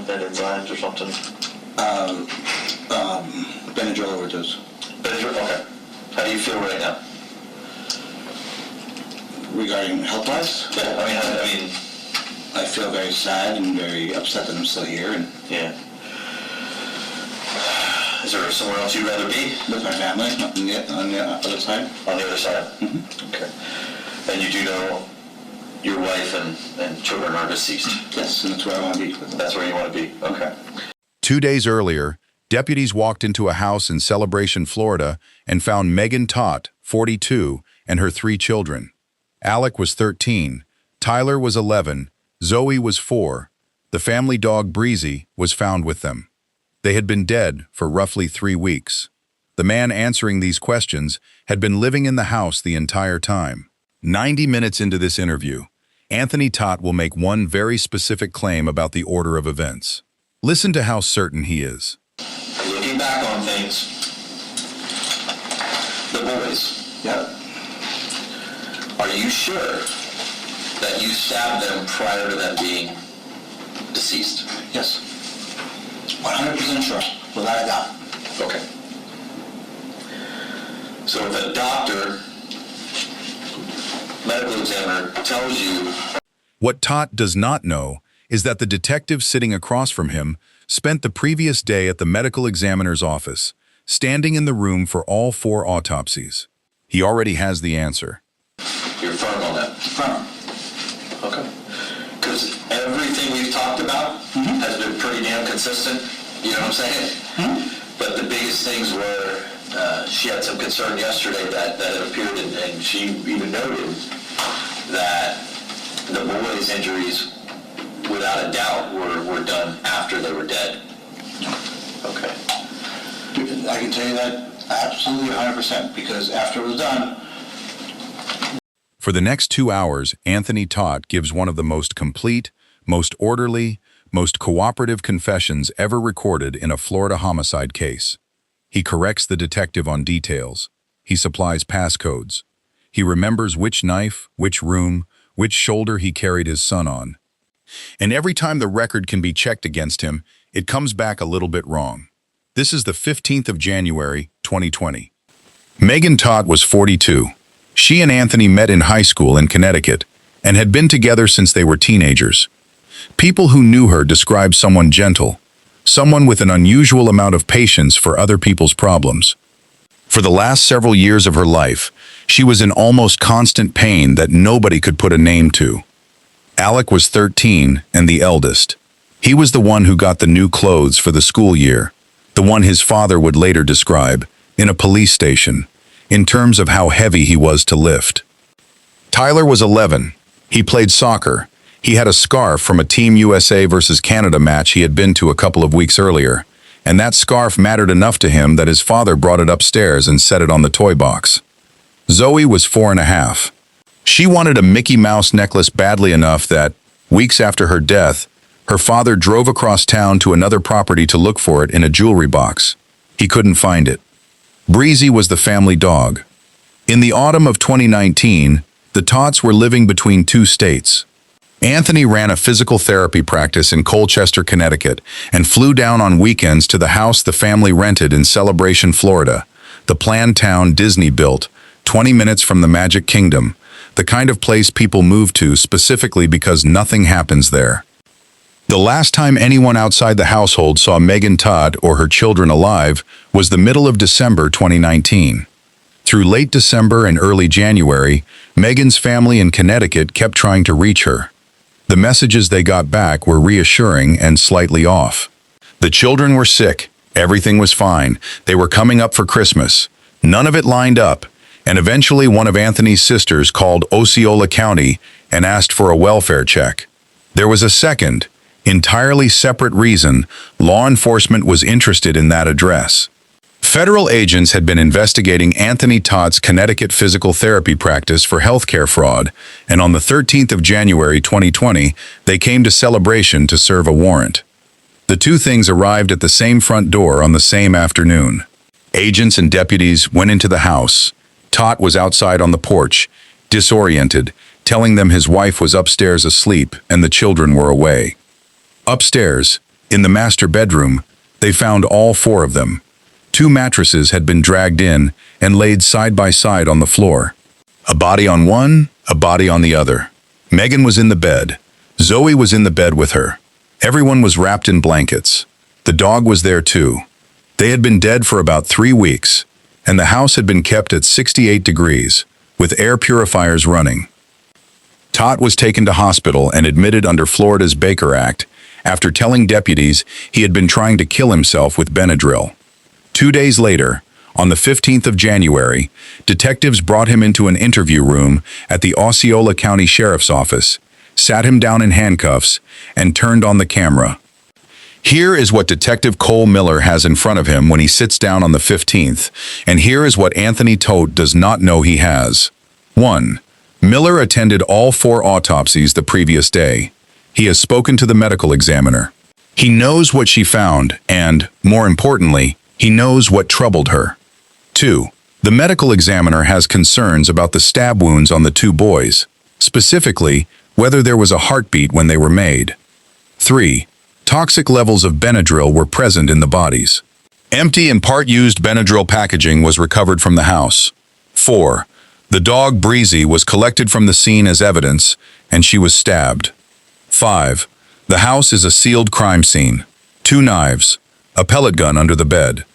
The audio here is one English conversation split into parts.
bed enzymes or something? Benadryl overdose. Benadryl, okay. How do you feel right now? Regarding health-wise? Yeah, I mean, I feel very sad and very upset that I'm still here and yeah. Is there somewhere else you'd rather be? with my family on the other side. On the other side? Mm-hmm. Okay. And you do know your wife and children are deceased? Yes, and that's where I want to be with them. That's where you want to be? Okay. 2 days earlier, deputies walked into a house in Celebration, Florida, and found Megan Todt, 42, and her 3 children. Alek was 13, Tyler was 11, Zoe was 4. The family dog Breezy was found with them. They had been dead for roughly 3 weeks. The man answering these questions had been living in the house the entire time. 90 minutes into this interview, Anthony Todt will make one very specific claim about the order of events. Listen to how certain he is. Looking back on things, the boys, Yep. are you sure that you stabbed them prior to them being deceased? Yes. 100% sure, without a doubt. Okay. So if a doctor, medical examiner tells you... What Todt does not know is that the detective sitting across from him spent the previous day at the medical examiner's office, standing in the room for all 4 autopsies. He already has the answer. You're firm on that? Firm. Okay. Because everything we've talked about has been pretty damn consistent, you know what I'm saying? But the biggest things were, she had some concern yesterday that it appeared, and she even noted that the boys' injuries, without a doubt, were done after they were dead. Okay. I can tell you that absolutely 100% because after it was done. For the next 2 hours, Anthony Todt gives one of the most complete, most orderly, most cooperative confessions ever recorded in a Florida homicide case. He corrects the detective on details. He supplies passcodes. He remembers which knife, which room, which shoulder he carried his son on. And every time the record can be checked against him, it comes back a little bit wrong. This is the 15th of January, 2020. Megan Todt was 42. She and Anthony met in high school in Connecticut and had been together since they were teenagers. People who knew her described someone gentle, someone with an unusual amount of patience for other people's problems. For the last several years of her life, she was in almost constant pain that nobody could put a name to. Alek was 13 and the eldest. He was the one who got the new clothes for the school year, the one his father would later describe, in a police station, in terms of how heavy he was to lift. Tyler was 11. He played soccer. He had a scarf from a Team USA versus Canada match he had been to a couple of weeks earlier, and that scarf mattered enough to him that his father brought it upstairs and set it on the toy box. Zoe was 4.5. She wanted a Mickey Mouse necklace badly enough that, weeks after her death, her father drove across town to another property to look for it in a jewelry box. He couldn't find it. Breezy was the family dog. In the autumn of 2019, the Todts were living between 2 states. Anthony ran a physical therapy practice in Colchester, Connecticut, and flew down on weekends to the house the family rented in Celebration, Florida, the planned town Disney built, 20 minutes from the Magic Kingdom, the kind of place people move to specifically because nothing happens there. The last time anyone outside the household saw Megan Todt or her children alive was the middle of December 2019. Through late December and early January, Megan's family in Connecticut kept trying to reach her. The messages they got back were reassuring and slightly off. The children were sick, everything was fine, they were coming up for Christmas. None of it lined up, and eventually one of Anthony's sisters called Osceola County and asked for a welfare check. There was a second, entirely separate reason law enforcement was interested in that address. Federal agents had been investigating Anthony Todt's Connecticut physical therapy practice for healthcare fraud, and on the 13th of January 2020, they came to Celebration to serve a warrant. The two things arrived at the same front door on the same afternoon. Agents and deputies went into the house. Todt was outside on the porch, disoriented, telling them his wife was upstairs asleep and the children were away. Upstairs, In the master bedroom, they found all 4 of them. 2 mattresses had been dragged in and laid side by side on the floor. A body on one, a body on the other. Megan was in the bed. Zoe was in the bed with her. Everyone was wrapped in blankets. The dog was there too. They had been dead for about 3 weeks, and the house had been kept at 68 degrees, with air purifiers running. Todt was taken to hospital and admitted under Florida's Baker Act after telling deputies he had been trying to kill himself with Benadryl. 2 days later, on the 15th of January, detectives brought him into an interview room at the Osceola County Sheriff's Office, sat him down in handcuffs, and turned on the camera. Here is what Detective Cole Miller has in front of him when he sits down on the 15th, and here is what Anthony Todt does not know he has. 1. Miller attended all 4 autopsies the previous day. He has spoken to the medical examiner. He knows what she found, and, more importantly, he knows what troubled her. 2. The medical examiner has concerns about the stab wounds on the 2 boys, specifically, whether there was a heartbeat when they were made. 3. Toxic levels of Benadryl were present in the bodies. Empty and part-used Benadryl packaging was recovered from the house. 4. The dog Breezy was collected from the scene as evidence, and she was stabbed. 5. The house is a sealed crime scene. 2 knives, a pellet gun under the bed,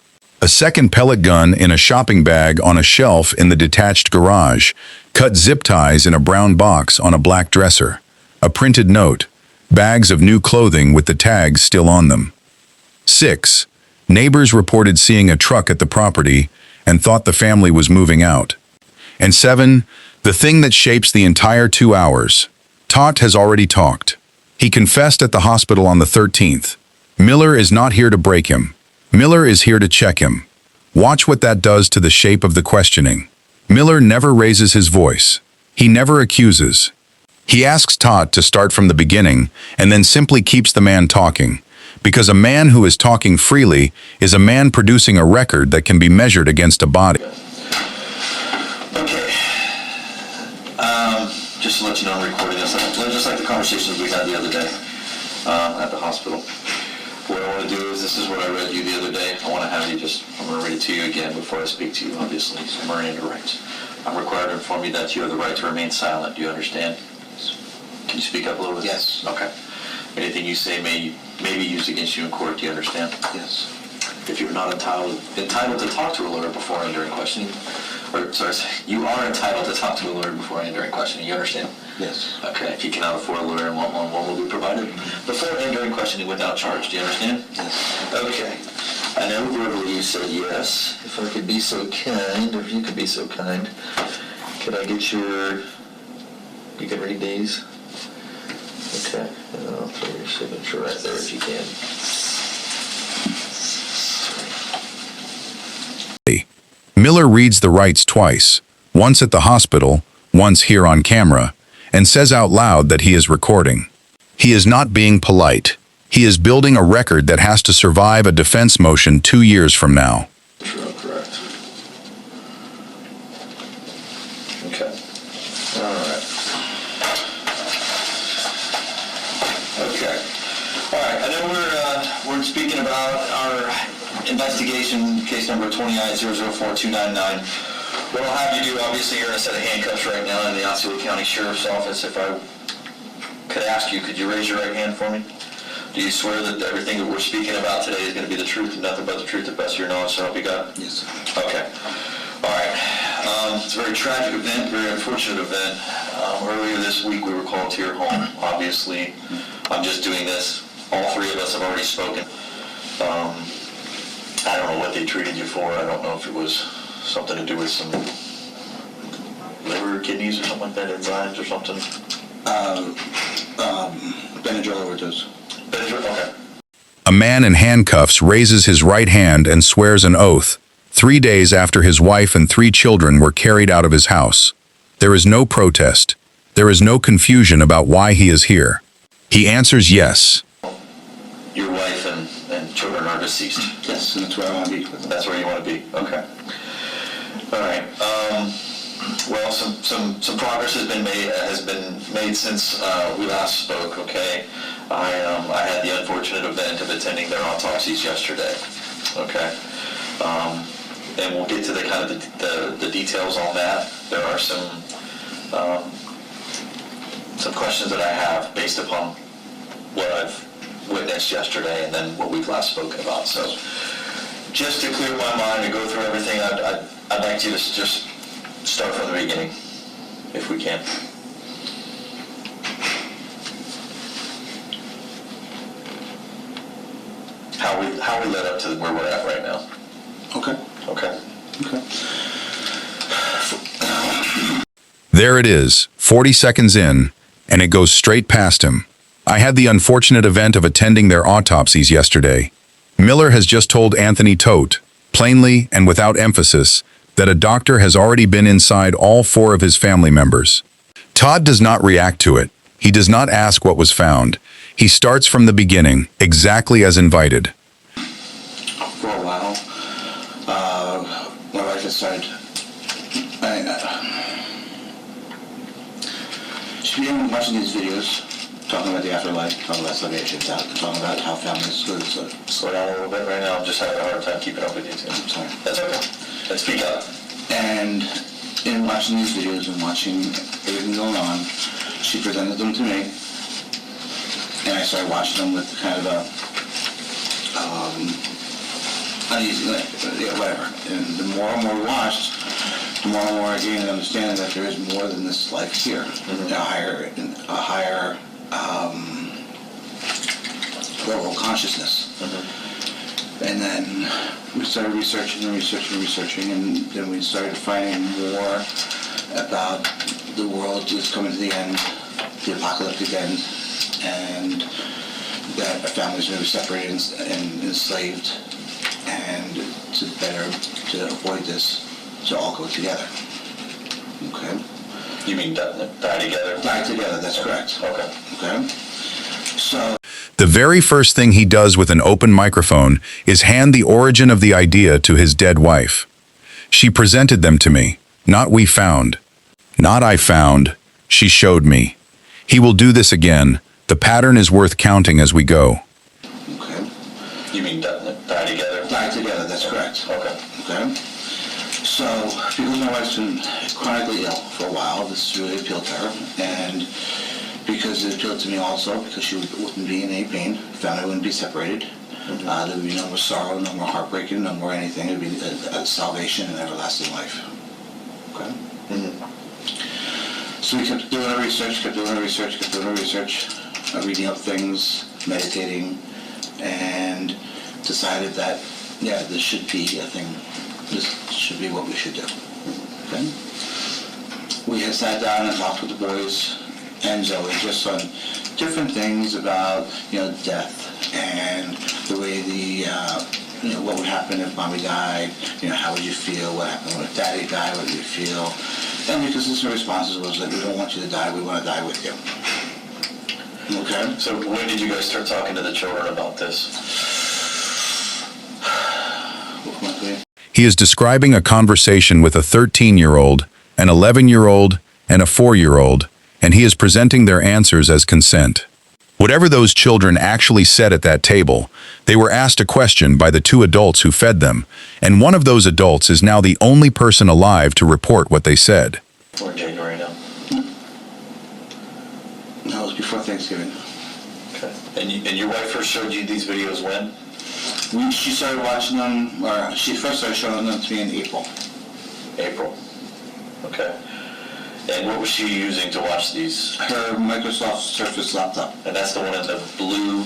a second pellet gun in a shopping bag on a shelf in the detached garage, cut zip ties in a brown box on a black dresser, a printed note, bags of new clothing with the tags still on them. 6. Neighbors reported seeing a truck at the property and thought the family was moving out. And 7. The thing that shapes the entire 2 hours. Todt has already talked. He confessed at the hospital on the 13th. Miller is not here to break him. Miller is here to check him. Watch what that does to the shape of the questioning. Miller never raises his voice. He never accuses. He asks Todt to start from the beginning and then simply keeps the man talking, because a man who is talking freely is a man producing a record that can be measured against a body. Okay. Just to let you know, I'm recording this, just like the conversations we had the other day at the hospital. What I want to do is, this is what I read you the other day. I want to have you I'm going to read it to you again before I speak to you, obviously. So Miranda rights. I'm required to inform you that you have the right to remain silent. Do you understand? Can you speak up a little bit? Yes. Okay. Anything you say may be used against you in court. Do you understand? Yes. If you're not entitled to talk to a lawyer before and during questioning, you are entitled to talk to a lawyer before and during questioning. You understand? Yes. Okay. If you cannot afford a lawyer and want one will be provided before and during questioning without charge. Do you understand? Yes. Okay. I know verbally you said yes. If I could be so kind, or if you could be so kind, could I get you can read these? Okay. And I'll throw your signature right there if you can. Miller reads the rights twice, once at the hospital, once here on camera, and says out loud that he is recording. He is not being polite. He is building a record that has to survive a defense motion 2 years from now. True, correct. Okay. All right. Okay. All right. I know we're speaking about our investigation, case number 29-004-299. What I'll have you do, obviously, you're in a set of handcuffs right now in the Osceola County Sheriff's Office. If I could ask you, could you raise your right hand for me? Do you swear that everything that we're speaking about today is going to be the truth and nothing but the truth, to the best of your knowledge, so help you God? Yes. Okay. All right. It's a very tragic event, very unfortunate event. Earlier this week, we were called to your home. Obviously, I'm just doing this. All 3 of us have already spoken. I don't know what they treated you for. I don't know if it was something to do with some liver, kidneys, or something like that, enzymes or something. Benadryl overdose. Benadryl? Okay. A man in handcuffs raises his right hand and swears an oath, 3 days after his wife and 3 children were carried out of his house. There is no protest. There is no confusion about why he is here. He answers yes. Your wife and children are deceased? Yes, and that's where I want to be. That's where you want to be? Okay. All right. Well, some progress has been made since we last spoke. Okay. I had the unfortunate event of attending their autopsies yesterday. Okay. And we'll get to the kind of the details on that. There are some questions that I have based upon what I've witnessed yesterday and then what we've last spoken about. So just to clear my mind and go through everything, I'd like you to just start from the beginning, if we can. How we led up to where we're at right now. Okay. Okay. Okay. There it is, 40 seconds in, and it goes straight past him. I had the unfortunate event of attending their autopsies yesterday. Miller has just told Anthony Todt, plainly and without emphasis, that a doctor has already been inside all 4 of his family members. Todd does not react to it. He does not ask what was found. He starts from the beginning, exactly as invited. For a while, my wife decided, she began watching these videos, talking about the afterlife, talking about salvation, talking about how families go. Slow down a little bit right now. I'm just having a hard time keeping up with you too. I'm sorry. That's okay. Let's speak up. And in watching these videos and watching everything going on, she presented them to me, and I started watching them with kind of a uneasy, whatever. And the more and more we watched, the more and more I gained an understanding that there is more than this life here, a higher level of consciousness. And then we started researching, and then we started finding more about the world is coming to the end, the apocalyptic end, and that our families are going to be separated and enslaved, and to avoid this, to all go together. Okay? You mean die together? Die together, that's correct. Okay. Okay? So, The very first thing he does with an open microphone is hand the origin of the idea to his dead wife. She presented them to me, not we found. Not I found, she showed me. He will do this again. The pattern is worth counting as we go. okay? You mean die together? Die together, that's correct. Okay. Okay? So, because my wife's been chronically ill for a while, this really appealed to her, and because it appealed to me also, because she wouldn't be in any pain, family wouldn't be separated, there would be no more sorrow, no more heartbreaking, no more anything. It would be a salvation and everlasting life. Okay? So we kept doing our research, reading up things, meditating, and decided that, yeah, this should be a thing. This should be what we should do. Okay? We had sat down and talked with the boys and Zoe just on different things about, death and the way what would happen if mommy died, how would you feel, what happened if daddy died, what would you feel? And the consistent responses was that we don't want you to die, we want to die with you. Okay? So when did you guys start talking to the children about this? He is describing a conversation with a 13-year-old, an 11-year-old, and a 4-year-old, and he is presenting their answers as consent. Whatever those children actually said at that table, they were asked a question by the 2 adults who fed them, and one of those adults is now the only person alive to report what they said. We're in January now. No, it was before Thanksgiving. Okay. And your wife first showed you these videos when? She started watching them, or she first started showing them to me in April. April. Okay. And what was she using to watch these? Her Microsoft Surface laptop. And that's the one in the blue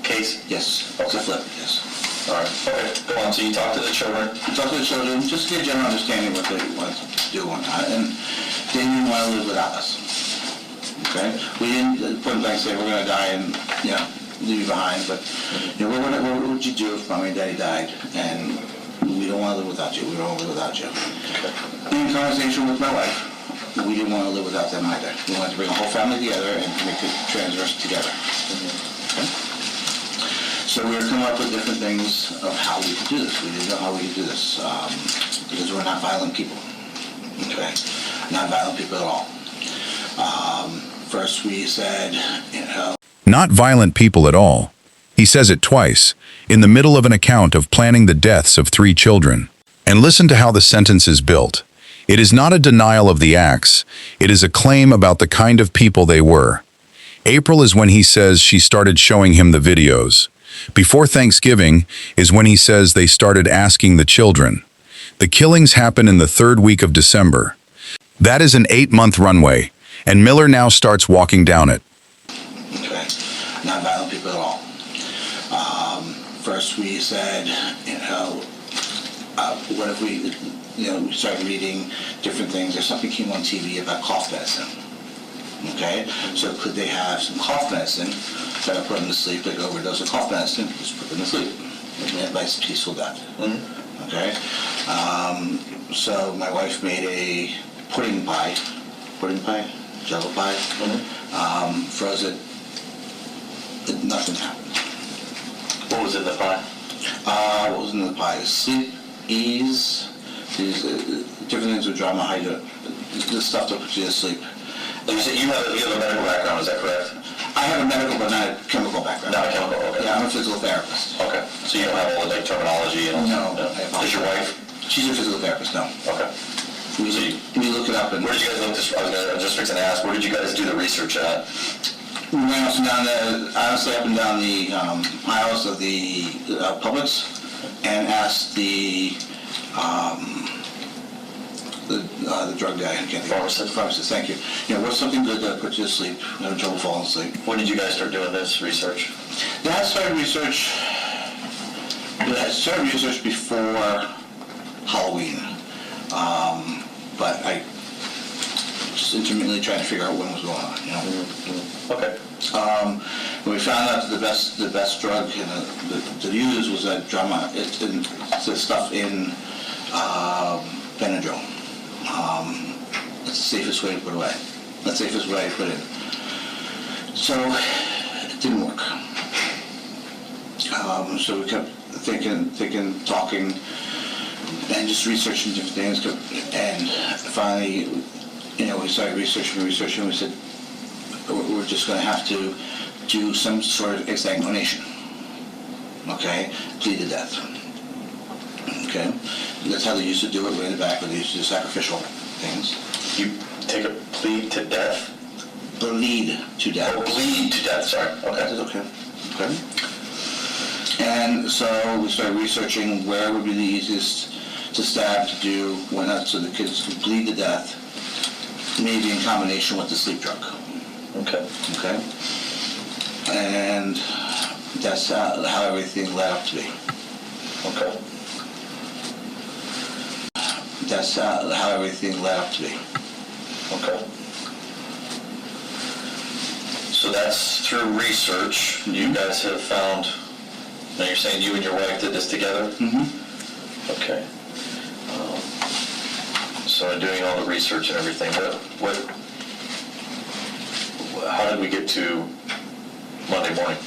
case? Yes, Okay. it's a flip, yes. All right. Okay, go on. So you talked to the children. Talk to the children, just to get a general understanding what they want to do and not. And they didn't want to live without us. Okay? We didn't point blank say we're going to die and, leave you behind, but, what would you do if mommy and daddy died? And we don't want to live without you. We don't want to live without you. Okay. In conversation with my wife, we didn't want to live without them either. We wanted to bring a whole family together and make it transverse together. Okay? So we were coming up with different things of how we could do this. We didn't know how we could do this because we're not violent people. Okay? Not violent people at all. First we said, Not violent people at all. He says it twice, in the middle of an account of planning the deaths of 3 children. And listen to how the sentence is built. It is not a denial of the acts, it is a claim about the kind of people they were. April is when he says she started showing him the videos. Before Thanksgiving is when he says they started asking the children. The killings happen in the 3rd week of December. That is an 8-month runway, and Miller now starts walking down it. Okay, not violent people at all. First we said, what if we, we started reading different things, or something came on TV about cough medicine. Okay, so could they have some cough medicine, try to put them to sleep, like overdose of cough medicine, just put them to sleep. And nice peaceful death. Okay, so my wife made a pudding pie, jello pie, froze it, nothing happened. What was in the pie? What was in the pie? Sleep, ease, these different things with drama, the stuff that puts you to sleep. You said you have a medical background, is that correct? I have a medical but not a chemical background. Not a chemical, okay. Yeah, I'm a physical therapist. Okay, so you don't have all the terminology and all No. that? Does your wife? She's a physical therapist, no. Okay. We look it up and... Where did you guys look this? I was just fixing to ask, where did you guys do the research at? We went honestly up and down the aisles of the Publix and asked the drug guy, I can't think of Pharmacist. Pharmacist, thank you. What's something good that puts you to sleep, no trouble falling asleep? When did you guys start doing this research? I started research before Halloween, but I just intermittently trying to figure out what was going on, Okay. When we found out that the best drug to use was the stuff in Benadryl. That's the safest way to put away. That's the safest way to put in. So it didn't work. So we kept thinking, talking, and just researching different things. And finally, we started researching. We said, we're just going to have to do some sort of exsanguination. Okay? Plead to death. Okay? That's how they used to do it way in the back, where they used to do sacrificial things. You take a plead to death? Bleed to death. Oh, bleed to death, sorry. Okay. Okay. Okay. And so we started researching where would be the easiest to stab, to do, so the kids could bleed to death, maybe in combination with the sleep drug. Okay. Okay? And that's how everything led up to be. Okay. That's how everything led up to be. Okay. So that's through research. You guys have found, now you're saying you and your wife did this together? Mm-hmm. Okay. So in doing all the research and everything, how did we get to Monday morning?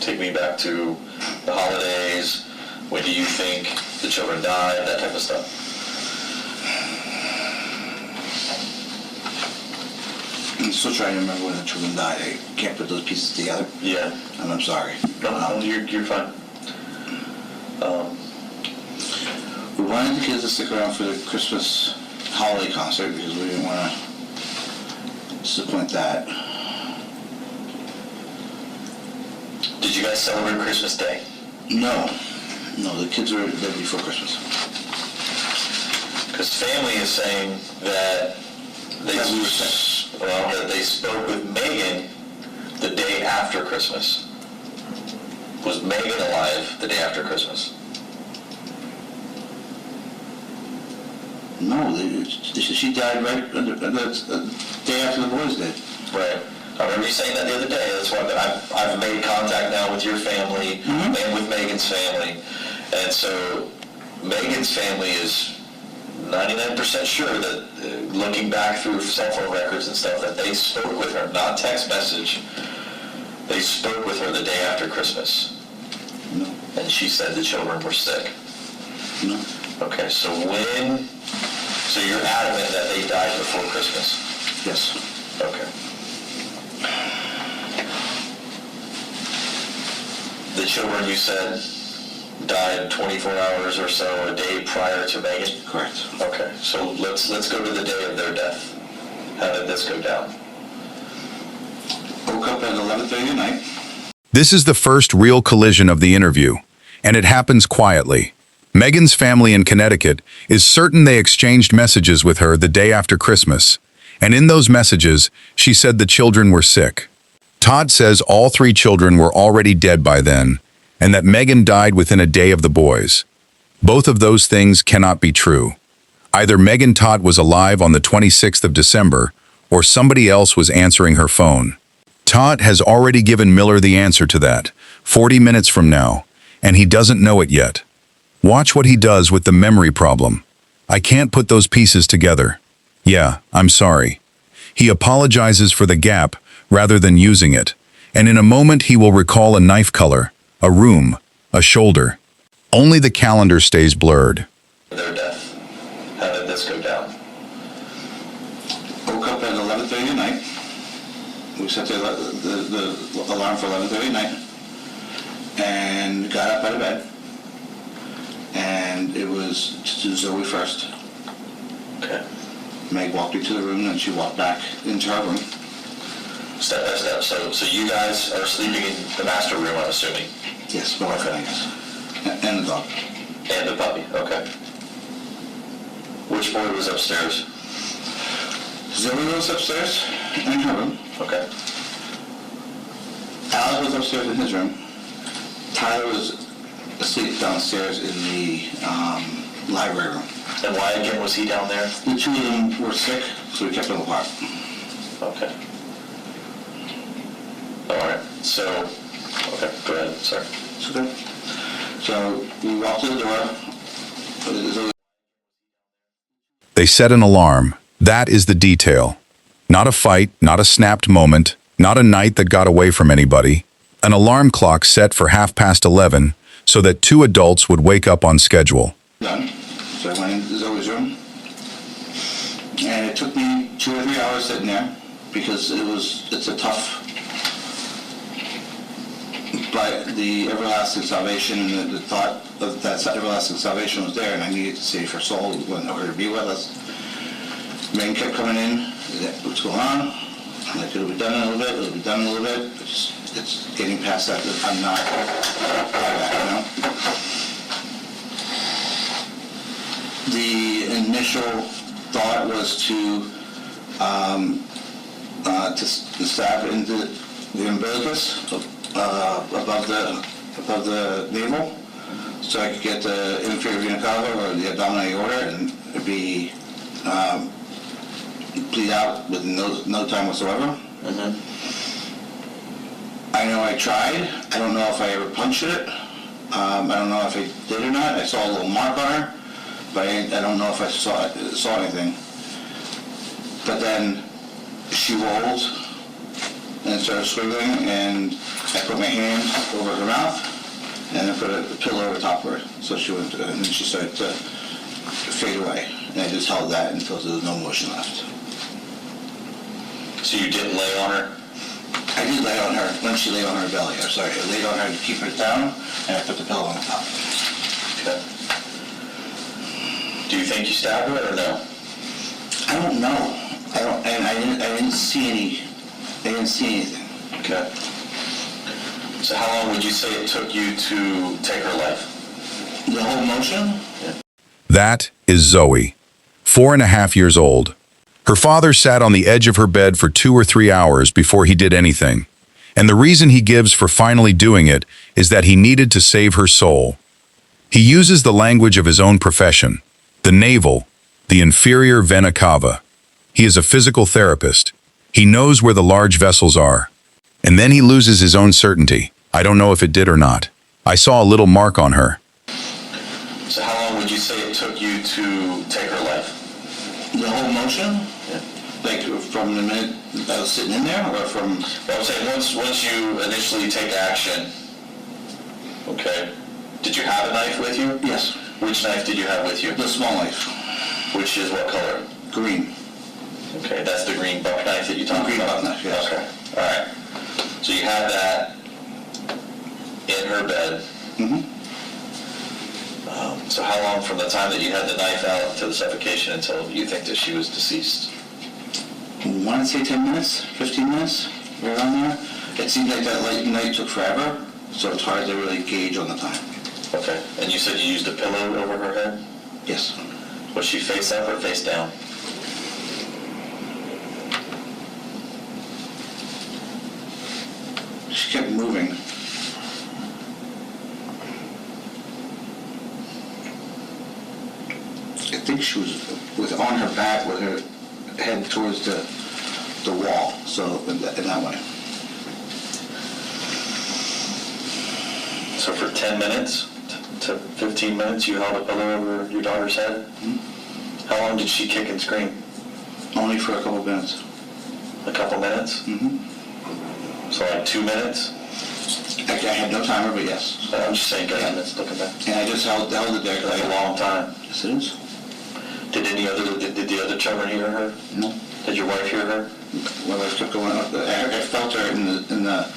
Take me back to the holidays. When do you think the children died? That type of stuff. I'm still trying to remember when the children died. I can't put those pieces together. Yeah. And I'm sorry. No, you're fine. We wanted the kids to stick around for the Christmas holiday concert because we didn't want to disappoint that. Did you guys celebrate Christmas Day? No, the kids were there before Christmas. Because family is saying that that they spoke with Megan the day after Christmas. Was Megan alive the day after Christmas? No, she died right the day after the boys did. Right. I remember you saying that the other day. That's why I've made contact now with your family and with Megan's family. And so Megan's family is 99% sure that looking back through cell phone records and stuff that they spoke with her, not text message, they spoke with her the day after Christmas. No. And she said the children were sick. No. Okay, so you're adamant that they died before Christmas? Yes. Okay. the children you said died 24 hours or so a day prior to Megan? Correct. Okay, so let's go to the day of their death. How did this go down? Woke up at 11:30 at night. This is the first real collision of the interview, and it happens quietly. Megan's family in Connecticut is certain they exchanged messages with her the day after Christmas, and in those messages, she said the children were sick. Todt says all 3 children were already dead by then, and that Megan died within a day of the boys. Both of those things cannot be true. Either Megan Todt was alive on the 26th of December, or somebody else was answering her phone. Todt has already given Miller the answer to that, 40 minutes from now, and he doesn't know it yet. Watch what he does with the memory problem. I can't put those pieces together. Yeah, I'm sorry. He apologizes for the gap rather than using it, and in a moment he will recall a knife color, a room, a shoulder. Only the calendar stays blurred. Their death. How did this go down? Woke up at 11:30 at night. We set the alarm for 11:30 at night, and got up out of bed. And it was to do Zoe first. Okay. Meg walked me to the room, and she walked back into her room. Step by step. So you guys are sleeping in the master room, I'm assuming? Yes, my wife and I, yes. And the dog. And the puppy, okay. Which boy was upstairs? Zoe was upstairs in her room. Okay. Alek was upstairs in his room. Tyler was asleep downstairs in the library room. And why again was he down there? The 2 of them were sick, so we kept them apart. Okay. All right. So, okay, go ahead. Sorry. It's okay. So we walked to the door. Zoe. They set an alarm. That is the detail. Not a fight, not a snapped moment, not a night that got away from anybody. An alarm clock set for 11:30 so that 2 adults would wake up on schedule. Done. So I went into Zoe's room. And it took me 2 or 3 hours sitting there because it's a tough, but the everlasting salvation and the thought of that everlasting salvation was there, and I needed to save her soul. We wanted her to be with us. Megan kept coming in. What's going on? I'm like, it'll be done in a little bit. It'll be done in a little bit. It's getting past that. I'm not. You know. The initial thought was to stab into the umbilicus above the navel, so I could get the inferior vena cava or the abdominal aorta and be bleed out with no time whatsoever. Mm-hmm. I know I tried. I don't know if I ever punched it. I don't know if I did or not. I saw a little mark on her, but I don't know if I saw anything. But then she rolled and started swiveling, and I put my hand over her mouth and I put a pillow over top of her. So she went, and then she started to fade away. And I just held that until there was no motion left. So you didn't lay on her? I did lay on her when she lay on her belly. I'm sorry. I laid on her to keep her down, and I put the pillow on top. Okay. Do you think you stabbed her or no? I don't know. I didn't see anything. Okay. So how long would you say it took you to take her life? The whole motion? That is Zoe, 4.5 years old. Her father sat on the edge of her bed for 2 or 3 hours before he did anything. And the reason he gives for finally doing it is that he needed to save her soul. He uses the language of his own profession, the navel, the inferior vena cava. He is a physical therapist. He knows where the large vessels are. And then he loses his own certainty. I don't know if it did or not. I saw a little mark on her. So how long would you say it took you to take her life? The whole motion? Yeah. Like from the minute I was sitting in there, or from? Well, I'm saying once you initially take action, okay, did you have a knife with you? Yes. Which knife did you have with you? The small knife. Which is what color? Green. Okay, that's the green buck knife that you talked Green about? buck knife, yes. Okay, all right. So you had that in in her bed. Mm-hmm. So how long from the time that you had the knife out to the suffocation until you think that she was deceased? I want to say 10 minutes, 15 minutes, right around there. It seems like that light night took forever, so it's hard to really gauge on the time. Okay. And you said you used a pillow over her head? Yes. Was she face up or face down? She kept moving. I think she was on her back with her head towards the wall, so in that way. So for 10 minutes to 15 minutes, you held a pillow over your daughter's head? Mm-hmm. How long did she kick and scream? Only for a couple of minutes. A couple minutes? Mm-hmm. So like 2 minutes? I had no timer, but yes. I'm just saying, good minutes, looking back. And I just held it there. That's a long time. Yes, it is. Did the other children hear her? No. Did your wife hear her? My wife kept going up. I felt her in the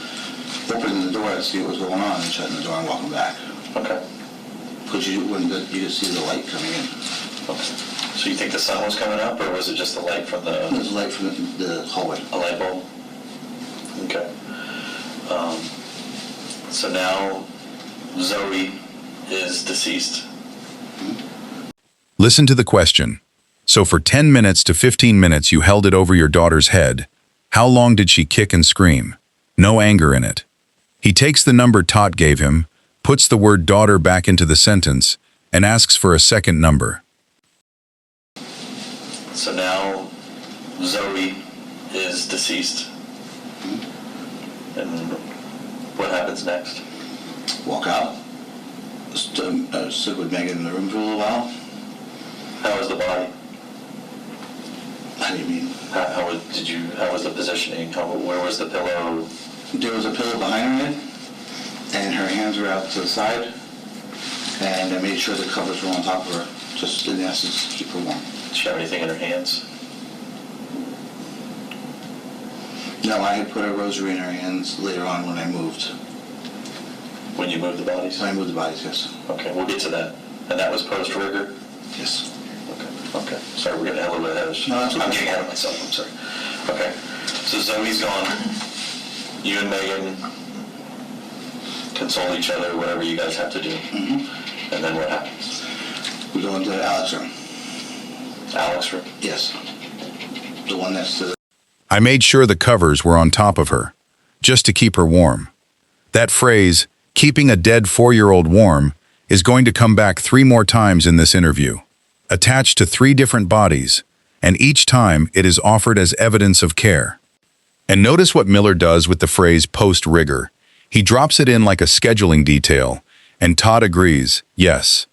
opening the door to see what was going on and shutting the door and walking back. Okay. Because you just see the light coming in. Okay. So you think the sun was coming up, or was it just the light from the... There's light from the hallway. A light bulb? Okay. So now Zoe is deceased. Listen to the question. So for 10 minutes to 15 minutes you held it over your daughter's head. How long did she kick and scream? No anger in it. He takes the number Todt gave him, puts the word daughter back into the sentence, and asks for a second number. So now Zoe is deceased. And what happens next? Walk out. Stood with Megan in the room for a little while. How was the body? How do you mean? How was the positioning? Where was the pillow? There was a pillow behind her head, and her hands were out to the side, and I made sure the covers were on top of her, just in essence to keep her warm. Did she have anything in her hands? No, I had put a rosary in her hands later on when I moved. When you moved the bodies? When I moved the bodies, yes. Okay, we'll get to that. And that was post-rigor? Yes. Okay. Sorry, we're getting a little bit ahead of us. No, that's okay. I'm getting ahead of myself, I'm sorry. Okay, so Zoe's gone. You and Megan console each other, whatever you guys have to do. Mm-hmm. And then what happens? We go into Alek's room. Alek's room? Yes. The one next to the... I made sure the covers were on top of her, just to keep her warm. That phrase, keeping a dead 4-year-old warm, is going to come back 3 more times in this interview, attached to 3 different bodies, and each time it is offered as evidence of care. And notice what Miller does with the phrase post-rigor. He drops it in like a scheduling detail, and Todt agrees, yes.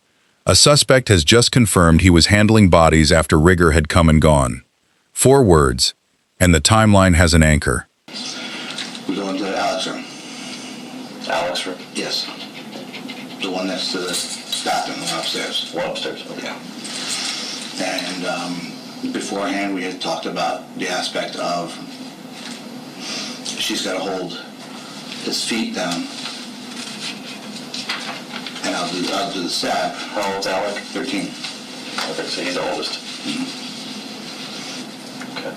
A suspect has just confirmed he was handling bodies after rigor had come and gone. 4 words, and the timeline has an anchor. We go into Alek's room. Alek's room? Yes. The one next to the staff room, the one upstairs. One upstairs, okay. Yeah. And beforehand, we had talked about the aspect of she's got to hold his feet down, and I'll do the stab. How old's Alek? 13. Okay, so he's the oldest. Okay.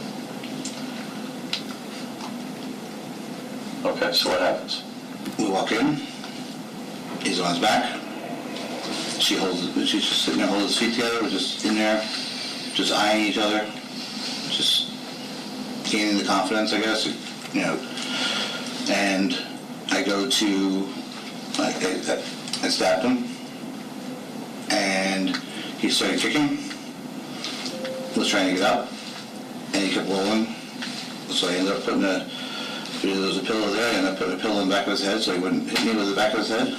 Okay, so what happens? We walk in. He's on his back. She's just sitting there holding his feet together. We're just in there, just eyeing each other, just gaining the confidence, I guess, you know. And I go to, I stabbed him, and he started kicking, was trying to get up, and he kept rolling. So I ended up putting there was a pillow there, and I put a pillow in the back of his head so he wouldn't hit me with the back of his head.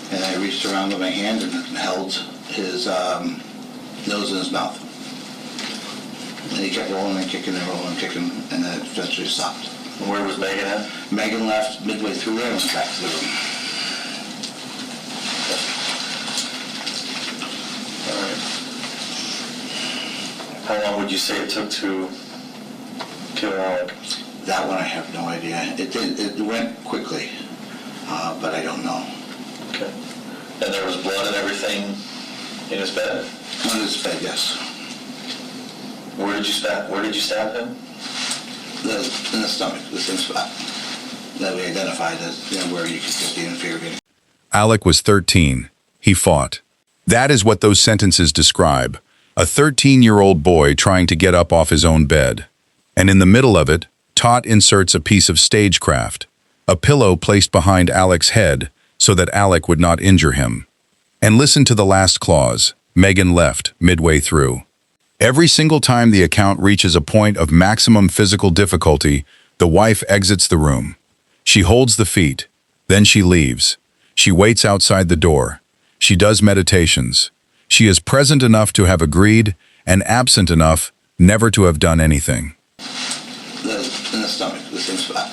And I reached around with my hand and held his nose in his mouth. And he kept rolling and kicking and rolling and kicking, and then it eventually stopped. And where was Megan at? Megan left midway through there and went back to the room. All right. How long would you say it took to kill Alek? That one I have no idea. It went quickly, but I don't know. And there was blood and everything in his bed? On his bed, yes. Where did you stab him? In the stomach, the same spot that we identified as, where you could get the infuriating. Alek was 13. He fought. That is what those sentences describe. A 13-year-old boy trying to get up off his own bed. And in the middle of it, Todt inserts a piece of stagecraft, a pillow placed behind Alek's head so that Alek would not injure him. And listen to the last clause. Megan left midway through. Every single time the account reaches a point of maximum physical difficulty, the wife exits the room. She holds the feet. Then she leaves. She waits outside the door. She does meditations. She is present enough to have agreed and absent enough never to have done anything. In the stomach, the same spot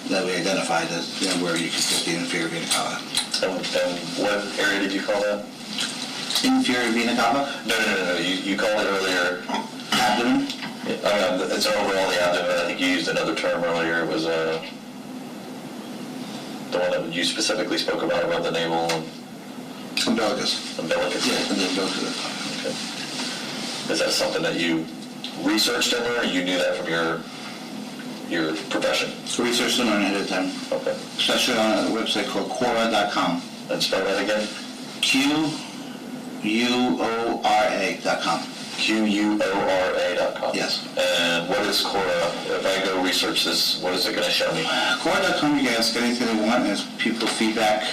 that we identified as, where you could get the inferior vena cava. And what area did you call that? Inferior vena cava? No. You called it earlier. Abdomen? It's overall the abdomen. I think you used another term earlier. It was the one that you specifically spoke about the navel and Umbilicus. umbilicus. Yeah, and the umbilicus. Okay. Is that something that you researched in there, or you knew that from your profession? So research them ahead of time. Okay. Especially on a website called Quora.com. And spell that again? Quora.com. Quora.com. Yes. And what is Quora? If I go research this, what is it going to show me? Quora.com, you can ask anything they want, and it's people feedback.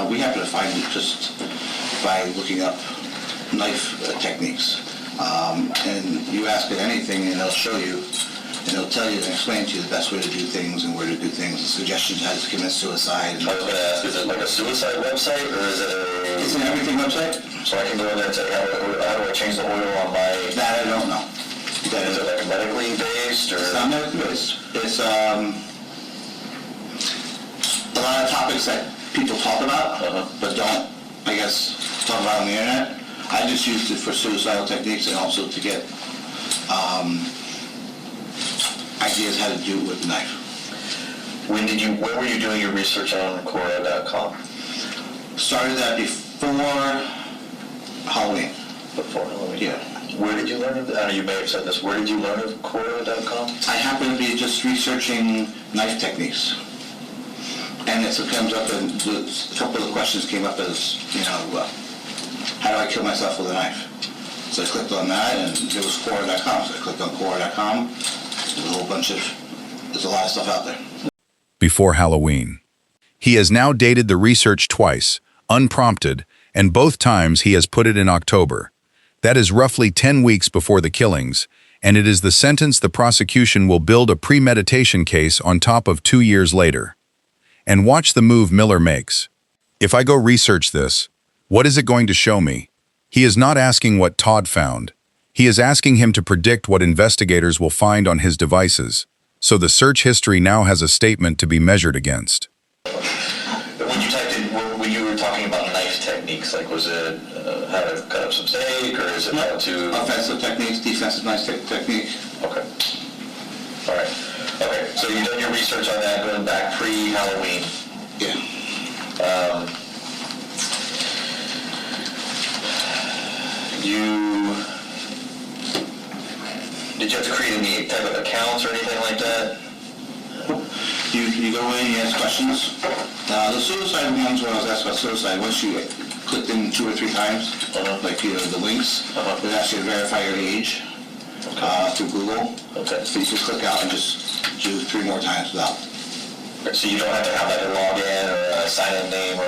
We happen to find it just by looking up knife techniques. And you ask it anything, and they'll show you, and they'll tell you and explain to you the best way to do things and where to do things, and suggestions how to commit suicide. I was going to ask, is it like a suicide website, or is it It's an everything website. so I can go in there and say, how do I change the oil on my... That I don't know. That Is is it like medically based, or... It's not medically based. It's a lot of topics that people talk about, but don't, I guess, talk about on the internet. I just used it for suicidal techniques and also to get ideas how to do it with the knife. When were you doing your research on Quora.com? Started that before Halloween. Before Halloween? Yeah. Where did you learn of that? You may have said this. Where did you learn of Quora.com? I happen to be just researching knife techniques. And it comes up, and a couple of the questions came up as, how do I kill myself with a knife? So I clicked on that, and it was Quora.com. So I clicked on Quora.com. There's a lot of stuff out there. Before Halloween. He has now dated the research twice, unprompted, and both times he has put it in October. That is roughly 10 weeks before the killings, and it is the sentence the prosecution will build a premeditation case on top of 2 years later. And watch the move Miller makes. If I go research this, what is it going to show me? He is not asking what Todd found. He is asking him to predict what investigators will find on his devices. So the search history now has a statement to be measured against. When you typed in, when you were talking about knife techniques, like was it how to cut up some steak, or is it how to... Offensive techniques, defensive knife technique. Okay. All right. Okay, so you've done your research on that going back pre-Halloween. Yeah. Did you have to create any type of accounts or anything like that? You go in, you ask questions. The suicide ones, when I was asked about suicide, once you clicked in 2 or 3 times, like the links, it asks you to verify your age through Google. Okay. So you can click out and just do 3 more times without. So you don't have to have like a login or a sign-in name or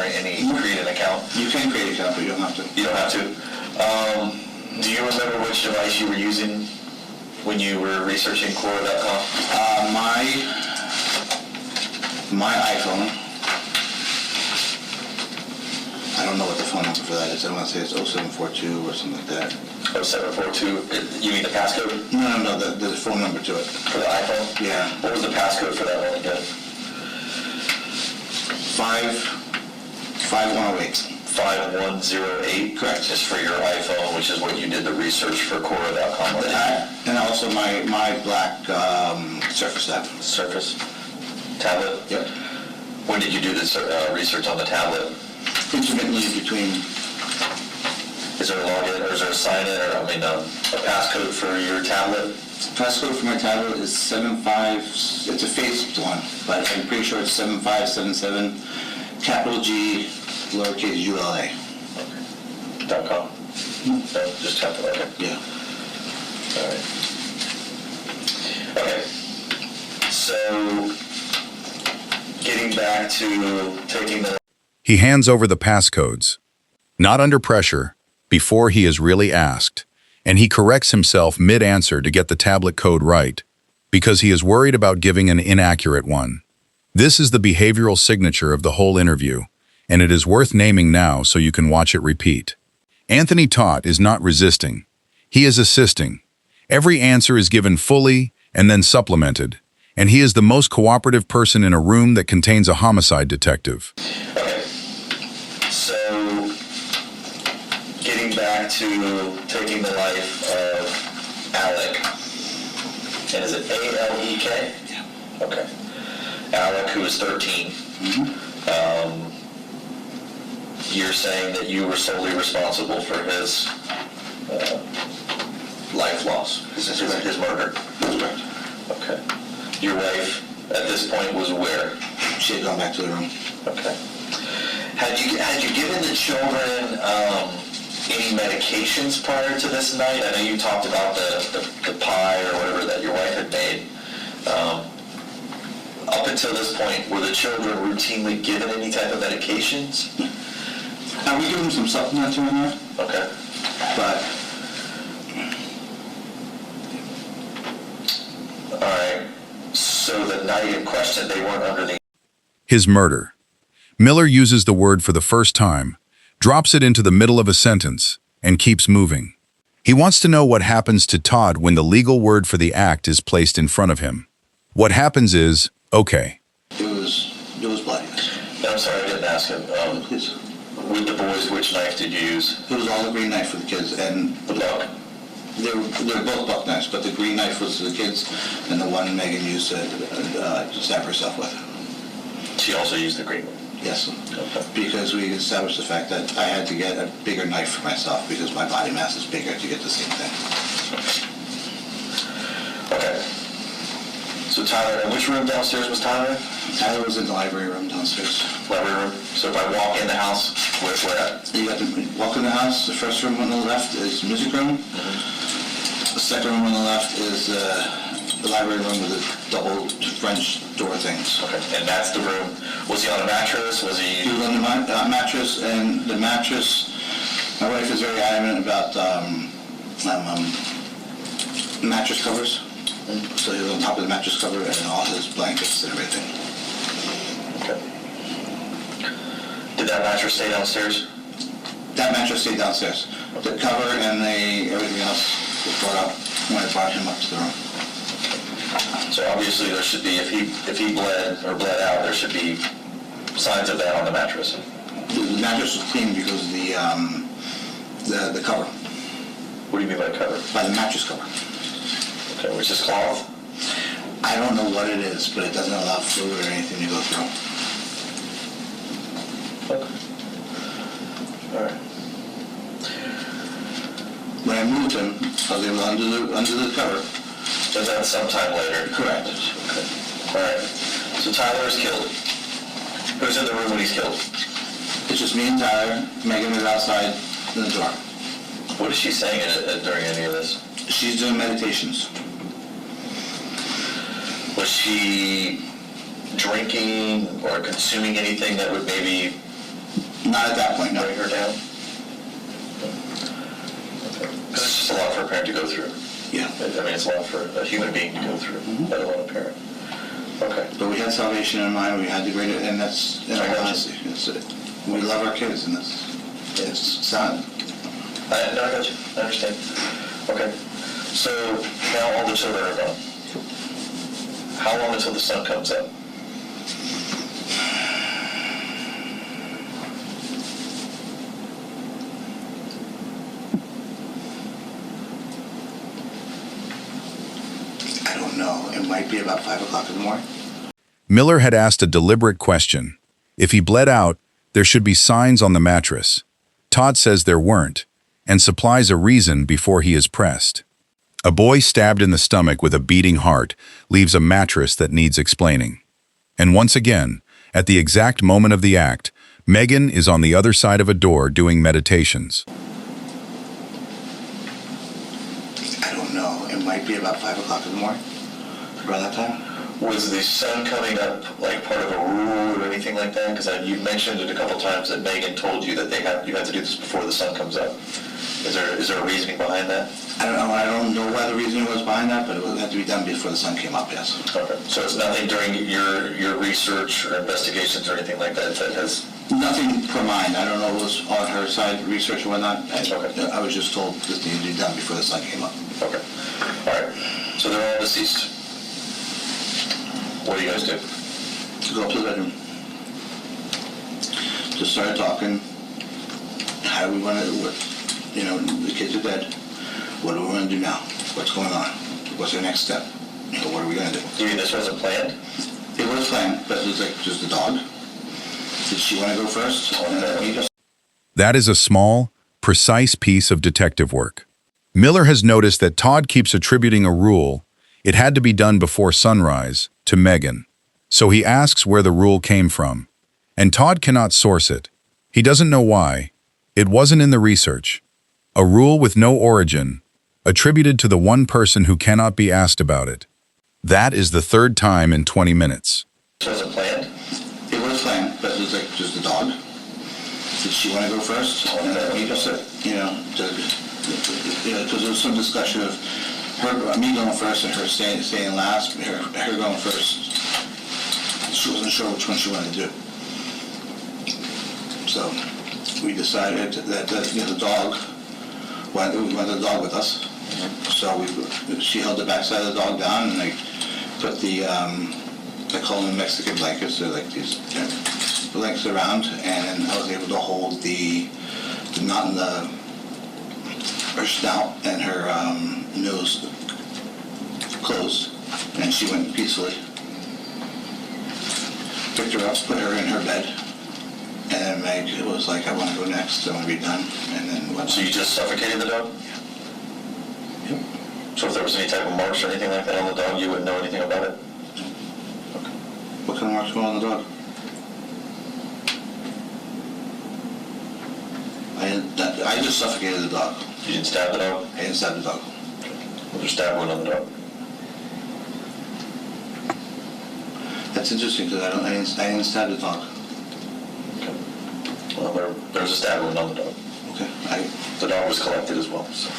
create an account? You can create an account, but you don't have to. You don't have to. Do you remember which device you were using when you were researching Quora.com? My iPhone. I don't know what the phone number for that is. I want to say it's 0742 or something like that. 0742? You mean the passcode? No, the phone number to it. For the iPhone? Yeah. What was the passcode for that one again? 5108. 5108? Correct. Just for your iPhone, which is what you did the research for Quora.com on. And also my black Surface tab. Surface tablet? Yep. When did you do this research on the tablet? intermittently between. Is there a login, or is there a sign-in, or, I mean, a passcode for your tablet? Passcode for my tablet is 75, it's a phased one, but I'm pretty sure it's 7577, capital G, lowercase ULA. .com? No, just tap it, okay. Yeah. All right. Okay. So, getting back to taking the... He hands over the passcodes, not under pressure, before he is really asked, and he corrects himself mid-answer to get the tablet code right, because he is worried about giving an inaccurate one. This is the behavioral signature of the whole interview, and it is worth naming now so you can watch it repeat. Anthony Todt is not resisting. He is assisting. Every answer is given fully and then supplemented, and he is the most cooperative person in a room that contains a homicide detective. Okay. So, getting back to taking the life of Alek, and is it A-L-E-K? Yeah. Okay. Alek, who is 13. You're saying that you were solely responsible for his life loss, his murder? That's correct. Okay. Your wife, at this point, was where? She had gone back to the room. Okay. Had you given the children any medications prior to this night? I know you talked about the pie or whatever that your wife had made. Up until this point, were the children routinely given any type of medications? We give them some supplements in there, Okay. but All right. So the night in question, they weren't under the... His murder. Miller uses the word for the first time, drops it into the middle of a sentence, and keeps moving. He wants to know what happens to Todd when the legal word for the act is placed in front of him. What happens is, okay. it was bloody. No, I'm sorry, I didn't ask him. Please. With the boys, which knife did you use? It was all the green knife for the kids, and The buck. they were both buck knives, but the green knife was for the kids, and the one Megan used to stab herself with. She also used the green one. Yes, Okay. because we established the fact that I had to get a bigger knife for myself because my body mass is bigger to get the same thing. Okay. So Tyler, and which room downstairs was Tyler in? Tyler was in the library room downstairs. Library room. So if I walk in the house, where at? You got to walk in the house. The first room on the left is music room. The second room on the left is the library room with the double French door things. Okay. And that's the room. Was he on a mattress? Was He he... was on the mattress, and the mattress, my wife is very adamant about mattress covers. So he was on top of the mattress cover and all his blankets and everything. Okay. Did that mattress stay downstairs? That mattress stayed downstairs. The cover and everything else was brought up when I brought him up to the room. So obviously there should be, if he bled or bled out, there should be signs of that on the mattress. The mattress was clean because of the cover, What do you mean by cover? by the mattress cover. Okay, which is cloth. I don't know what it is, but it doesn't allow fluid or anything to go through. Okay. All right. When I moved him, I was able under the cover. So that's sometime later? Correct. Okay. All right. So Tyler is killed. Who's in the room when he's killed? It's just me and Tyler. Megan is outside in the door. What is she saying during any of this? She's doing meditations. Was she drinking or consuming anything that would maybe Not at that point, no. bring her down? Because it's just a lot for a parent to go through. Yeah. I mean, it's a lot for a human being to go through, let alone a parent. Okay. But we had salvation in mind. We had the great, and that's in I all got you. honesty. We love our kids, and it's sad. No, I got you. I understand. Okay. So now all the children are gone. How long until the sun comes up? I don't know. It might be about 5 o'clock in the morning. Miller had asked a deliberate question. If he bled out, There should be signs on the mattress. Todt says there weren't, and supplies a reason before he is pressed. A boy stabbed in the stomach with a beating heart leaves a mattress that needs explaining. And once again, at the exact moment of the act, Megan is on the other side of a door doing meditations. I don't know. It might be about 5 o'clock in the morning. Around that time. Was the sun coming up like part of a rule or anything like that? Because you mentioned it a couple times that Megan told you that you had to do this before the sun comes up. Is there a reasoning behind that? I don't know. I don't know why the reasoning was behind that, but it would have to be done before the sun came up, yes. Okay. So it's nothing during your research or investigations or anything like that that has... Nothing per mind. I don't know what was on her side, research or whatnot. Okay. I was just told this needed to be done before the sun came up. Okay. All right. So they're all deceased. What do you guys do? Go up to the bedroom. Just started talking. How do we want to, the kids are dead. What do we want to do now? What's going on? What's our next step? What are we going to do? You mean this wasn't planned? It was planned, but it was like just the dog. Did she want to go first? That is a small, precise piece of detective work. Miller has noticed that Todt keeps attributing a rule, it had to be done before sunrise, to Megan. So he asks where the rule came from. And Todt cannot source it. He doesn't know why. It wasn't in the research. A rule with no origin, attributed to the one person who cannot be asked about it. That is the third time in 20 minutes. This wasn't planned? It was planned, but it was like just the dog. Did she want to go first? He just said, because there was some discussion of me going first and her staying last, her going first. She wasn't sure which one she wanted to do. So we decided that the dog, we wanted the dog with us. So she held the backside of the dog down, and I put the, I call them Mexican blankets. They're like these blankets around, and I was able to hold the knot in her snout and her nose closed, and she went peacefully. Picked her up, put her in her bed, and Meg was like, I want to go next, I want to be done, and then went. So you just suffocated the dog? Yep. So if there was any type of marks or anything like that on the dog, you wouldn't know anything about it? Okay. What kind of marks were on the dog? I just suffocated the dog. You didn't stab the dog? I didn't stab the dog. Was there stab wound on the dog? That's interesting because I didn't stab the dog. Okay. Well, there was a stab wound on the dog. Okay. The dog was collected as well, so.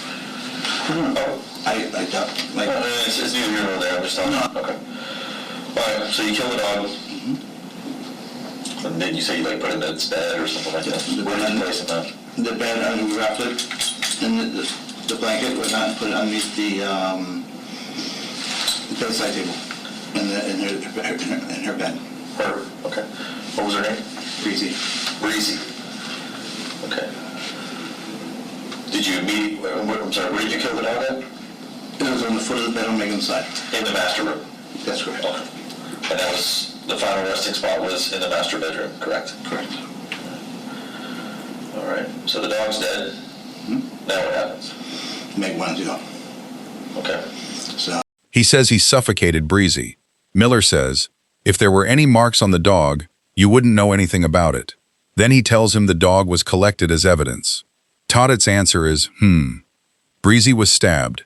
I doubt. It's neither here nor there, I'm just telling you. Okay. All right, so you killed the dog. And then you say you put it in its bed or something like that. Where did you place it now? The bed, we wrapped it in the blanket, but not put it underneath the bedside table in her bed. Her, okay. What was her name? Breezy. Breezy. Okay. Did you meet, I'm sorry, where did you kill the dog at? It was on the foot of the bed on Megan's side. In the master room? That's correct. Okay. And that was, the final resting spot was in the master bedroom, correct? Correct. All right. So the dog's dead. Now what happens? Meg wanted to go. Okay. So. He says he suffocated Breezy. Miller says, if there were any marks on the dog, you wouldn't know anything about it. Then he tells him the dog was collected as evidence. Todt's answer is, Breezy was stabbed.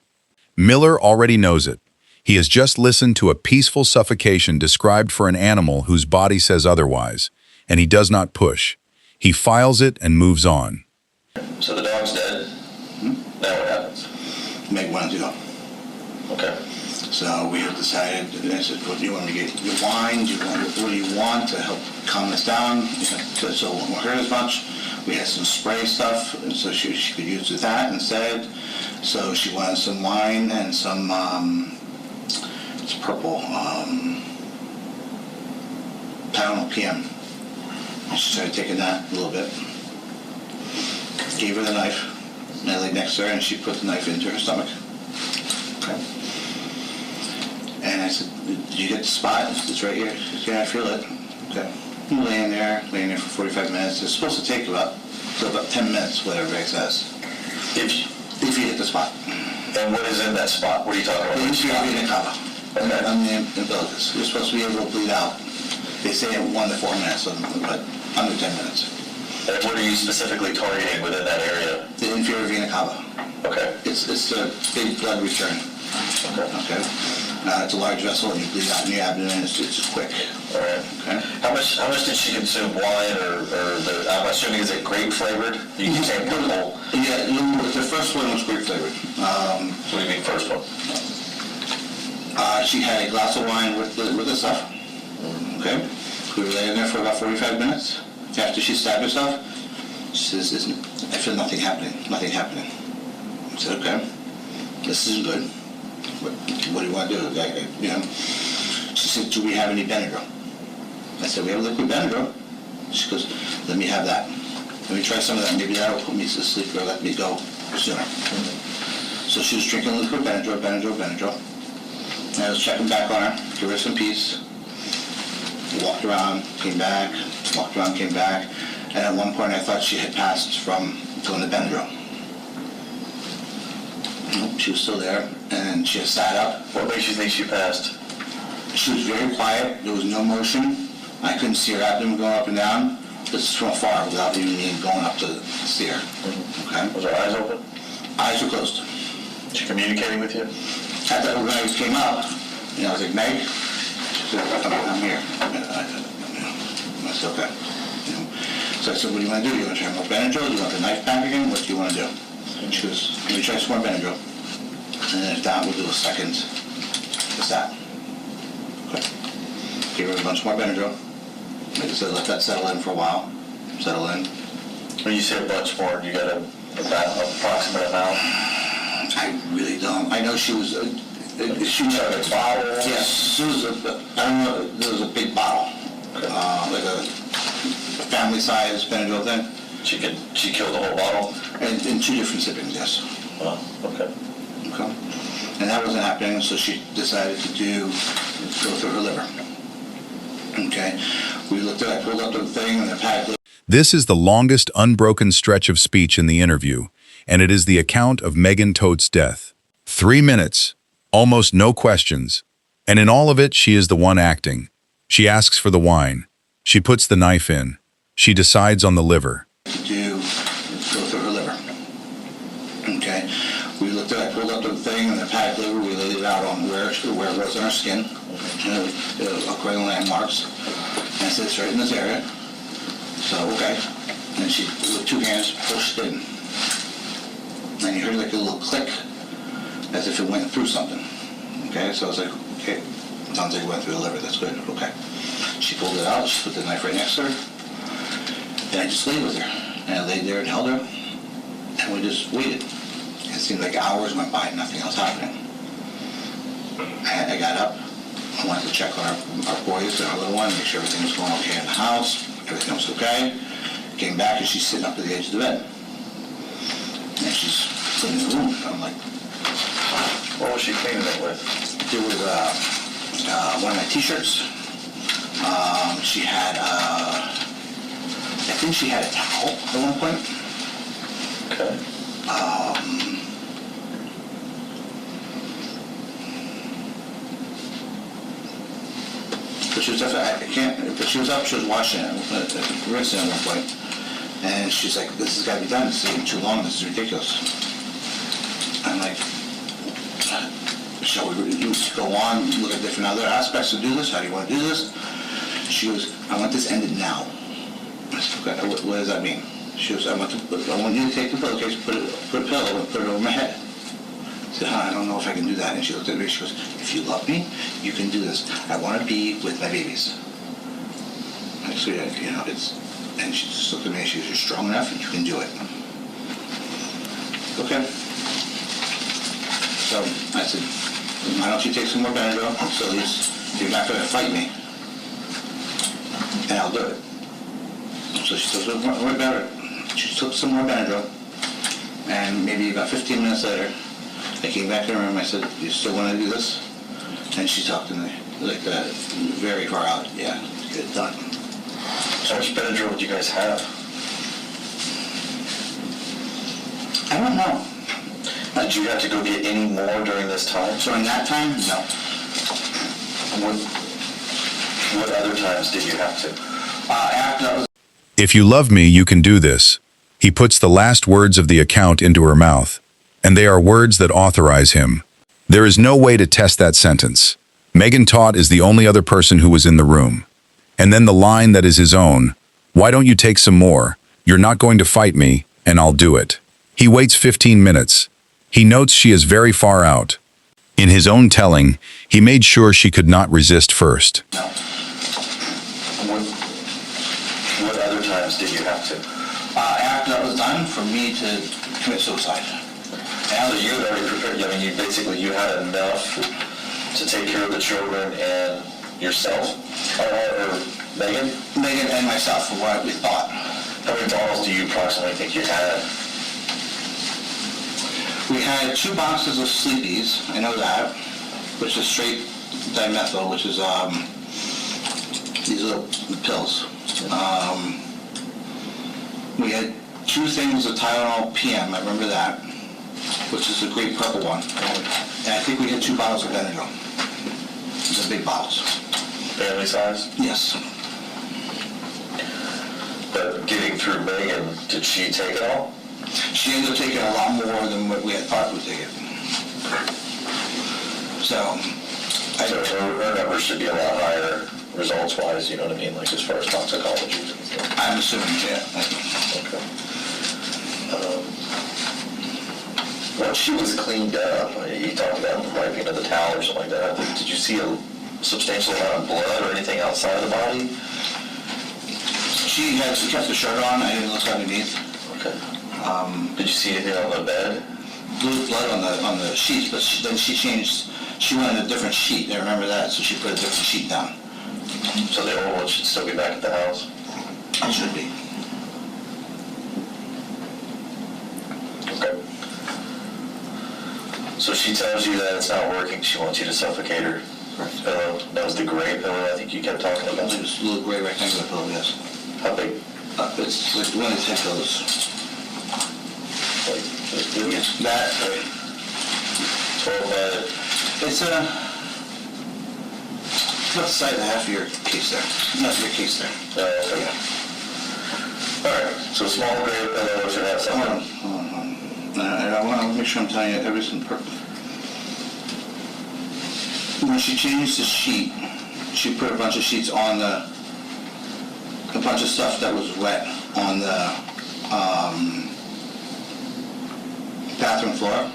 Miller already knows it. He has just listened to a peaceful suffocation described for an animal whose body says otherwise, and he does not push. He files it and moves on. So the dog's dead. Now what happens? Meg wanted to go. Okay. So we have decided, I said, what do you want to get? Your wine? What do you want to help calm us down? So it won't hurt as much. We had some spray stuff, and so she could use that instead. So she wanted some wine and some, it's purple, Tylenol PM. And she started taking that a little bit. Gave her the knife, and I laid next to her, and she put the knife into her stomach. Okay. And I said, did you get the spot? It's right here. She said, yeah, I feel it. Okay. laying there for 45 minutes. It's supposed to take about 10 minutes, whatever it says, if you hit the spot. And what is in that spot? What are you talking about? The inferior vena cava. Okay. On the umbilicus. You're supposed to be able to bleed out. They say 1 to 4 minutes, but under 10 minutes. And what are you specifically targeting within that area? The inferior vena cava. Okay. It's a big blood return. Okay. It's a large vessel, and you bleed out in your abdomen. It's quick. All right. Okay. How much did she consume wine or I'm assuming is it grape flavored? You keep saying purple. Yeah, the first one was grape flavored. What do you mean first one? She had a glass of wine with the stuff. Okay. We were laying there for about 45 minutes. After she stabbed herself, she says, I feel nothing happening. Nothing happening. I said, okay, this isn't good. What do you want to do? She said, do we have any Benadryl? I said, we have liquid Benadryl. She goes, let me have that. Let me try some of that. Maybe that'll put me to sleep or let me go sooner. So she was drinking liquid Benadryl. And I was checking back on her, give her some peace. Walked around, came back, walked around, came back. And at one point I thought she had passed from doing the Benadryl. Nope, she was still there, and she had sat up. What makes you think she passed? She was very quiet. There was no motion. I couldn't see her abdomen going up and down. This is from afar without even me going up to see her. Okay. Was her eyes open? Eyes were closed. Was she communicating with you? At that, when I came up, I was like, Meg? She said, I'm here. I said, okay. So I said, what do you want to do? You want to try more Benadryl? Do you want the knife back again? What do you want to do? And she goes, let me try some more Benadryl. And then if that, we'll do a second. What's that? Okay. Give her a bunch more Benadryl. Like I said, let that settle in for a while. Settle in. When you say a bunch more, you got an approximate amount? I really don't. I know she was... she was a bottle? Yes. It was I don't know, there was a big bottle. Okay. Like a family-size Benadryl thing. She killed the whole bottle? In 2 different sippings, yes. Oh, okay. Okay. And that wasn't happening, so she decided to go through her liver. Okay. I pulled up the thing and the pad. This is the longest unbroken stretch of speech in the interview, and it is the account of Megan Todt's death. 3 minutes, almost no questions, and in all of it she is the one acting. She asks for the wine. She puts the knife in. She decides on the liver. Go through her liver. Okay. I pulled up the thing and the pad liver. We laid it out on where it was on our skin. According landmarks. And I said, it's right in this area. So, okay. And she, with 2 hands, pushed in. And you heard like a little click, as if it went through something. Okay, so I was like, okay, sounds like it went through the liver, that's good, okay. She pulled it out, she put the knife right next to her, and I just laid with her. And I laid there and held her, and we just waited. It seemed like hours went by and nothing else happening. I got up, I wanted to check on our boys and our little one, make sure everything was going okay in the house, everything was okay. Came back and she's sitting up at the edge of the bed. And she's cleaning the room. I'm like, what was she cleaning it with? There was one of my t-shirts. She had, I think she had a towel at one point. Okay. But she was definitely, I can't, but she was up, she was washing it, rinsing at one point. And she's like, this has got to be done. This is taking too long. This is ridiculous. I'm like, shall we go on, look at different other aspects to do this? How do you want to do this? She goes, I want this ended now. I said, okay, what does that mean? She goes, I want you to take the pillowcase, put a pillow, and put it over my head. I said, I don't know if I can do that. And she looked at me, she goes, if you love me, you can do this. I want to be with my babies. I said, yeah, and she just looked at me and she goes, you're strong enough and you can do it. Okay. So I said, why don't you take some more Benadryl, so at least you're not going to fight me. And I'll do it. So she took some more Benadryl, and maybe about 15 minutes later, I came back in the room, I said, you still want to do this? And she talked to me like that, very far out, yeah, get it done. How much Benadryl would you guys have? I don't know. Did you have to go get any more during this time? So in that time, no. What other times did you have to? After that was If you love me, you can do this. He puts the last words of the account into her mouth, and they are words that authorize him. There is no way to test that sentence. Megan Todt is the only other person who was in the room. And then the line that is his own, "Why don't you take some more? You're not going to fight me, and I'll do it." He waits 15 minutes. He notes she is very far out. In his own telling, he made sure she could not resist first. No. What other times did you have to? after that was done, for me to commit suicide. So you had already prepared, I mean, you had enough to take care of the children and yourself? Or Megan? Megan and myself, for what we thought. How many bottles do you approximately think you had? We had 2 boxes of Sleepies, I know that, which is straight dimethyl, which is these little pills. We had 2 things of Tylenol PM, I remember that, which is a great purple one. And I think we had 2 bottles of Benadryl. These are big bottles. Family size? Yes. But getting through Megan, did she take it all? She ended up taking a lot more than what we had thought we would take it. So, So her numbers should be a lot higher results-wise, you know what I mean, like as far as toxicology. I'm assuming, yeah. Okay. Once she was cleaned up, you talked about wiping of the towel or something like that, did you see a substantial amount of blood or anything outside of the body? She kept the shirt on, I didn't look underneath. Okay. Did you see anything on the bed? Blue blood on the sheets, but then she changed, she wanted a different sheet, I remember that, so she put a different sheet down. So the old one should still be back at the house? It should be. Okay. So she tells you that it's not working, she wants you to suffocate her. Correct. Pillow. That was the gray pillow I think you kept talking about. It's a little gray rectangular pillow, yes. How big? It's like one of these head pillows. Like, Yes. That, 12 by... it's about the size of half of your case there. Not your case there. okay. Yeah. All right, so a small gray pillow should have Hold on, something. hold on, hold on. I want to make sure I'm telling you everything perfect. When she changed the sheet, she put a bunch of sheets on a bunch of stuff that was wet on the bathroom floor,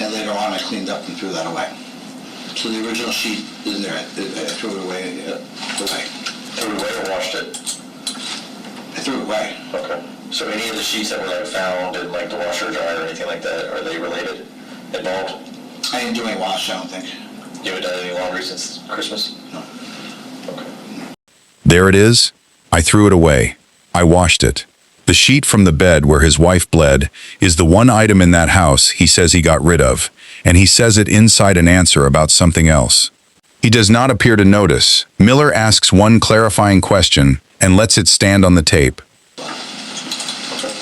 and later on I cleaned up and threw that away. So the original sheet is there, I threw it away. Threw it away or washed it? I threw it away. Okay. So any of the sheets that were like found in like the washer or dryer or anything like that, are they related, involved? I didn't do any wash, I don't think. You haven't done any laundry since Christmas? No. Okay. There it is. I threw it away. I washed it. The sheet from the bed where his wife bled is the one item in that house he says he got rid of, and he says it inside an answer about something else. He does not appear to notice. Miller asks one clarifying question and lets it stand on the tape. Okay.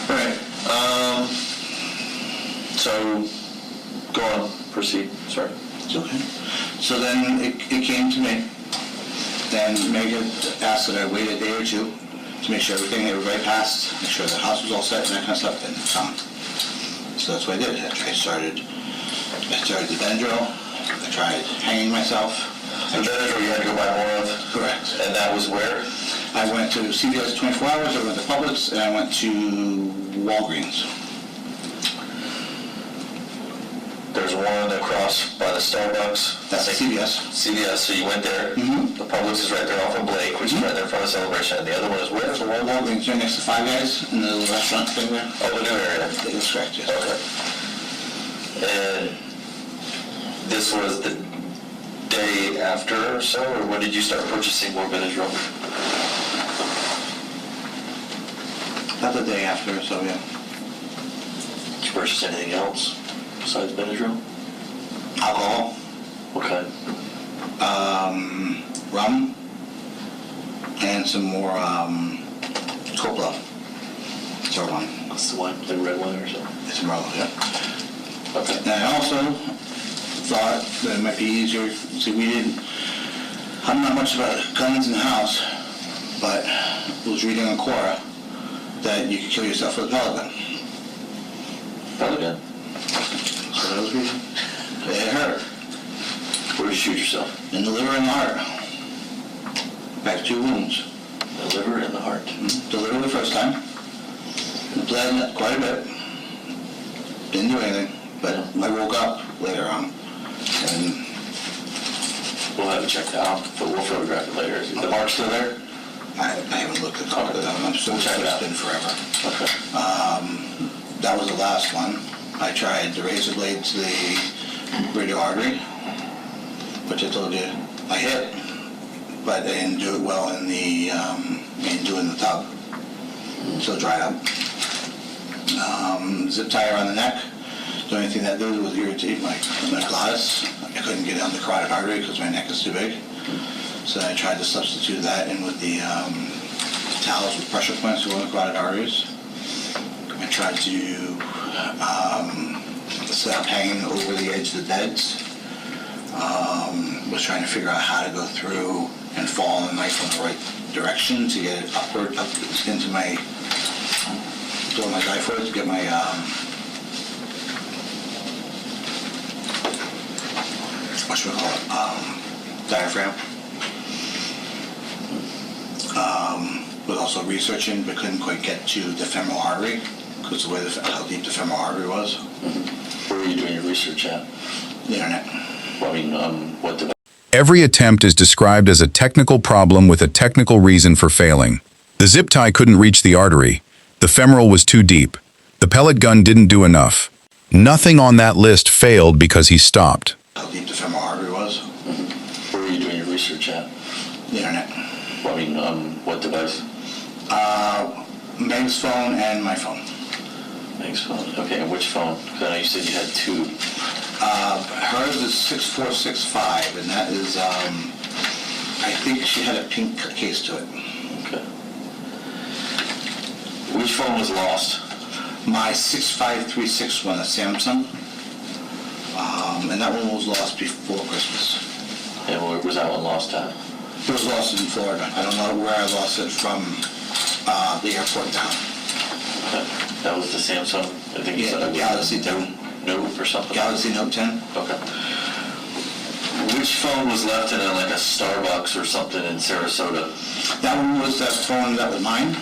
All right. So, go on. Proceed. Sorry. It's okay. So then it came to me. Then Megan asked that I wait a day or 2 to make sure everybody passed, make sure the house was all set and that kind of stuff, and come. So that's what I did. I started the Benadryl. I tried hanging myself. The Benadryl you had to go buy more of? Correct. And that was where? I went to CVS 24 Hours, I went to Publix, and I went to Walgreens. There's one across by the Starbucks. That's CVS. CVS, so you went there. Mhm. The Publix is right there off of Blake, which is right there in front of Celebration. And the other one is where? There's a Walgreens right next to Five Guys in the little restaurant thing there. Oh, the new area. That's correct, yes. Okay. And this was the day after or so, or when did you start purchasing more Benadryl? About the day after, so yeah. Did you purchase anything else besides Benadryl? Alcohol, What kind? rum, and some more copla. So What's the one? The red one or something? it's umbrella, yeah. Okay. And I also thought that it might be easier, see, I'm not much about guns in the house, but I was reading on Quora that you could kill yourself with a pellet gun. Pellet gun? That's what I was reading. It hurt. Where did you shoot yourself? In the liver and the heart. I have 2 wounds. The liver and the heart. The liver the first time. It bled quite a bit. Didn't do anything, but I woke up later on. And We'll have it checked out, but we'll photograph it later. Is the mark still there? I haven't looked at it. I'm so We'll check it it's out. been forever. Okay. That was the last one. I tried the razor blade to the radial artery, which I told you I hit, but I didn't do it well in the tub. So it dried up. Zip tie around the neck. The only thing that did was irritate my glottis. I couldn't get it on the carotid artery because my neck is too big. So I tried to substitute that in with the towels with pressure points to go in the carotid arteries. I tried to set up hanging over the edge of the beds. Was trying to figure out how to go through and fall on the knife in the right direction to get it upward, up into my, throw my knife forward to get my, what should we call it, diaphragm. Was also researching, but couldn't quite get to the femoral artery because the way how deep the femoral artery was. Where were you doing your research at? The internet. Well, I mean, what device? Every attempt is described as a technical problem with a technical reason for failing. The zip tie couldn't reach the artery. The femoral was too deep. The pellet gun didn't do enough. Nothing on that list failed because he stopped. How deep the femoral artery was. Where were you doing your research at? The internet. Well, I mean, what device? Meg's phone and my phone. Meg's phone. Okay, and which phone? Because I know you said you had 2. Hers is 6465, and that is, I think she had a pink case to it. Okay. Which phone was lost? My 6536 one, a Samsung, and that one was lost before Christmas. And where was that one lost at? It was lost in Florida. I don't know where I lost it from, the airport down. Okay. That was the Samsung? I think you Yeah, said the Galaxy Note or something? Galaxy Note 10. Okay. Which phone was left in like a Starbucks or something in Sarasota? That one was that phone that was mine, and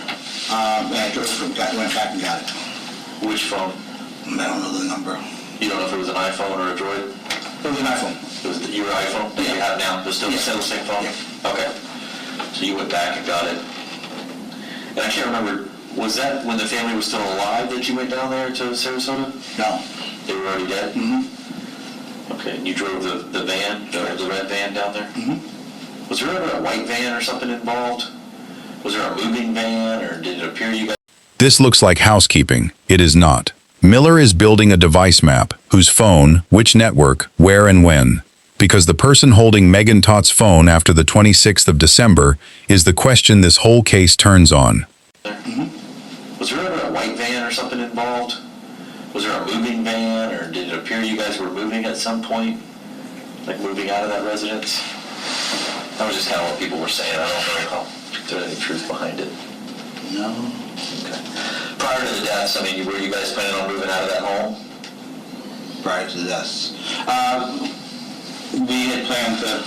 I went back and got it. Which phone? I don't know the number. You don't know if it was an iPhone or a Droid? It was an iPhone. It was your iPhone that you have now? It's still the same phone? Yeah. Okay. So you went back and got it. And I can't remember, was that when the family was still alive that you went down there to Sarasota? No. They were already dead? Mm-hmm. Okay, and you drove the van, the red van down there? Mm-hmm. Was there ever a white van or something involved? Was there a moving van, or did it appear you guys... This looks like housekeeping. It is not. Miller is building a device map, whose phone, which network, where and when. Because the person holding Megan Todt's phone after the 26th of December is the question this whole case turns on. Mm-hmm. Was there ever a white van or something involved? Was there a moving van, or did it appear you guys were moving at some point? Like moving out of that residence? That was just kind of what people were saying. I don't know if there's any truth behind it. No. Okay. Prior to the deaths, I mean, were you guys planning on moving out of that home? Prior to the deaths. We had planned to,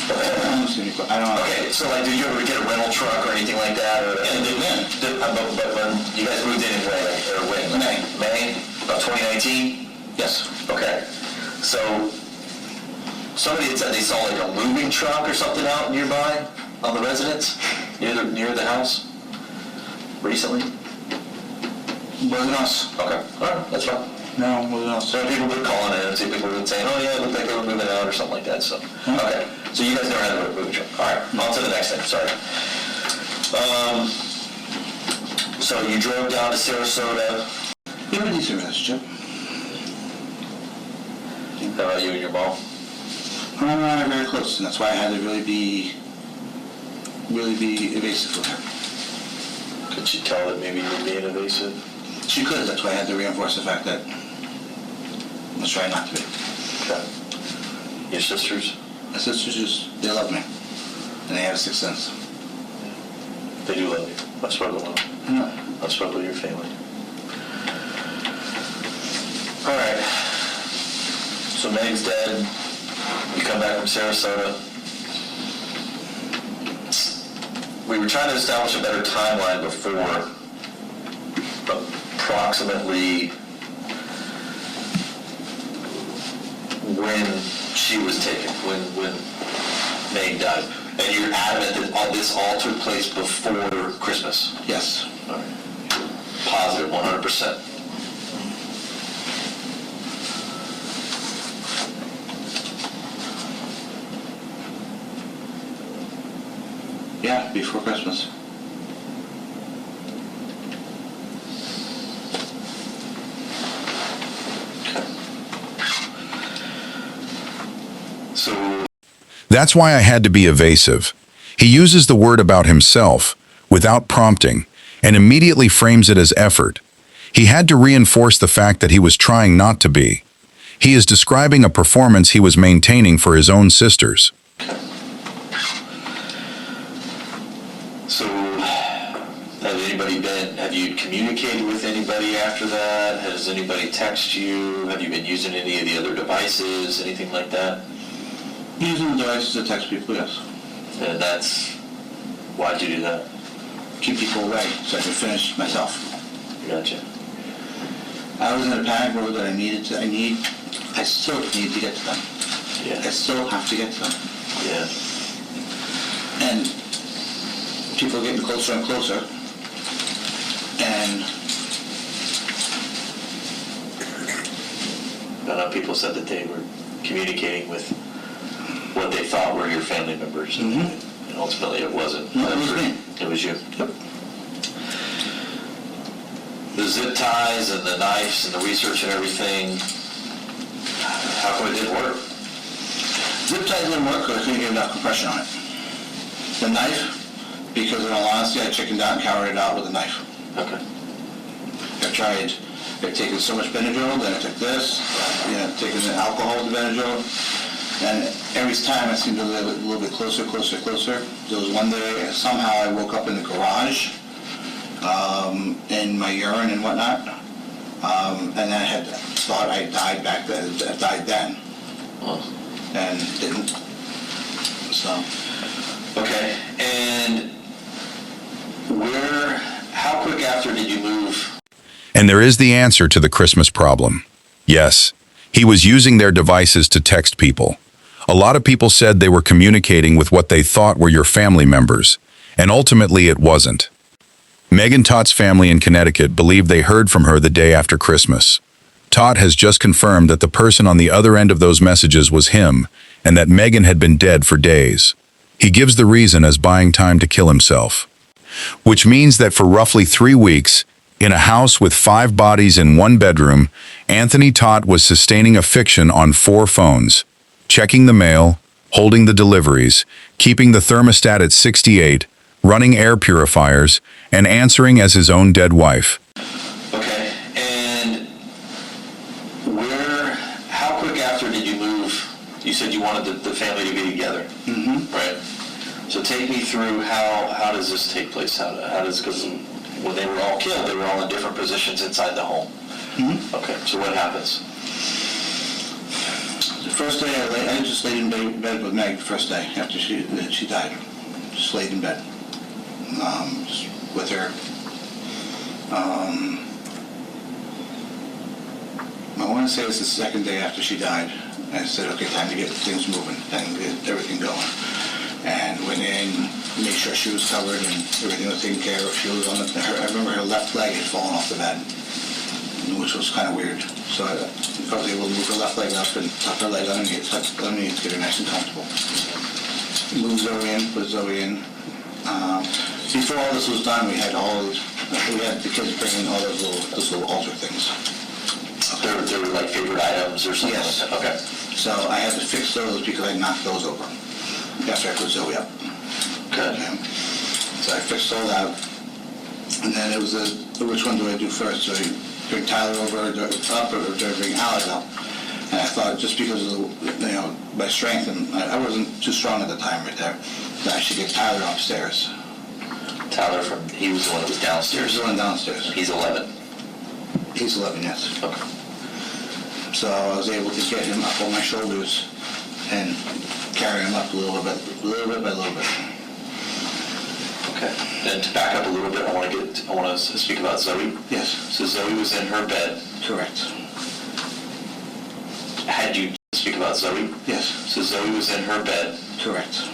I don't know. Okay, so like, did you ever get a rental truck or anything like that? Or, Yeah, they did. But when you guys moved in when? Or when? May. May? About 2019? Yes. Okay. So, somebody had said they saw like a moving truck or something out nearby on the residence? Near the house? Recently? Wasn't us. Okay. Alright, that's fine. No, wasn't us. So people were calling in and see people were saying, oh yeah, it looked like they were moving out or something like that, so. Okay. So you guys never had a moving truck. Alright, on to the next thing, sorry. So you drove down to Sarasota. We have a decent relationship. How about you and your mom? We're not very close, and that's why I had to really be really be evasive with her. Could she tell that maybe you were being evasive? She could, that's why I had to reinforce the fact that let's try not to be. Okay. Your sisters? My sisters just, they love me. And they have a sixth sense. They do love you. I've spoken with them. Yeah. I've spoken with your family. All right. So Meg's dead. You come back from Sarasota. We were trying to establish a better timeline before, approximately when she was taken, when Meg died. And you're adamant that this all took place before Christmas? Yes. All right. Positive, 100%. Yeah, before Christmas. So That's why I had to be evasive. He uses the word about himself, without prompting, and immediately frames it as effort. He had to reinforce the fact that he was trying not to be. He is describing a performance he was maintaining for his own sisters. So, have you communicated with anybody after that? Has anybody texted you? Have you been using any of the other devices, anything like that? Using the devices to text people, yes. And why'd you do that? Keep people away so I can finish myself. Gotcha. I was in a panic mode that I still need to get to them. Yeah. I still have to get to them. Yeah. And people are getting closer and closer. And I know people said that they were communicating with what they thought were your family members, and ultimately it wasn't. No, it was me. It was you. Yep. The zip ties and the knives and the research and everything, how come it didn't work? Zip ties didn't work because I couldn't get enough compression on it. The knife, because in all honesty, I chickened out and cowered it out with a knife. Okay. I've taken so much Benadryl, then I took this, taken the alcohol to Benadryl, and every time I seemed to live a little bit closer. There was one day, somehow I woke up in the garage, in my urine and whatnot, and I had thought I died back then, and didn't, so. Okay, and how quick after did you move? And there is the answer to the Christmas problem. Yes, he was using their devices to text people. A lot of people said they were communicating with what they thought were your family members, and ultimately it wasn't. Megan Todt's family in Connecticut believed they heard from her the day after Christmas. Todt has just confirmed that the person on the other end of those messages was him, and that Megan had been dead for days. He gives the reason as buying time to kill himself. Which means that for roughly 3 weeks, in a house with 5 bodies in 1 bedroom, Anthony Todt was sustaining a fiction on 4 phones, checking the mail, holding the deliveries, keeping the thermostat at 68, running air purifiers, and answering as his own dead wife. Okay, and how quick after did you move? You said you wanted the family to be together, right? So take me through how does this take place? Because when they were all killed, they were all in different positions inside the home. Okay, so what happens? The first day I just laid in bed with Meg the first day after she died. Just laid in bed with her. I want to say it was the second day after she died. I said, okay, time to get things moving, time to get everything going. And went in, made sure she was covered and everything was taken care of. She was on I remember her left leg had fallen off the bed, which was kind of weird. So I was able to move her left leg up and tuck her leg underneath to get her nice and comfortable. Moved Zoe in, put Zoe in. Before all this was done, we had the kids bring in all those little altar things. They were like favorite items or something? Yes. Like that? Okay. So I had to fix those because I knocked those over after I put Zoe up. Okay. Okay. So I fixed all that. And then it was which one do I do first? Do I bring Tyler over up, or do I bring Alek up? And I thought just because of my strength, and I wasn't too strong at the time right there, that I should get Tyler upstairs. Tyler he was the one that was downstairs. He was the one downstairs. He's 11. He's 11, yes. Okay. So I was able to get him up on my shoulders and carry him up a little bit by little bit. Okay. Then to back up a little bit, I want to speak about Zoe. Yes. So Zoe was in her bed. Correct. Had you speak about Zoe? Yes. So Zoe was in her bed. Correct.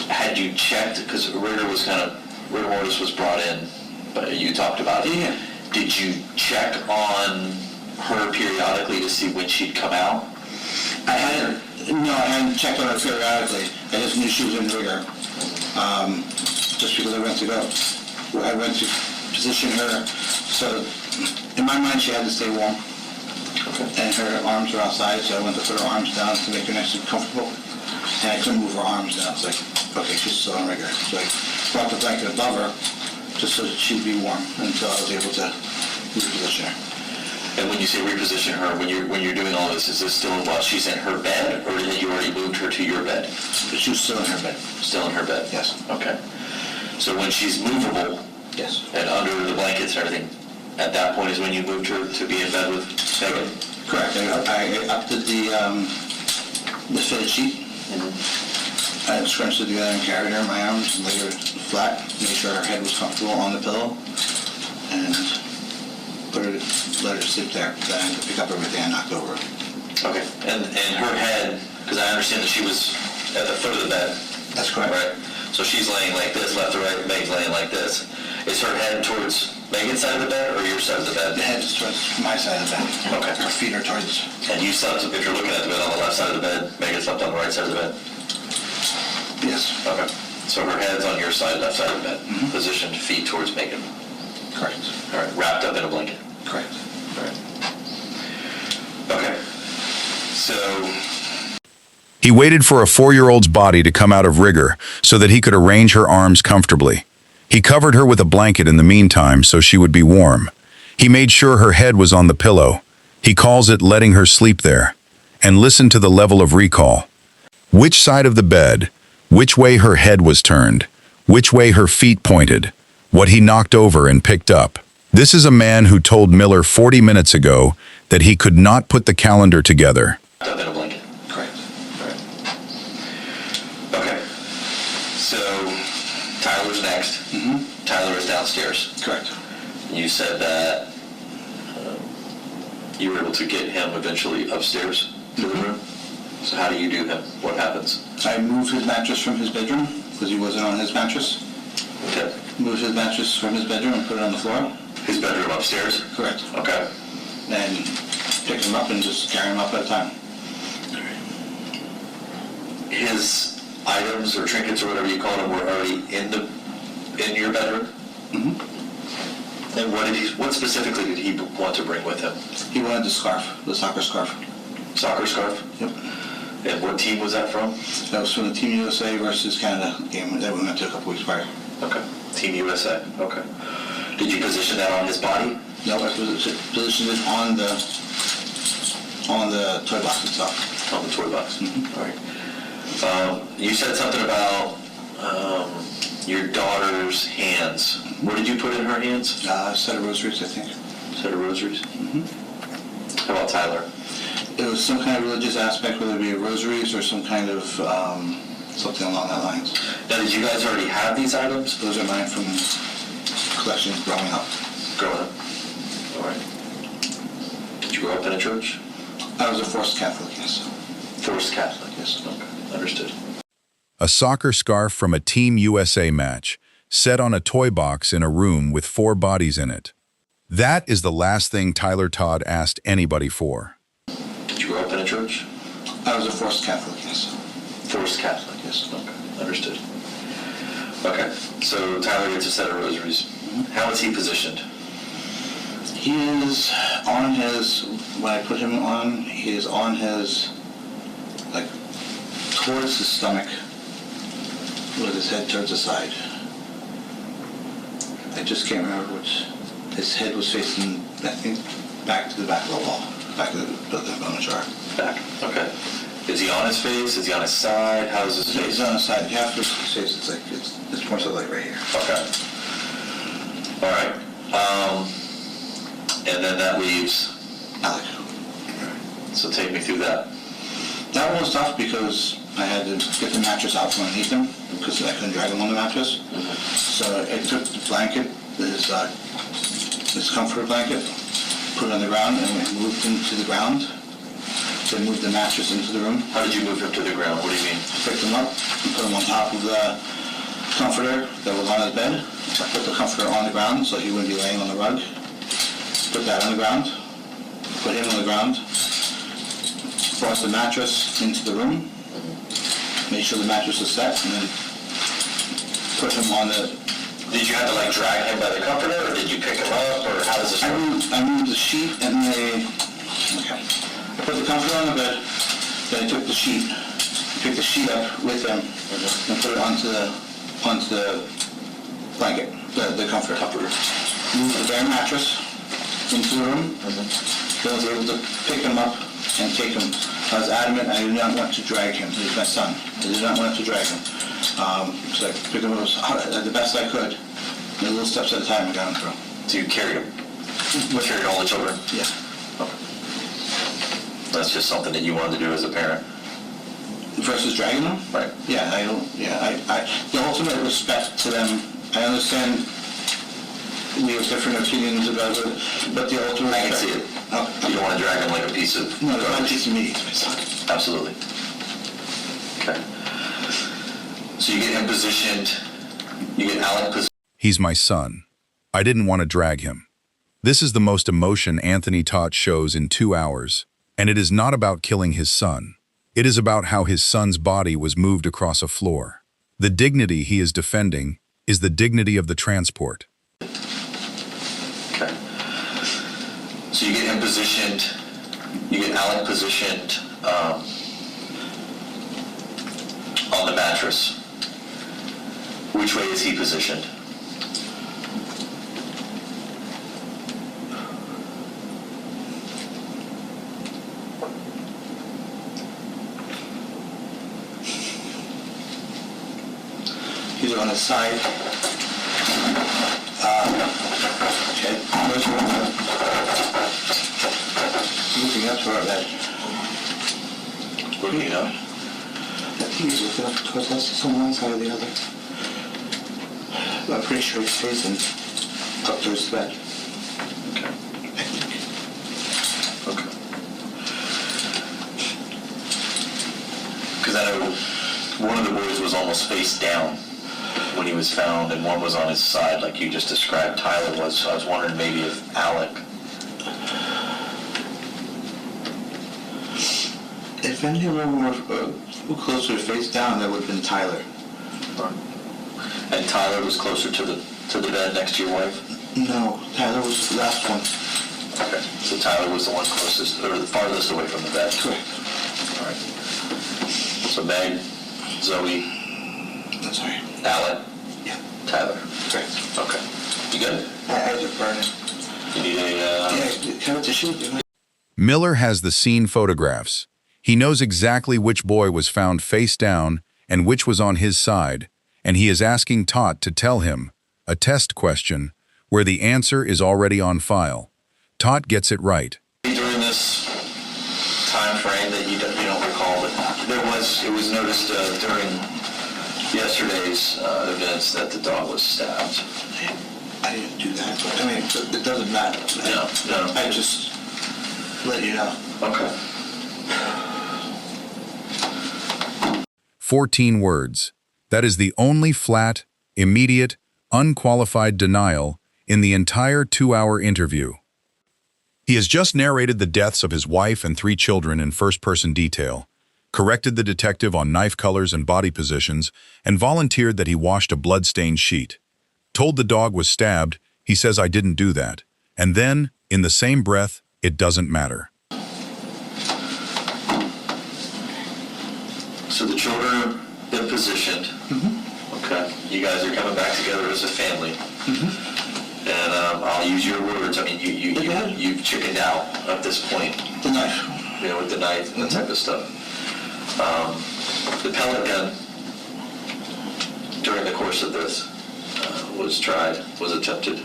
Had you checked, because rigor mortis was brought in, but you talked about it. Yeah. Did you check on her periodically to see when she'd come out? I hadn't checked on her periodically. I just knew she was in rigor. Just because I went to position her, so in my mind she had to stay warm. Okay. And her arms were outside, so I went to put her arms down to make her nice and comfortable. And I couldn't move her arms down. It's like, okay, she's still in rigor. So I brought the blanket above her just so that she'd be warm until I was able to reposition her. And when you say reposition her, when you're doing all this, is this still while she's in her bed, or had you already moved her to your bed? But she was still in her bed. Still in her bed? Yes. Okay. So when she's movable, Yes. and under the blankets and everything, at that point is when you moved her to be in bed with Megan? Correct. I upped the fitted sheet. Mm-hmm. I scrunched it together and carried her in my arms and laid her flat, made sure her head was comfortable on the pillow, and let her sleep there. Then I could pick up everything I knocked over. Okay. And her head, because I understand that she was at the foot of the bed. That's correct. Right? So she's laying like this, left to right, Meg's laying like this. Is her head towards Megan's side of the bed or your side of the bed? The head is towards my side of the bed. Okay. Her feet are towards... And you slept, if you're looking at the bed on the left side of the bed, Megan slept on the right side of the bed? Yes. Okay. So her head's on your side, left side of the bed, positioned feet towards Megan. Correct. All right, wrapped up in a blanket. Correct. All right. Okay. So, He waited for a 4-year-old's body to come out of rigor so that he could arrange her arms comfortably. He covered her with a blanket in the meantime so she would be warm. He made sure her head was on the pillow. He calls it letting her sleep there. And listen to the level of recall. Which side of the bed, which way her head was turned, which way her feet pointed, what he knocked over and picked up. This is a man who told Miller 40 minutes ago that he could not put the calendar together. wrapped up in a blanket. Correct. All right. Okay. So, Tyler's next. Tyler is downstairs. Correct. You said that you were able to get him eventually upstairs to the room. So how do you do him? What happens? I moved his mattress from his bedroom because he wasn't on his mattress. Okay. Moved his mattress from his bedroom and put it on the floor. His bedroom upstairs? Correct. Okay. And picked him up and just carry him up at a time. His items or trinkets or whatever you call them were already in your bedroom? And what specifically did he want to bring with him? He wanted the scarf, the soccer scarf. Soccer scarf? Yep. And what team was that from? That was from the Team USA versus Canada game that we went to a couple weeks prior. Okay. Team USA. Okay. Did you position that on his body? No, I positioned it on the toy box itself. On the toy box? All right. You said something about your daughter's hands. What did you put in her hands? A set of rosaries, I think. Set of rosaries? How about Tyler? It was some kind of religious aspect, whether it be rosaries or some kind of something along that lines. Now, did you guys already have these items? Those are mine from collections growing up. Growing up? All right. Did you grow up in a church? I was a forced Catholic, yes. Forced Catholic? Yes. Okay. Understood. A soccer scarf from a Team USA match, set on a toy box in a room with 4 bodies in it. That is the last thing Tyler Todd asked anybody for. Did you grow up in a church? I was a forced Catholic, yes. Forced Catholic? Yes. Okay. Understood. Okay. So Tyler gets a set of rosaries. How is he positioned? He is on his, when I put him on, he is on his, like, towards his stomach. with his head towards the side. I just can't remember which. His head was facing, I think, back to the back of the wall. Back of the building, I'm not sure. Back, okay. Is he on his face? Is he on his side? How is his face? He's on the side. You have to look at his face. It's like, it's more so like right here. Okay. All right. And then that leaves, Alek. so take me through that. That one was tough because I had to get the mattress out from underneath him because I couldn't drag him on the mattress. So I took the blanket, his comforter blanket, put it on the ground, and we moved him to the ground. Then moved the mattress into the room. How did you move him to the ground? What do you mean? Picked him up and put him on top of the comforter that was on his bed. I put the comforter on the ground so he wouldn't be laying on the rug. Put that on the ground. Put him on the ground. Brought the mattress into the room. Made sure the mattress was set, and then put him on the... Did you have to like drag him by the comforter, or did you pick him up, or how does this work? I moved the sheet and the... Okay. I put the comforter on the bed, then I took the sheet, picked the sheet up with him, and put it onto the blanket, the comforter. Moved the bare mattress into the room, then I was able to pick him up and take him. I was adamant I did not want to drag him. He's my son. I did not want to drag him. So I picked him up the best I could. And little steps at a time I got him through. So you carried him? Carried all the children? Yeah. Okay. That's just something that you wanted to do as a parent? Versus dragging them? Right. Yeah, the ultimate respect to them, I understand we have different opinions about it, but the ultimate... I can see it. You don't want to drag them like a piece of... No, it's not a piece of meat, it's my son. Absolutely. Okay. So you get him positioned, you get Alek positioned. He's my son. I didn't want to drag him. This is the most emotion Anthony Todt shows in 2 hours, and it is not about killing his son. It is about how his son's body was moved across a floor. The dignity he is defending is the dignity of the transport. Okay. So you get him positioned, you get Alek positioned on the mattress. Which way is he positioned? He's on his side. Okay. Where's your looking up to our bed. Looking up? I think he's looking up towards us. He's on one side or the other. I'm pretty sure he's facing up towards the bed. Okay. I think. Okay. Because I know one of the boys was almost face down when he was found, and one was on his side, like you just described Tyler was. So I was wondering maybe if Alek... If any of them were closer face down, that would have been Tyler. And Tyler was closer to the bed next to your wife? No, Tyler was the last one. Okay. So Tyler was the one closest, or the farthest away from the bed? Correct. All right. So Meg, Zoe, That's right. Alek, Yeah. Tyler. Correct. Okay. You good? I just burn it. You need a... Yeah, kind of tissue. Miller has the scene photographs. He knows exactly which boy was found face down and which was on his side, and he is asking Todt to tell him, a test question, where the answer is already on file. Todt gets it right. During this time frame that you don't recall, but it was noticed during yesterday's events that the dog was stabbed. I didn't do that. I mean, it doesn't matter. No. I just let you know. Okay. 14 words. That is the only flat, immediate, unqualified denial in the entire 2-hour interview. He has just narrated the deaths of his wife and 3 children in first-person detail, corrected the detective on knife colors and body positions, and volunteered that he washed a blood-stained sheet. Told the dog was stabbed, he says, "I didn't do that." And then, in the same breath, it doesn't matter. So the children have been positioned. Okay. You guys are coming back together as a family. And I'll use your words. I mean, you've chickened out at this point. The knife. You know, with the knife and that type of stuff. The pellet gun, during the course of this, was tried, was attempted.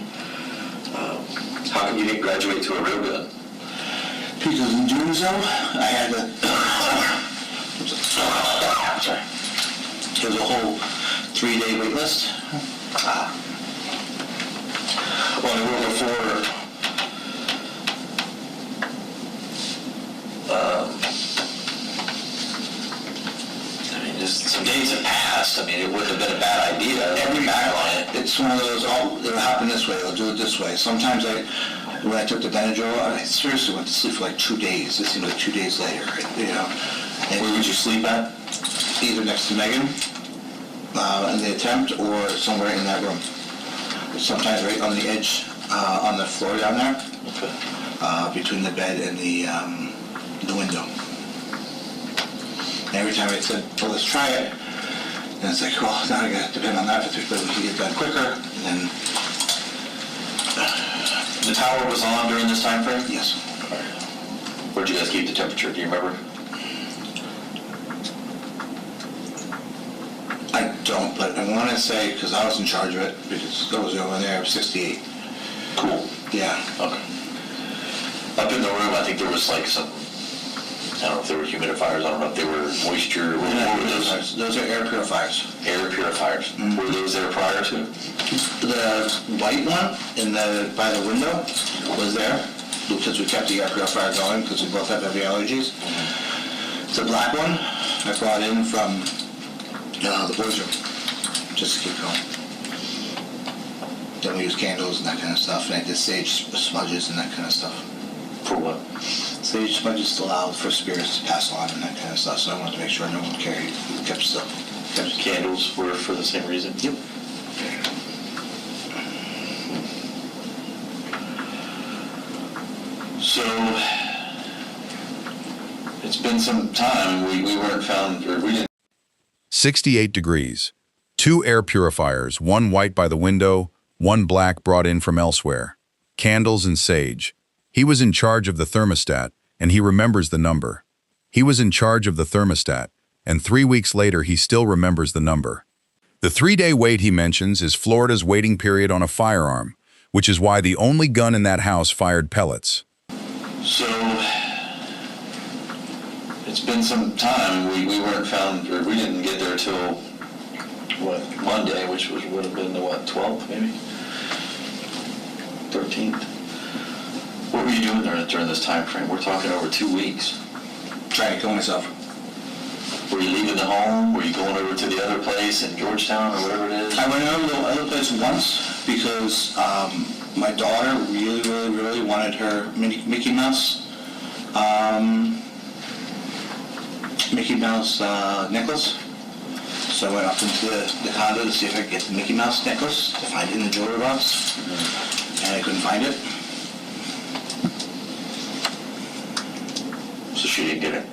How come you didn't graduate to a real gun? Because in doing so, I had to... sorry. There was a whole 3-day wait list. Well, we were before... I mean, just some days have passed. I mean, it wouldn't have been a bad idea. Every back on it. It's one of those, it'll happen this way, they'll do it this way. Sometimes when I took the Benadryl, I seriously went to sleep for like 2 days. It seemed like 2 days later, you know. And Where would you sleep at? either next to Megan in the attempt or somewhere in that room. Sometimes right on the edge, on the floor down there, Okay. between the bed and the window. And every time I said, well, let's try it, and it's like, well, now I got to depend on that, but we can get done quicker, and then, The tower was on during this time frame? yes. Where'd you guys keep the temperature? Do you remember? I don't, but I want to say, because I was in charge of it, because those over there, 68. Cool. Yeah. Okay. Up in the room, I think there was like some, I don't know if they were humidifiers, I don't know if they were moisture, what were those? Those are air purifiers. Air purifiers. Were those there prior to? The white one by the window was there, because we kept the air purifier going, because we both have heavy allergies. The black one I brought in from the boys' room, just to keep going. Then we use candles and that kind of stuff, and I did sage smudges and that kind of stuff. For what? Sage smudges allow for spirits to pass on and that kind of stuff, so I wanted to make sure no one kept still. Candles were for the same reason? Yep. So, it's been some time, we weren't found, or we didn't. 68 degrees. 2 air purifiers, 1 white by the window, 1 black brought in from elsewhere. Candles and sage. He was in charge of the thermostat, and he remembers the number. He was in charge of the thermostat, and 3 weeks later he still remembers the number. The 3-day wait he mentions is Florida's waiting period on a firearm, which is why the only gun in that house fired pellets. So, it's been some time, we weren't found, or we didn't get there till, what, Monday, which would have been the, what, 12th, maybe? 13th? What were you doing during this time frame? We're talking over 2 weeks. Trying to kill myself. Were you leaving the home? Were you going over to the other place in Georgetown or whatever it is? I went over to the other place once because my daughter really, really, really wanted her Mickey Mouse necklace. So I went up into the condo to see if I could get the Mickey Mouse necklace, to find it in the jewelry box, and I couldn't find it. So she didn't get it.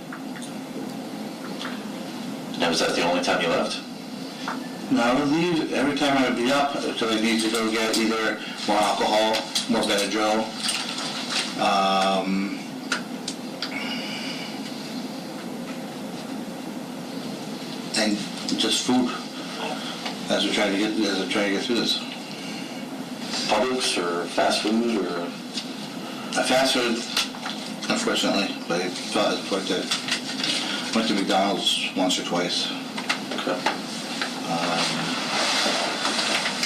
Now, was that the only time you left? No, I would leave every time I would be up until I need to go get either more alcohol, more Benadryl, and just food as I'm trying to get through this. Publix or fast food or? Fast food, unfortunately, but I went to McDonald's once or twice. Okay.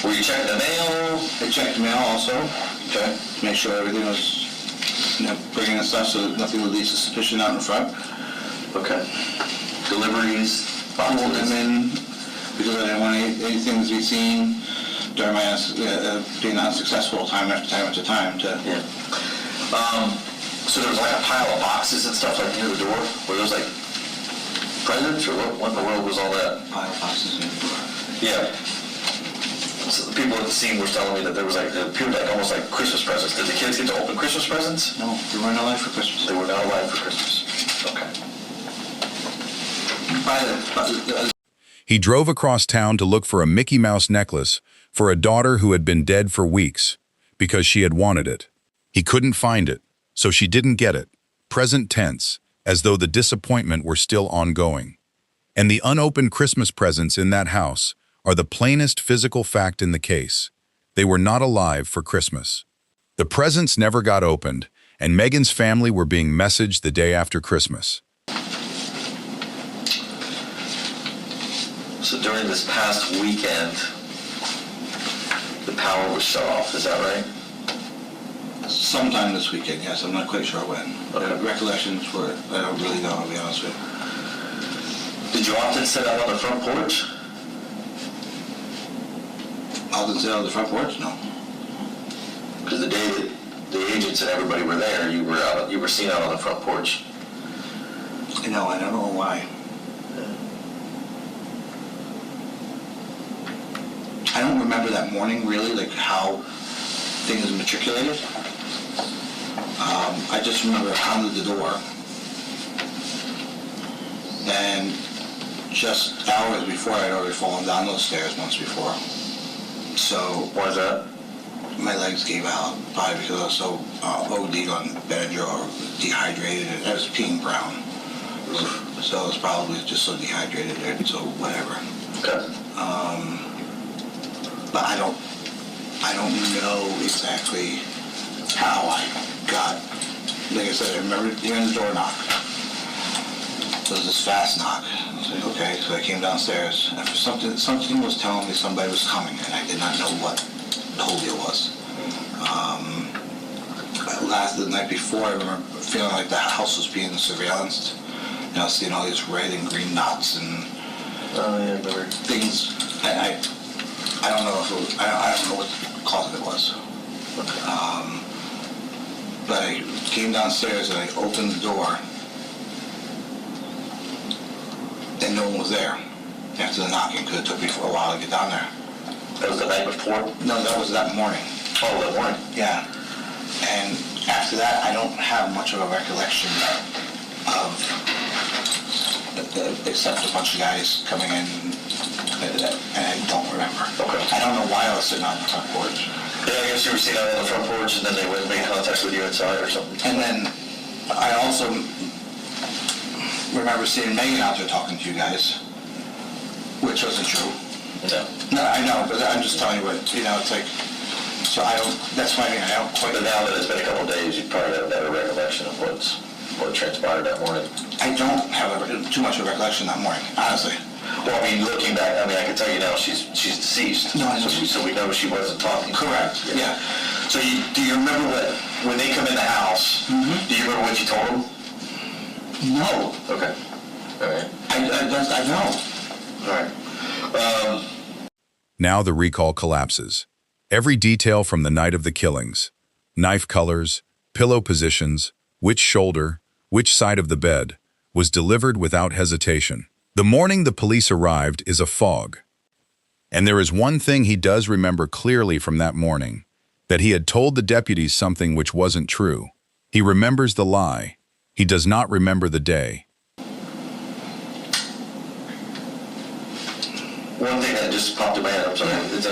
Were you checking the mail? I checked the mail also, Okay. to make sure everything was, bringing in stuff so that nothing would lead to suspicion out in front. Okay. Deliveries, Pulled them boxes. in because I didn't want anything to be seen during my being unsuccessful time after time after time. Yeah. So there was like a pile of boxes and stuff like near the door? Were those like presents or what in the world was all that? Pile of boxes in the door. Yeah. So the people at the scene were telling me that there was like, it appeared like almost like Christmas presents. Did the kids get to open Christmas presents? No, they weren't alive for Christmas. They were not alive for Christmas. Okay. He drove across town to look for a Mickey Mouse necklace for a daughter who had been dead for weeks because she had wanted it. He couldn't find it, so she didn't get it. Present tense, as though the disappointment were still ongoing. And the unopened Christmas presents in that house are the plainest physical fact in the case. They were not alive for Christmas. The presents never got opened, and Megan's family were being messaged the day after Christmas. So during this past weekend, the power was shut off, is that right? Sometime this weekend, yes. I'm not quite sure when. Okay. Recollections were, I don't really know, I'll be honest with you. Did you often sit out on the front porch? Often sit on the front porch? No. Because the day that the agents and everybody were there, you were seen out on the front porch. No, I don't know why. I don't remember that morning really, like how things matriculated. I just remember I pounded the door. And just hours before, I'd already fallen down those stairs once before. So, Why is that? my legs gave out, probably because I was so OD'd on Benadryl or dehydrated. I was peeing brown. So I was probably just so dehydrated there, so whatever. Okay. But I don't know exactly how I got, like I said, I remember hearing the door knock. So it was this fast knock. I was like, okay, so I came downstairs, and for something was telling me somebody was coming, and I did not know what the whole deal was. The night before, I remember feeling like the house was being surveillanced. You know, seeing all these red and green knots and things. I don't know if it was, I don't know what closet it was. But I came downstairs and I opened the door and no one was there after the knocking because it took me for a while to get down there. That was the night before? No, that was that morning. Oh, that morning? Yeah. And after that, I don't have much of a recollection of, except a bunch of guys coming in, and I don't remember. Okay. I don't know why I was sitting on the front porch. Yeah, I guess you were seen out on the front porch and then they went and made contact with you inside or something. And then I also remember seeing Megan out there talking to you guys, which wasn't true. No. No, I know, but I'm just telling you what, you know, it's like, so I don't, that's why I don't quite. But now that it's been a couple of days, you probably have a better recollection of what transpired that morning. I don't have too much of a recollection that morning, honestly. Well, I mean, looking back, I mean, I can tell you now she's deceased. No, I know. So we know she wasn't talking. Correct, yeah. So do you remember when they come in the house, do you remember what you told them? No. Okay. All right. I know. All right. Now the recall collapses. Every detail from the night of the killings, knife colors, pillow positions, which shoulder, which side of the bed, was delivered without hesitation. The morning the police arrived is a fog. And there is one thing he does remember clearly from that morning, that he had told the deputies something which wasn't true. He remembers the lie. He does not remember the day. One thing that just popped in my head, I'm sorry, it's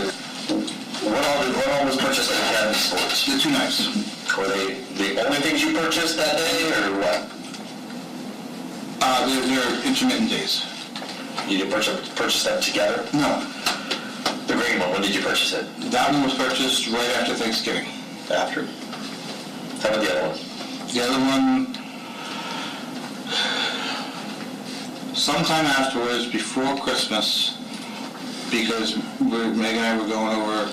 what all was purchased at Academy Sports? The two knives. Were they the only things you purchased that day, or what? They're intermittent days. You didn't purchase them together? No. The green one, when did you purchase it? That one was purchased right after Thanksgiving. After. How about the other one? The other one, sometime afterwards, before Christmas, because Megan and I were going over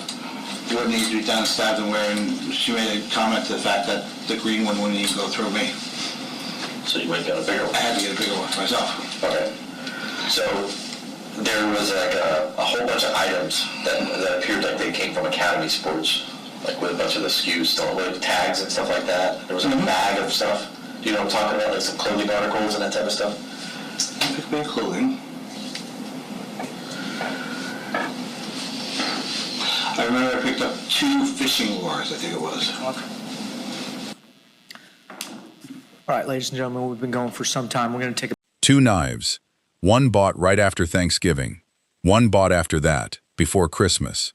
what needs to be done, stabbed and where, and she made a comment to the fact that the green one wouldn't even go through me. So you went and got a bigger one? I had to get a bigger one for myself. Okay. So there was like a whole bunch of items that appeared like they came from Academy Sports, like with a bunch of the SKUs still, with tags and stuff like that. There was like a bag of stuff. Do you know what I'm talking about? Like some clothing articles and that type of stuff? Pick me a clothing. I remember I picked up 2 fishing lures, I think it was. All right, ladies and gentlemen, we've been going for some time. We're going to take a 2 knives, one bought right after Thanksgiving, one bought after that, before Christmas.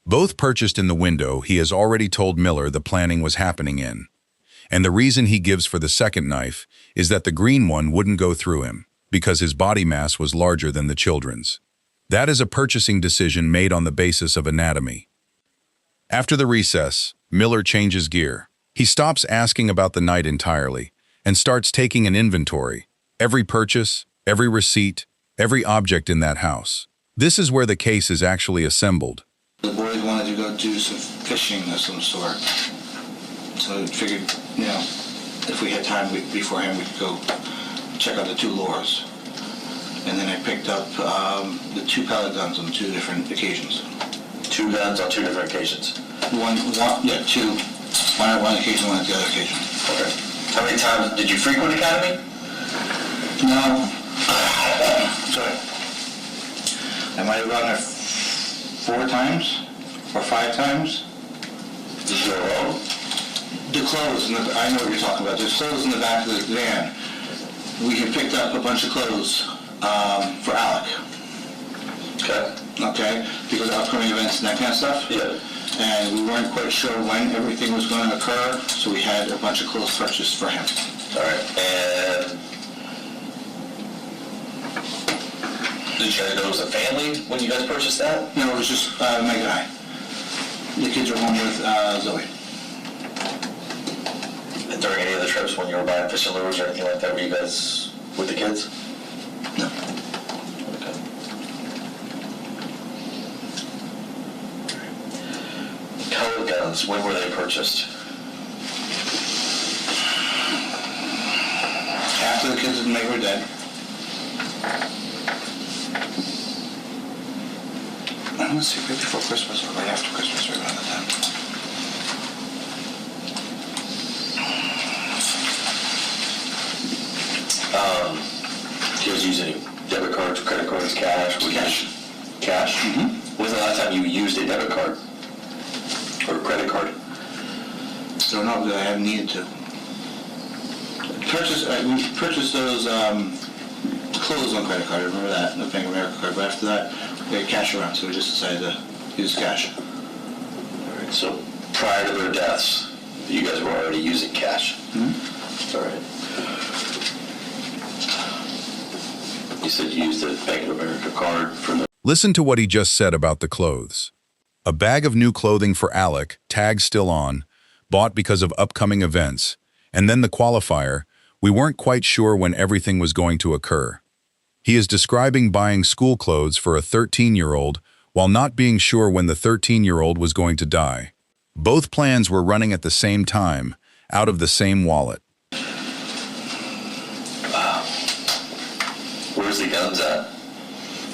Both purchased in the window he has already told Miller the planning was happening in. And the reason he gives for the second knife is that the green one wouldn't go through him, because his body mass was larger than the children's. That is a purchasing decision made on the basis of anatomy. After the recess, Miller changes gear. He stops asking about the night entirely and starts taking an inventory, every purchase, every receipt, every object in that house. This is where the case is actually assembled. The boys wanted to go do some fishing of some sort. So we figured, if we had time beforehand, we could go check out the 2 lures. And then I picked up the 2 pellet guns on 2 different occasions. 2 guns on 2 different occasions. 2. One at one occasion, one at the other occasion. Okay. How many times did you frequent Academy? No. Sorry. I might have gone there 4 times or 5 times. Did you go alone? The clothes, I know what you're talking about. There's clothes in the back of the van. We had picked up a bunch of clothes for Alek. Okay? Because of upcoming events and that kind of stuff. Yeah. And we weren't quite sure when everything was going to occur, so we had a bunch of clothes purchased for him. All right. And did you guys know it was a family when you guys purchased that? No, it was just Megan and I. The kids were home with Zoe. And during any of the trips when you were buying fishing lures or anything like that, were you guys with the kids? No. Okay. Pellet guns, when were they purchased? After the kids and Megan were dead. Let's see, right before Christmas or right after Christmas, right around that time. You guys use any debit cards, credit cards, cash? Cash. Cash? Mm-hmm. When's the last time you used a debit card? Or a credit card? Don't know, because I haven't needed to. We purchased those clothes on credit card, I remember that, the Bank of America card, but after that, we had cash around, so we just decided to use cash. All right, so prior to their deaths, you guys were already using cash? Mm-hmm. All right. You said you used the Bank of America card for the... Listen to what he just said about the clothes. A bag of new clothing for Alek, tag still on, bought because of upcoming events, and then the qualifier, we weren't quite sure when everything was going to occur. He is describing buying school clothes for a 13-year-old while not being sure when the 13-year-old was going to die. Both plans were running at the same time, out of the same wallet. Where's the guns at?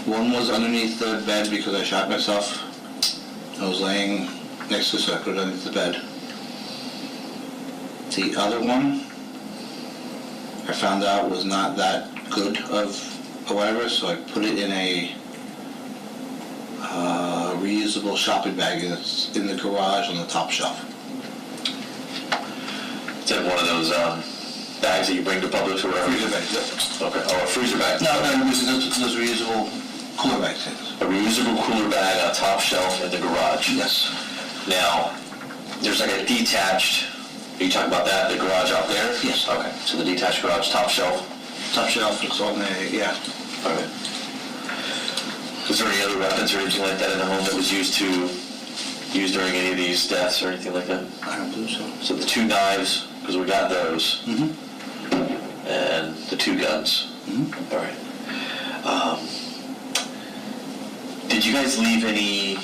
One was underneath the bed because I shot myself. I was laying next to it, so I put it underneath the bed. The other one, I found out was not that good of or whatever, so I put it in a reusable shopping bag that's in the garage on the top shelf. Is that one of those bags that you bring to Publix or whatever? Freezer bags, yep. Okay. Oh, a freezer bag. No, those reusable cooler bags. A reusable cooler bag on a top shelf in the garage. Yes. Now, there's like a detached, are you talking about that, the garage out there? Yes. Okay, so the detached garage, top shelf. Top shelf, it's on the, yeah. Okay. Was there any other weapons or anything like that in the home that was used during any of these deaths or anything like that? I don't believe so. So the 2 knives, because we got those, Mm-hmm. and the 2 guns. Mm-hmm. All right. Did you guys leave any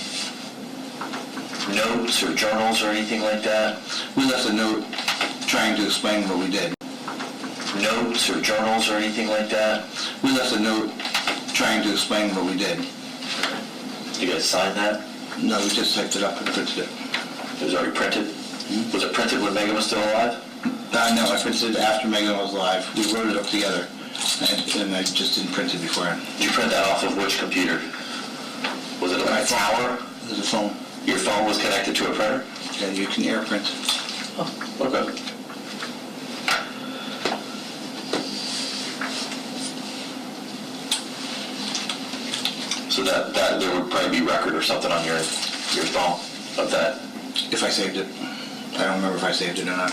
notes or journals or anything like that? We left a note trying to explain what we did. Notes or journals or anything like that? We left a note trying to explain what we did. Did you guys sign that? No, we just typed it up and printed it. It was already printed? Mm-hmm. Was it printed when Megan was still alive? No, I printed it after Megan was alive. We wrote it up together, and I just didn't print it beforehand. Did you print that off of which computer? Was it My a tower? It was a phone. Your phone was connected to a printer? Yeah, you can air print. Oh, okay. So that there would probably be record or something on your phone of that. If I saved it. I don't remember if I saved it or not.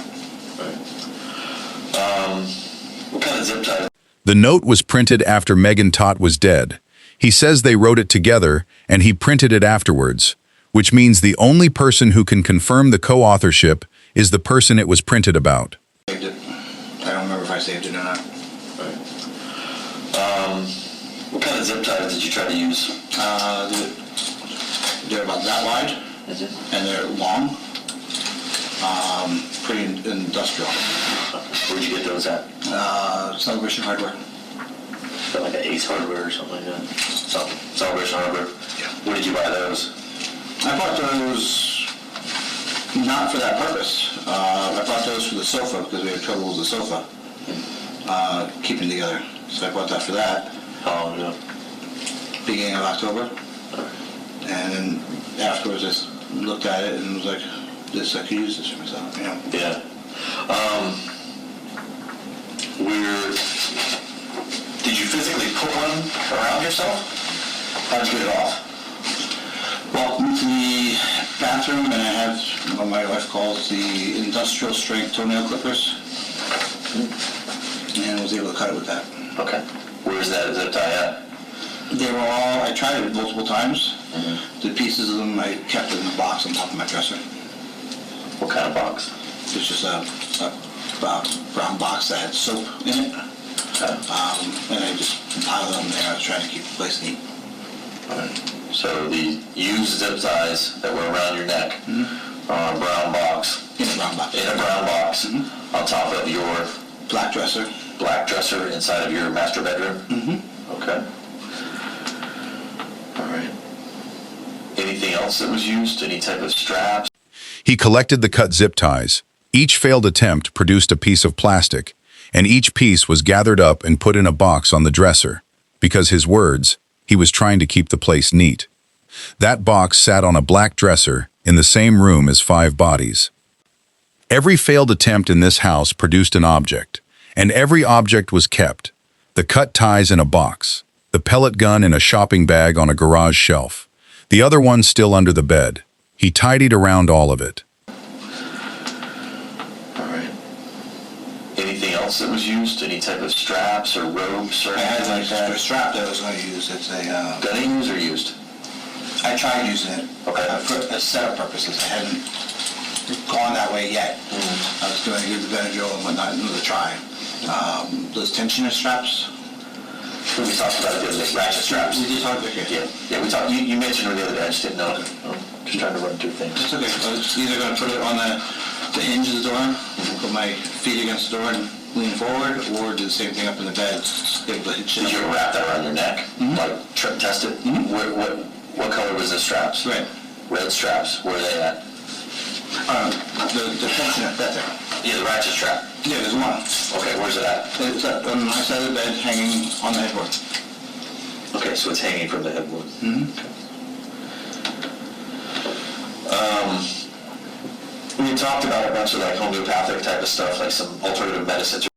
What kind of zip tie? The note was printed after Megan Todt was dead. He says they wrote it together, and he printed it afterwards, which means the only person who can confirm the co-authorship is the person it was printed about. Saved it. I don't remember if I saved it or not. What kind of zip ties did you try to use? They're about that wide, and they're long. Pretty industrial. Where'd you get those at? Celebration Hardware. Got like an Ace Hardware or something like that? Celebration Hardware? Yeah. Where did you buy those? I bought those not for that purpose. I bought those for the sofa because we had trouble with the sofa keeping together. So I bought that for that. How long ago? Beginning of October. And then afterwards I just looked at it and was like, I could use this for myself. Yeah. Did you physically put one around yourself? How'd you get it off? Walked into the bathroom and I have what my wife calls the industrial strength toenail clippers. And was able to cut it with that. Okay. Where's that zip tie at? They were all, I tried it multiple times. The pieces of them I kept in the box on top of my dresser. What kind of box? It's just a brown box that had soap in it. Okay. And I just piled them there. I was trying to keep the place neat. So the used zip ties that were around your neck are a brown box. In a brown box. In a brown box on top of your Black dresser. black dresser inside of your master bedroom? Okay. All right. Anything else that was used? Any type of straps? He collected the cut zip ties. Each failed attempt produced a piece of plastic, and each piece was gathered up and put in a box on the dresser. Because his words, he was trying to keep the place neat. That box sat on a black dresser in the same room as 5 bodies. Every failed attempt in this house produced an object, and every object was kept. The cut ties in a box, the pellet gun in a shopping bag on a garage shelf, the other one still under the bed. He tidied around all of it. All right. Anything else that was used? Any type of straps or ropes or I had anything like like that? a strap that I was going to use. It's a, Gunning used or used? I tried using it Okay. for setup purposes. I hadn't gone that way yet. I was going to give the Benadryl and whatnot another try. Those tensioner straps. We talked about it the other day, ratchet straps. We did talk about it. Yeah, we talked. You mentioned it the other day. I just didn't know. Just trying to run through things. It's okay. I was either going to put it on the hinge of the door, put my feet against the door and lean forward, or do the same thing up in the bed, able to hitch it Did you up. wrap that around your neck? Like trip test it? What color was the straps? Red. Red straps. Where are they at? The tensioner, that there. Yeah, the ratchet strap. Yeah, there's one. Okay, where's it at? It's up on my side of the bed, hanging on the headboard. Okay, so it's hanging from the headboard. We had talked about a bunch of like homeopathic type of stuff, like some alternative medicines.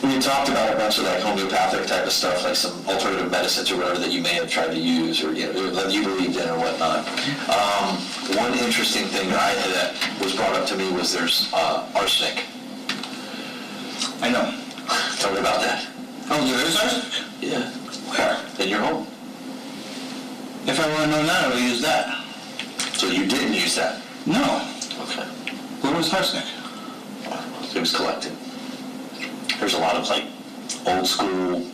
We had talked about a bunch of like homeopathic type of stuff, like some alternative medicines or whatever that you may have tried to use or that you believed in or whatnot. One interesting thing that was brought up to me was there's arsenic. I know. Tell me about that. Oh, there is arsenic? Yeah. Where? In your home. If I would have known that, I would have used that. So you didn't use that? No. Okay. Where was arsenic? It was collected. There's a lot of like old school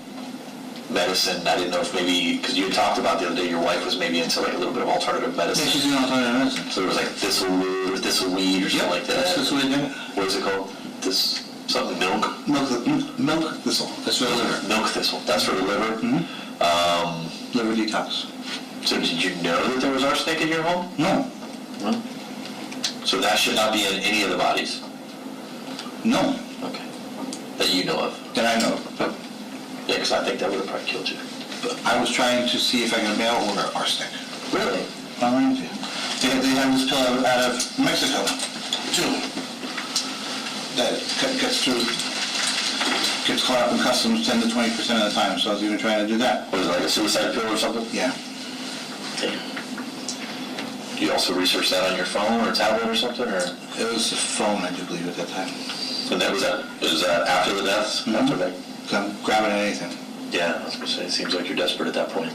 medicine. I didn't know if maybe, because you had talked about the other day, your wife was maybe into like a little bit of alternative Yeah, medicine. she's doing alternative medicine. So there was like thistlewood or thistleweed or something like that. That's what we do. What is it called? Something milk? Milk thistle. That's for the liver. Milk thistle. That's for the liver. Liver detox. So did you know that there was arsenic in your home? No. No. So that should not be in any of the bodies? No. Okay. That you know of? That I know of. Yeah, because I think that would have probably killed you. But I was trying to see if I could mail order arsenic. Really? I wanted to. They have this pill out of Mexico, too, that gets through gets caught up in customs 10 to 20% of the time, so I was even trying to do that. Was it like a suicide pill or something? Yeah. Do you also research that on your phone or tablet or something, or? It was a phone, I do believe, at that time. And that was that after the deaths? Mhm. After that? I'm grabbing at anything. Yeah, I was gonna say, it seems like you're desperate at that point.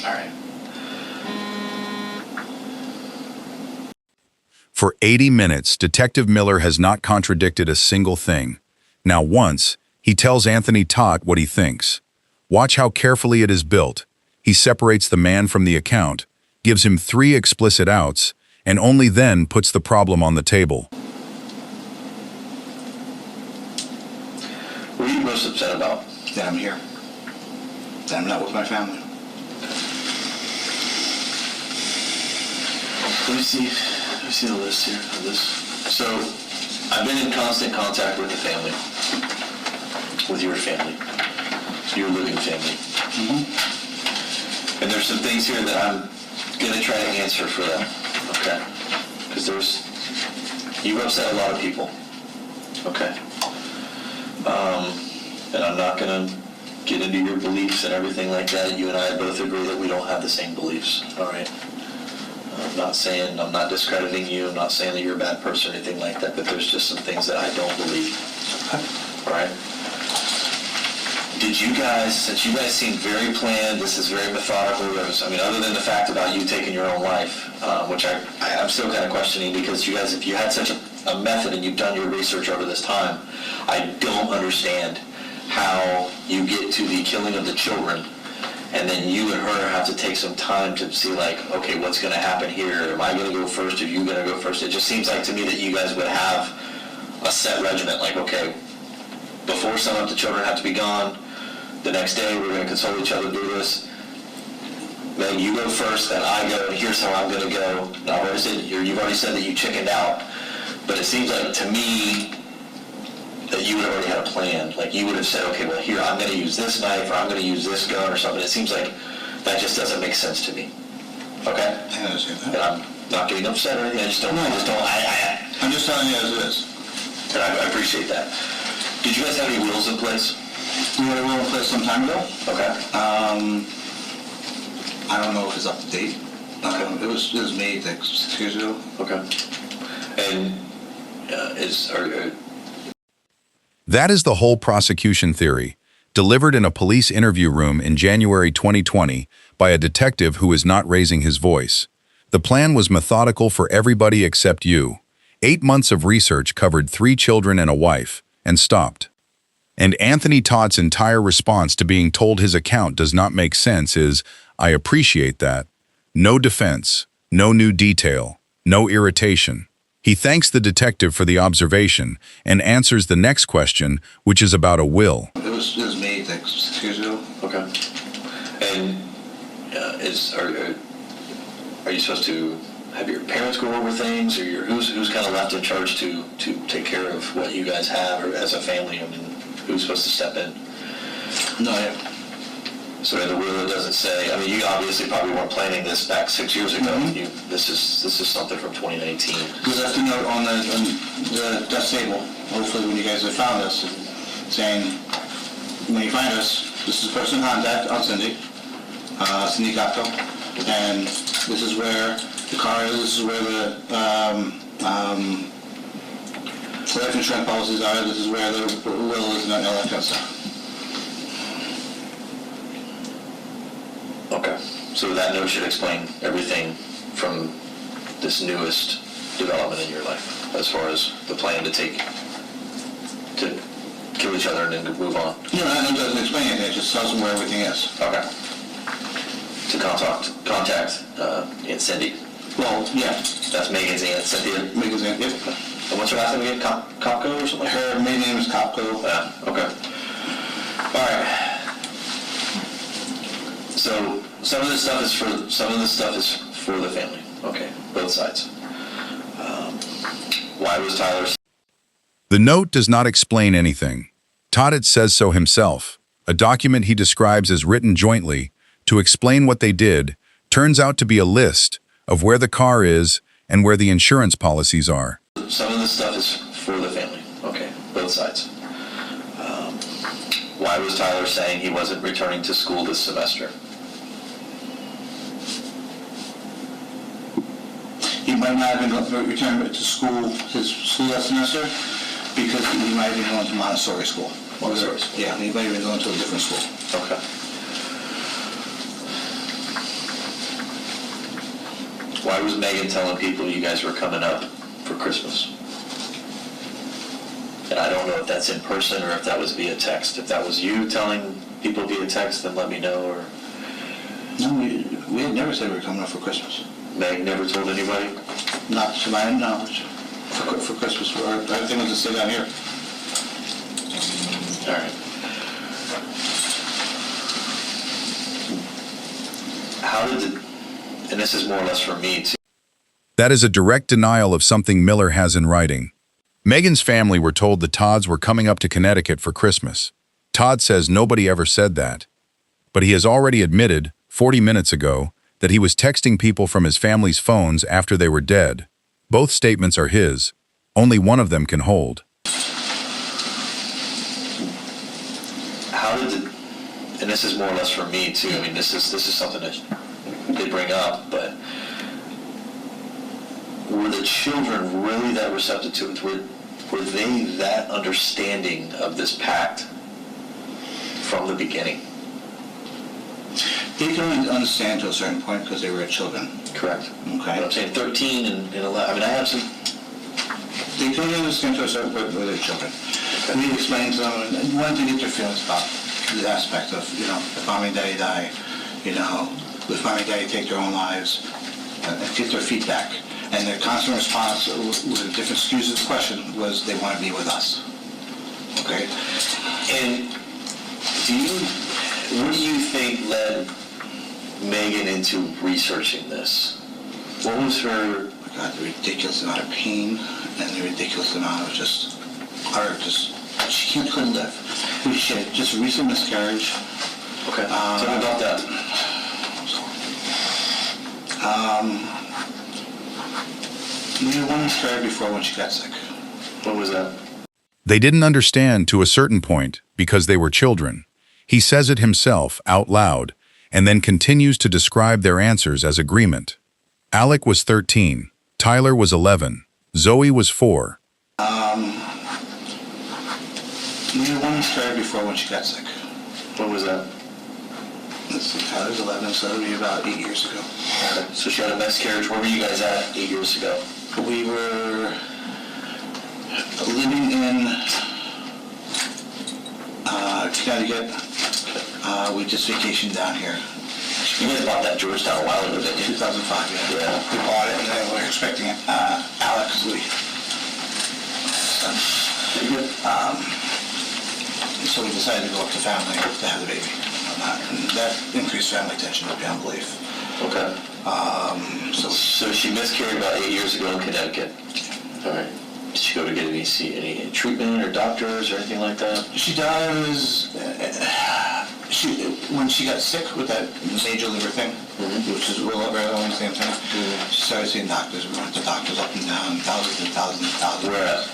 All right. For 80 minutes, Detective Miller has not contradicted a single thing. Now once, he tells Anthony Todt what he thinks. Watch how carefully it is built. He separates the man from the account, gives him 3 explicit outs, and only then puts the problem on the table. What are you most upset about? That I'm here. That I'm not with my family. Let me see the list here of this. So, I've been in constant contact with the family, with your family, your living family. And there's some things here that I'm gonna try to answer for them, okay? Because you've upset a lot of people, okay? And I'm not gonna get into your beliefs and everything like that. You and I both agree that we don't have the same beliefs, all right? I'm not discrediting you, I'm not saying that you're a bad person or anything like that, but there's just some things that I don't believe, all right? Did you guys, since you guys seem very planned, this is very methodical, other than the fact about you taking your own life, which I'm still kind of questioning, because you guys, if you had such a method and you've done your research over this time, I don't understand how you get to the killing of the children, and then you and her have to take some time to see, like, okay, what's going to happen here? Am I going to go first? Are you going to go first? It just seems like to me that you guys would have a set regiment, like, okay, before sunup, the children have to be gone. The next day, we're going to console each other, do this. Then you go first, then I go, and here's how I'm going to go. Now, you've already said that you chickened out, but it seems like to me that you would have already had a plan. Like, you would have said, okay, well, here, I'm going to use this knife, or I'm going to use this gun or something. It seems like that just doesn't make sense to me. Okay? I understand And that. I'm not getting upset or anything. I'm just telling you as it is. And I appreciate that. Did you guys have any rules in place? We had a rule in place some time ago. Okay. I don't know if it's up to date. It was made like 6 years ago. Okay. And That is the whole prosecution theory, delivered in a police interview room in January 2020 by a detective who is not raising his voice. The plan was methodical for everybody except you. 8 months of research covered 3 children and a wife, and stopped. And Anthony Todt's entire response to being told his account does not make sense is, I appreciate that. No defense, no new detail, no irritation. He thanks the detective for the observation and answers the next question, which is about a will. It was made like 6 years ago. okay. And are you supposed to have your parents go over things, or who's kind of left in charge to take care of what you guys have, or as a family? I mean, who's supposed to step in? No, yeah. So in the will, it doesn't say. I mean, you obviously probably weren't planning this back 6 years ago. This is something from 2019. We left a note on the death table, hopefully when you guys have found us, saying, when you find us, this is the person in contact on Cindy, Cindy Copco, and this is where the car is, this is where the life insurance policies are, this is where the will is, and all that kind of stuff. Okay. So that note should explain everything from this newest development in your life, as far as the plan to kill each other and then move on. No, that doesn't explain anything, it just tells them where everything is. Okay. To contact Aunt Cindy. Well, yeah, That's Megan's Aunt Cynthia. Megan's name, yep. And what's her last name again? Kopko or something like that? Her main name is Copco. Yeah, okay. All right. So some of this stuff is for the family. Okay, both sides. Why was Tyler? The note does not explain anything. Todt says so himself. A document he describes as written jointly to explain what they did turns out to be a list of where the car is and where the insurance policies are. Some of this stuff is for the family, okay, both sides. Why was Tyler saying he wasn't returning to school this semester? He might not have been returning to school, his school that semester, because he might have been going to Montessori school. Montessori school. Yeah, he might have been going to a different school. Okay. Why was Megan telling people you guys were coming up for Christmas? And I don't know if that's in person or if that was via text. If that was you telling people via text, then let me know. Or No, we had never said we were coming up for Christmas. Meg never told anybody? Not to my knowledge. For Christmas, everything was to stay down here. All right. How did it, and this is more or less for me too. That is a direct denial of something Miller has in writing. Megan's family were told the Todts were coming up to Connecticut for Christmas. Todd says nobody ever said that. But he has already admitted, 40 minutes ago, that he was texting people from his family's phones after they were dead. Both statements are his. Only one of them can hold. How did it, and this is more or less for me too. I mean, this is something that they bring up, but were the children really that receptive to it? Were they that understanding of this pact from the beginning? They can only understand to a certain point because they were children. Correct. Okay. But I'm saying 13 and 11. I mean, I have some. They can only understand to a certain point with their children. We explained to them and wanted to get their feelings about the aspect of, if mommy and daddy die, if mommy and daddy take their own lives, and get their feedback. And their constant response with different excuses to the question was they want to be with us. Okay? And what do you think led Megan into researching this? What was her... Oh my God, the ridiculous amount of pain and the ridiculous amount of she couldn't live. She had just a recent miscarriage. Okay, tell me about that. We had one miscarriage before when she got sick. What was that? They didn't understand to a certain point because they were children. He says it himself out loud and then continues to describe their answers as agreement. Alek was 13, Tyler was 11, Zoe was 4. We had one miscarriage before when she got sick. What was that? Let's see, Tyler's 11, so that would be about 8 years ago. So she had a miscarriage. Where were you guys at 8 years ago? We were living in Connecticut. We just vacationed down here. You guys bought that Georgetown a while ago, didn't you? 2005, yeah. We bought it and then we were expecting Alek. So we decided to go up to family to have the baby. And that increased family tension beyond belief. Okay. So she miscarried about 8 years ago in Connecticut. All right. Did she go to get any treatment or doctors or anything like that? She does. When she got sick with that major liver thing, which is really the same thing, she started seeing doctors. We went to doctors up and down, thousands and thousands and thousands. Where at?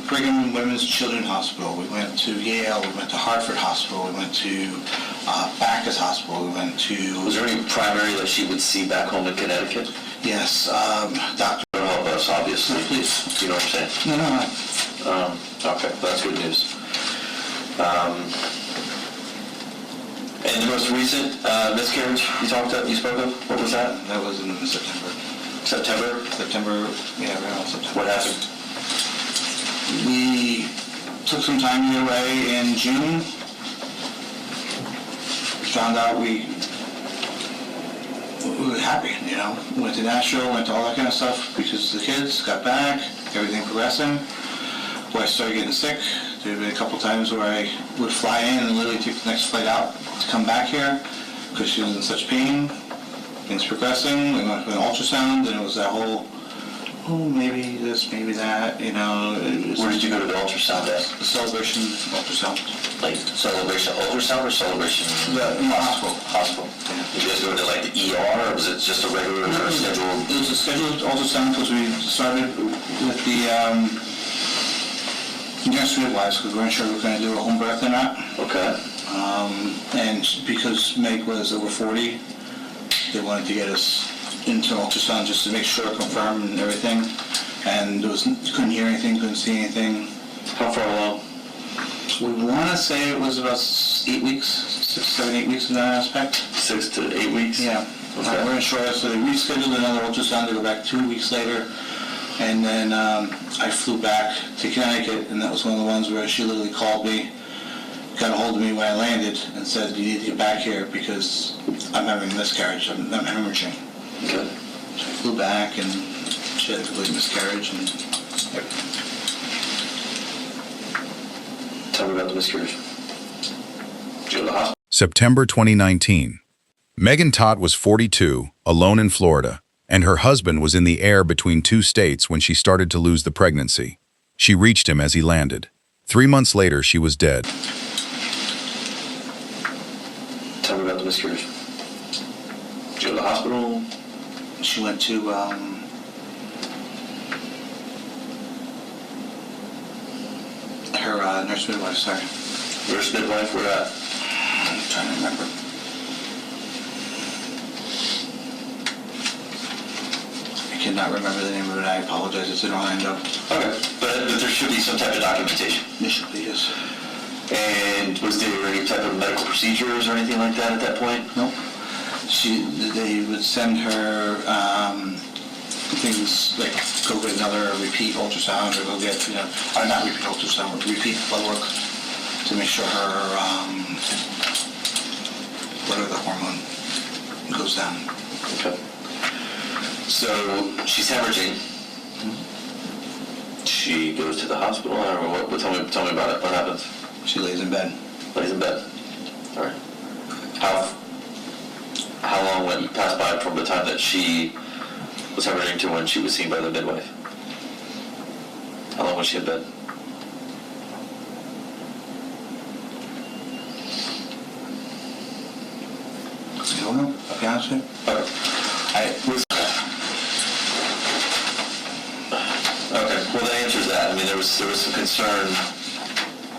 Brigham Women's Children's Hospital. We went to Yale. We went to Hartford Hospital. We went to Backus Hospital. We went to... Was there any primary that she would see back home in Connecticut? Yes, Dr. Don't help us, obviously. Please. You know what I'm saying? No. Okay, that's good news. And the most recent miscarriage you spoke of, what was that? That was in September. September? Around September. What happened? We took some time away in June. Found out we were happy, Went to Nashville, went to all that kind of stuff because the kids got back, everything progressing. Boy, I started getting sick. There had been a couple times where I would fly in and literally take the next flight out to come back here because she was in such pain. Things progressing. We went to an ultrasound, and it was that whole, maybe this, maybe that, Where did you go to the ultrasound at? The Celebration ultrasound. Like celebration ultrasound or celebration? Hospital. Hospital. Did you guys go to like the ER, or was it just a regular scheduled? It was a scheduled ultrasound because we started with the nurse midwives because we weren't sure we were going to do a home birth or not. Okay. And because Meg was over 40, they wanted to get us into ultrasound just to make sure, confirm and everything. And couldn't hear anything, couldn't see anything. How far along? We want to say it was about 8 weeks, 6, 7, 8 weeks in that aspect. 6 to 8 weeks? Yeah. Okay. We weren't sure, so they rescheduled another ultrasound to go back 2 weeks later. And then I flew back to Connecticut, and that was one of the ones where she literally called me, got a hold of me when I landed, and said, "You need to get back here because I'm having a miscarriage. I'm hemorrhaging." Okay. So I flew back, and she had a complete miscarriage, and everything. Tell me about the miscarriage. Did you go to the hospital? September 2019. Megan Todt was 42, alone in Florida, and her husband was in the air between 2 states when she started to lose the pregnancy. She reached him as he landed. 3 months later, she was dead. Tell me about the miscarriage. Did you go to the hospital? She went to her nurse midwife, sorry. Nurse midwife, where at? I'm trying to remember. I cannot remember the name of it. I apologize. It's in Orlando. Okay. But there should be some type of documentation. It should be, yes. And was there any type of medical procedures or anything like that at that point? Nope. They would send her things like go get another repeat ultrasound or go get, not repeat ultrasound, but repeat blood work to make sure her, whatever the hormone goes down. Okay. So she's hemorrhaging. She goes to the hospital. I don't know what. Tell me about it. What happens? She lays in bed. Lays in bed. All right. How long went passed by from the time that she was hemorrhaging to when she was seen by the midwife? How long was she in bed? I don't know. I'll be honest with you. Okay. Well, that answers that. I mean, there was some concern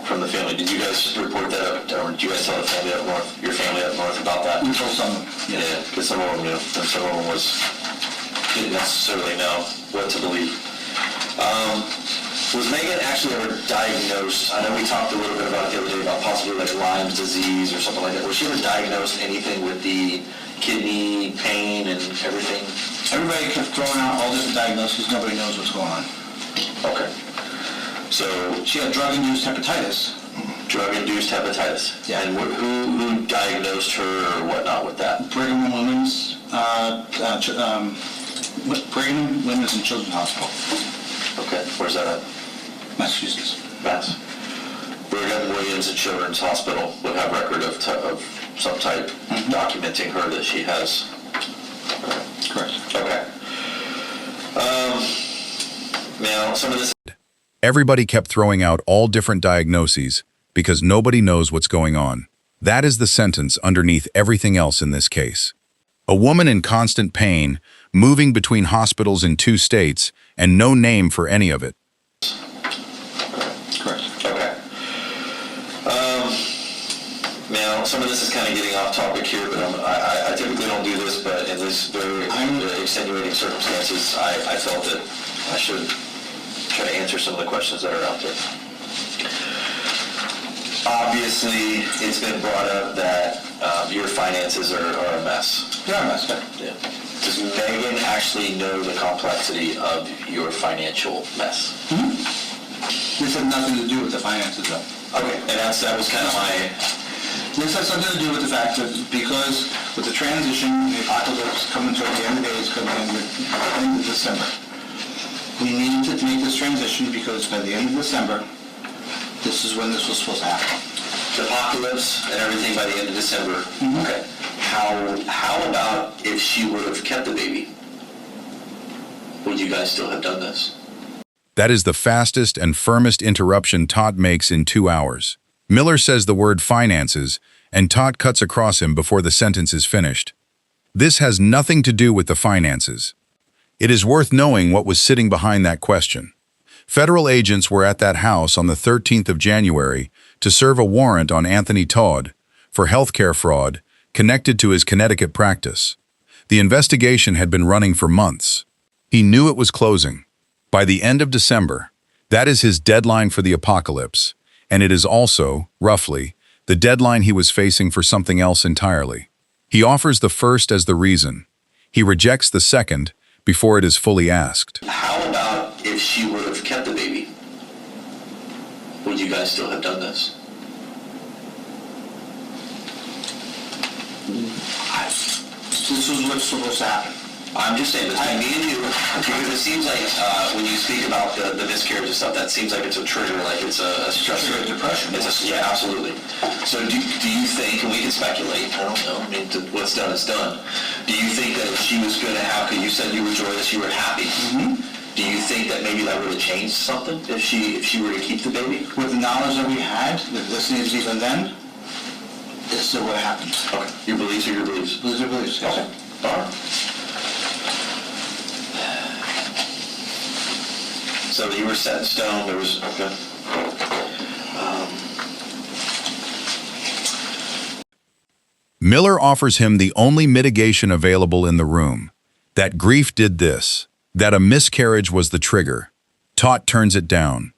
from the family. Did you guys report that up, or did you guys tell the family up north, your family up north, about that? We told some. Yeah, because some of them, some of them didn't necessarily know what to believe. Was Megan actually ever diagnosed? I know we talked a little bit about it the other day about possibly like Lyme's disease or something like that. Was she ever diagnosed anything with the kidney pain and everything? Everybody kept throwing out all different diagnoses. Nobody knows what's going on. Okay. So She had drug-induced hepatitis. drug-induced hepatitis. Yeah. And who diagnosed her or whatnot with that? Brigham and Women's, Brigham and Women's and Children's Hospital, Okay. Where's that at? Massachusetts. Mass. Brigham Williams and Children's Hospital would have record of some type documenting her that she has. Correct. Okay. Now, some of this. Everybody kept throwing out all different diagnoses because nobody knows what's going on. That is the sentence underneath everything else in this case. A woman in constant pain, moving between hospitals in 2 states, and no name for any of it. Correct. Okay. Now, some of this is kind of getting off topic here, but I typically don't do this, but in this very extenuating circumstances, I felt that I should try to answer some of the questions that are out there. Obviously, it's been brought up that your finances are a mess. They're a mess. Yeah. Does Megan actually know the complexity of your financial mess? This had nothing to do with the finances, though. Okay, and that was kind of my... This has something to do with the fact that because with the transition, the apocalypse coming toward the end of the day, it's coming in the end of December. We needed to make this transition because by the end of December, this is when this was supposed to happen. The apocalypse and everything by the end of December. Okay. How about if she would have kept the baby? Would you guys still have done this? That is the fastest and firmest interruption Todt makes in 2 hours. Miller says the word finances, and Todt cuts across him before the sentence is finished. This has nothing to do with the finances. It is worth knowing what was sitting behind that question. Federal agents were at that house on the 13th of January to serve a warrant on Anthony Todt for healthcare fraud connected to his Connecticut practice. The investigation had been running for months. He knew it was closing. By the end of December, that is his deadline for the apocalypse, and it is also, roughly, the deadline he was facing for something else entirely. He offers the first as the reason. He rejects the second before it is fully asked. How about if she would have kept the baby? Would you guys still have done this? This is what's supposed to happen. I'm just saying, between me and you, because it seems like when you speak about the miscarriage and stuff, that seems like it's a trigger, like it's a stressor. It's a depression. Yeah, absolutely. So do you think, and we can speculate, I don't know, I mean, what's done is done. Do you think that if she was going to have, because you said you were joyous, you were happy, do you think that maybe that would have changed something if she were to keep the baby? With the knowledge that we had, that this needs to be done then, it still would have happened. Okay. Your beliefs are your beliefs? Beliefs are beliefs, yes. Okay. All right. So you were set in stone, there was, okay. Miller offers him the only mitigation available in the room. That grief did this, that a miscarriage was the trigger. Todt turns it down.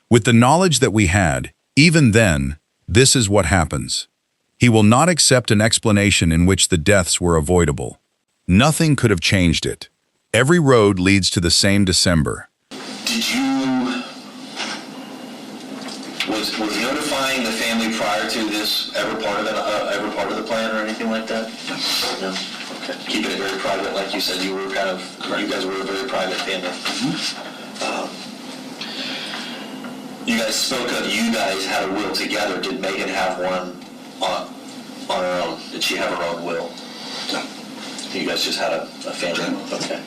With the knowledge that we had, even then, this is what happens. He will not accept an explanation in which the deaths were avoidable. Nothing could have changed it. Every road leads to the same December. Did you, was notifying the family prior to this ever part of the plan or anything like that? No. Okay. Keeping it very private, like you said, you were kind of, you guys were a very private family. You guys spoke of, you guys had a will together. Did Megan have one on her own? Did she have her own will? No. You guys just had a family? Okay.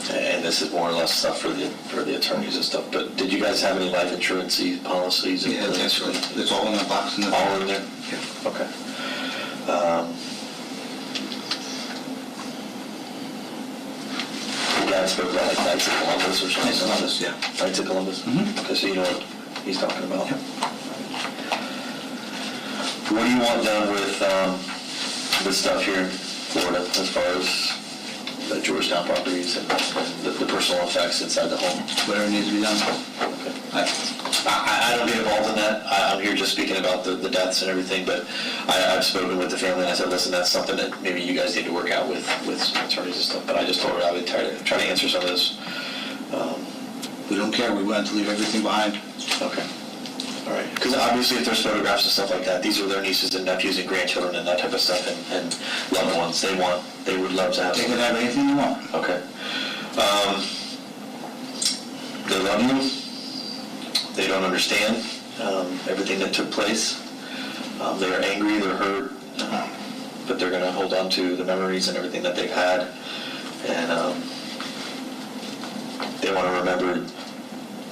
And this is more or less stuff for the attorneys and stuff, but did you guys have any life insurance policies? Yeah, that's right. It's all in the box. All in there? Yeah. Okay. You guys spoke about like Knights of Columbus or something? Knights of Columbus, yeah. Knights of Columbus? Okay, so you know what he's talking about? Yep. What do you want done with the stuff here in Florida as far as the Georgetown properties and the personal effects inside the home? Whatever needs to be done. Okay. I don't get involved in that. I'm here just speaking about the deaths and everything, but I've spoken with the family and I said, listen, that's something that maybe you guys need to work out with some attorneys and stuff, but I just told her I would try to answer some of this. We don't care. We want to leave everything behind. Okay. All right. Because obviously if there's photographs and stuff like that, these are their nieces and nephews and grandchildren and that type of stuff and loved ones they would love to have. They can have anything they want. Okay. They love you. They don't understand everything that took place. They're angry, they're hurt, but they're going to hold on to the memories and everything that they've had. And they want to remember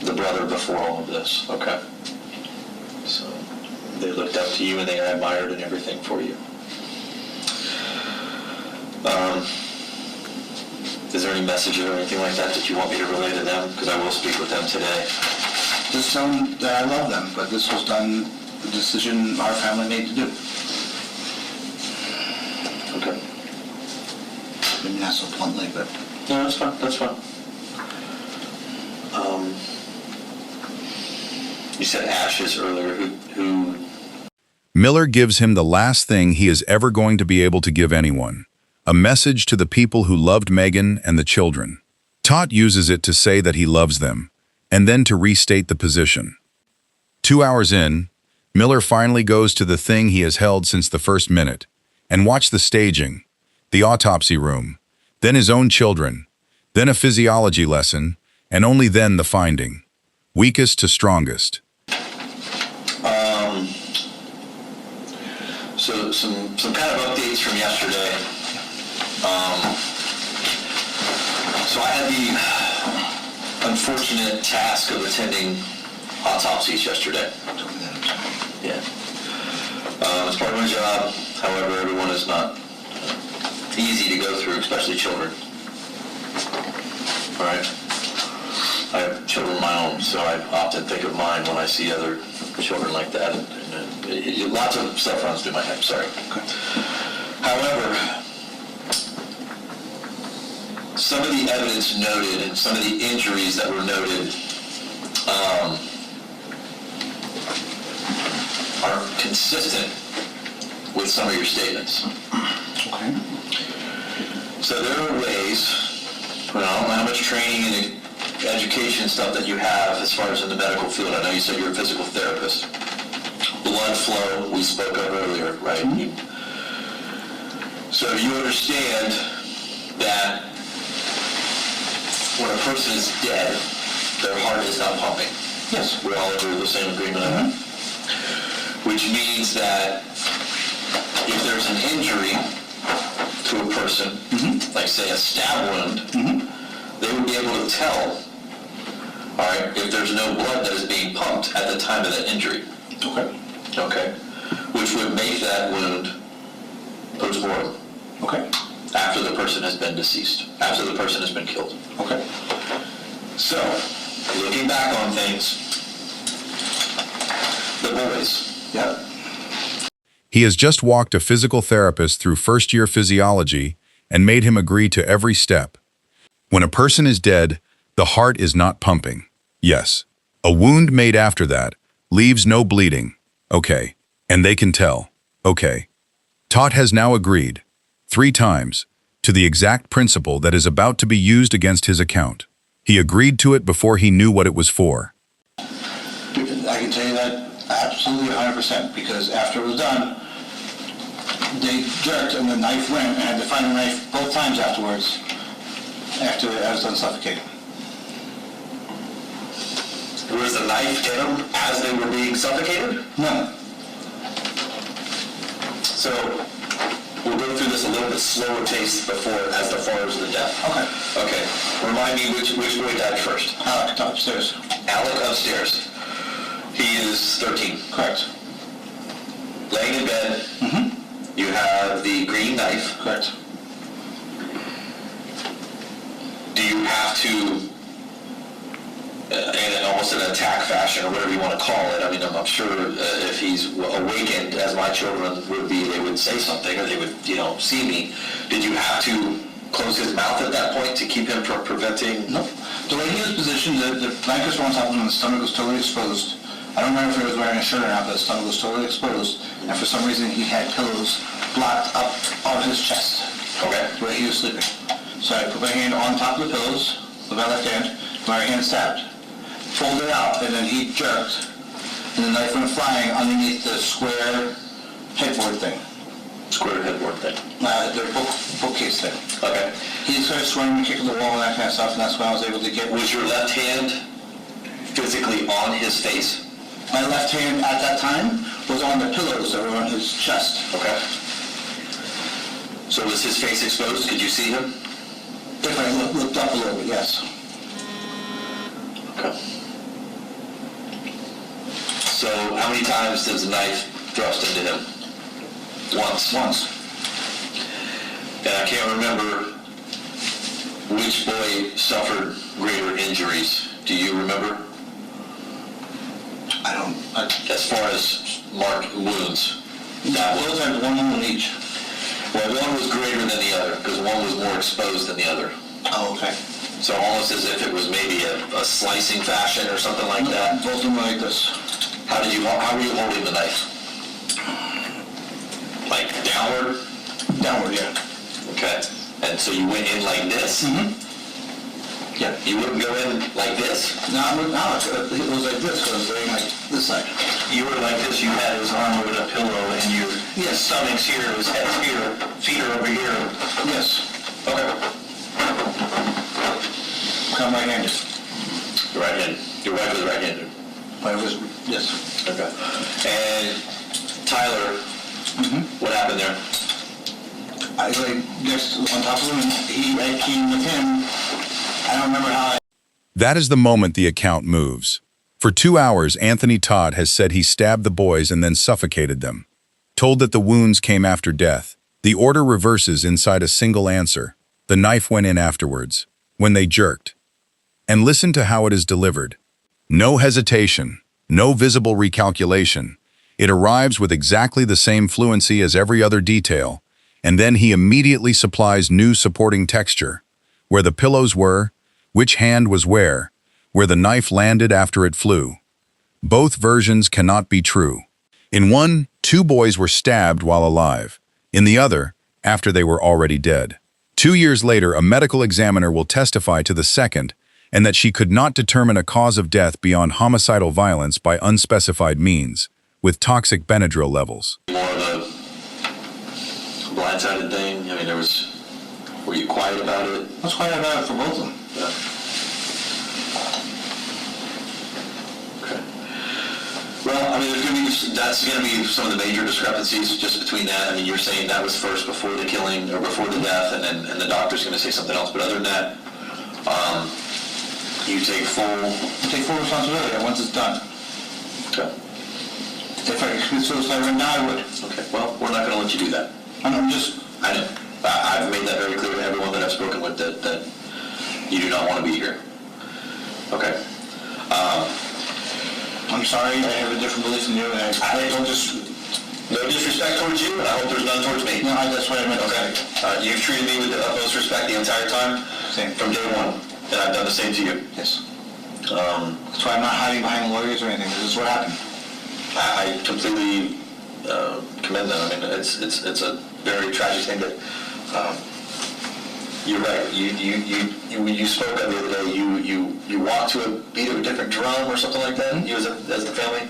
the brother before all of this. Okay. So they looked up to you and they admired and everything for you. Is there any messages or anything like that you want me to relay to them? Because I will speak with them today. Just tell them that I love them, but this was done, the decision our family made to do. Okay. Maybe not so bluntly, but... No, that's fine. That's fine. You said ashes earlier. Who? Miller gives him the last thing he is ever going to be able to give anyone. A message to the people who loved Megan and the children. Todt uses it to say that he loves them, and then to restate the position. 2 hours in, Miller finally goes to the thing he has held since the first minute, and watch the staging, the autopsy room, then his own children, then a physiology lesson, and only then the finding. Weakest to strongest. So some kind of updates from yesterday. So I had the unfortunate task of attending autopsies yesterday. Yeah. It's part of my job. However, everyone is not easy to go through, especially children. All right? I have children of my own, so I often think of mine when I see other children like that. And lots of stuff runs through my head, sorry. Okay. However, some of the evidence noted and some of the injuries that were noted are consistent with some of your statements. Okay. So there are ways, I don't know how much training and education stuff that you have as far as in the medical field. I know you said you're a physical therapist. Blood flow, we spoke of earlier, right? So you understand that when a person is dead, their heart is not pumping. Yes. We're all under the same agreement on that. Which means that if there's an injury to a person, like say a stab wound, they would be able to tell, all right, if there's no blood that is being pumped at the time of that injury. Okay. Okay. Which would make that wound post-mortem. Okay. After the person has been deceased, after the person has been killed. Okay. So, looking back on things, the boys. Yep. He has just walked a physical therapist through first-year physiology and made him agree to every step. When a person is dead, the heart is not pumping. Yes. A wound made after that leaves no bleeding. Okay. And they can tell. Okay. Todt has now agreed, 3 times, to the exact principle that is about to be used against his account. He agreed to it before he knew what it was for. I can tell you that absolutely 100%, because after it was done, they jerked and the knife went, and I had to find the knife both times afterwards, after I was done suffocating. Was the knife in them as they were being suffocated? No. So, we'll go through this a little bit slower pace before, as far as the death. Okay. Okay. Remind me which boy died first. Alek, upstairs. Alek upstairs. He is 13. Correct. Laying in bed. You have the green knife. Correct. Do you have to, in almost an attack fashion or whatever you want to call it, I mean, I'm sure if he's awakened, as my children would be, they would say something or they would, see me. Did you have to close his mouth at that point to keep him from preventing? Nope. The way he was positioned, the blankets were on top of him and the stomach was totally exposed. I don't remember if he was wearing a shirt or not, but his stomach was totally exposed. And for some reason, he had pillows blocked up on his chest. Okay. Where he was sleeping. So I put my hand on top of the pillows with my left hand, my right hand stabbed. Pulled it out, and then he jerked, and the knife went flying underneath the square headboard thing. Square headboard thing. The bookcase thing. Okay. He started swinging and kicking the wall and that kind of stuff, and that's when I was able to get... Was your left hand physically on his face? My left hand at that time was on the pillows that were on his chest. Okay. So was his face exposed? Could you see him? If I looked up a little bit, yes. Okay. So how many times does the knife thrust into him? Once. Once. And I can't remember which boy suffered greater injuries. Do you remember? I don't... As far as marked wounds. Those had one wound each. Well, one was greater than the other, because one was more exposed than the other. Oh, okay. So almost as if it was maybe a slicing fashion or something like that. Both of them were like this. How were you holding the knife? Like downward? Downward, yeah. Okay. And so you went in like this? Yeah. You wouldn't go in like this? No, it was like this, because I was laying like this side. You were like this, you had his arm over the pillow and your stomach's here, his head's here, feet are over here. Yes. Okay. I'm right-handed. You're right-handed. Your wife was right-handed. My was, yes. Okay. And Tyler, what happened there? I laid next on top of him, and I came with him. I don't remember how I... That is the moment the account moves. For 2 hours, Anthony Todt has said he stabbed the boys and then suffocated them. Told that the wounds came after death, the order reverses inside a single answer. The knife went in afterwards, when they jerked. And listen to how it is delivered. No hesitation, no visible recalculation. It arrives with exactly the same fluency as every other detail, and then he immediately supplies new supporting texture. Where the pillows were, which hand was where the knife landed after it flew. Both versions cannot be true. In one, 2 boys were stabbed while alive. In the other, after they were already dead. 2 years later, a medical examiner will testify to the second, and that she could not determine a cause of death beyond homicidal violence by unspecified means, with toxic Benadryl levels. More of a blindsided thing? I mean, were you quiet about it? I was quiet about it for both of them. Yeah. Okay. Well, I mean, that's going to be some of the major discrepancies just between that. I mean, you're saying that was first before the killing or before the death, and the doctor's going to say something else. But other than that, you take full responsibility once it's done. Okay. If I could commit suicide right now, I would. Okay. Well, we're not going to let you do that. I know. I know. I've made that very clear to everyone that I've spoken with that you do not want to be here. Okay. I'm sorry, I have a different belief than you, and I don't No disrespect towards you, and I hope there's none towards me. No, that's what I meant. Okay. You've treated me with the utmost respect the entire time. Same. From day one, and I've done the same to you. Yes. That's why I'm not hiding behind lawyers or anything. This is what happened. I completely commend that. I mean, it's a very tragic thing that you're right. You spoke of the other day. You walked to a beat of a different drum or something like that. You as the family.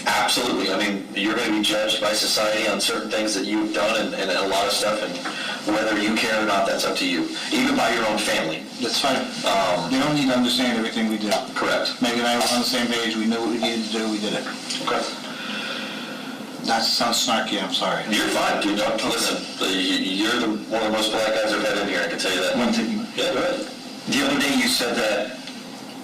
Absolutely. I mean, you're going to be judged by society on certain things that you've done and a lot of stuff, and whether you care or not, that's up to you. Even by your own family. That's fine. They don't need to understand everything we did. Correct. Megan and I were on the same page. We knew what we needed to do. We did it. Okay. That sounds snarky. I'm sorry. You're fine, dude. Listen, you're one of the most polite guys I've had in here, I can tell you that. One thing. Yeah, go ahead. The other day you said that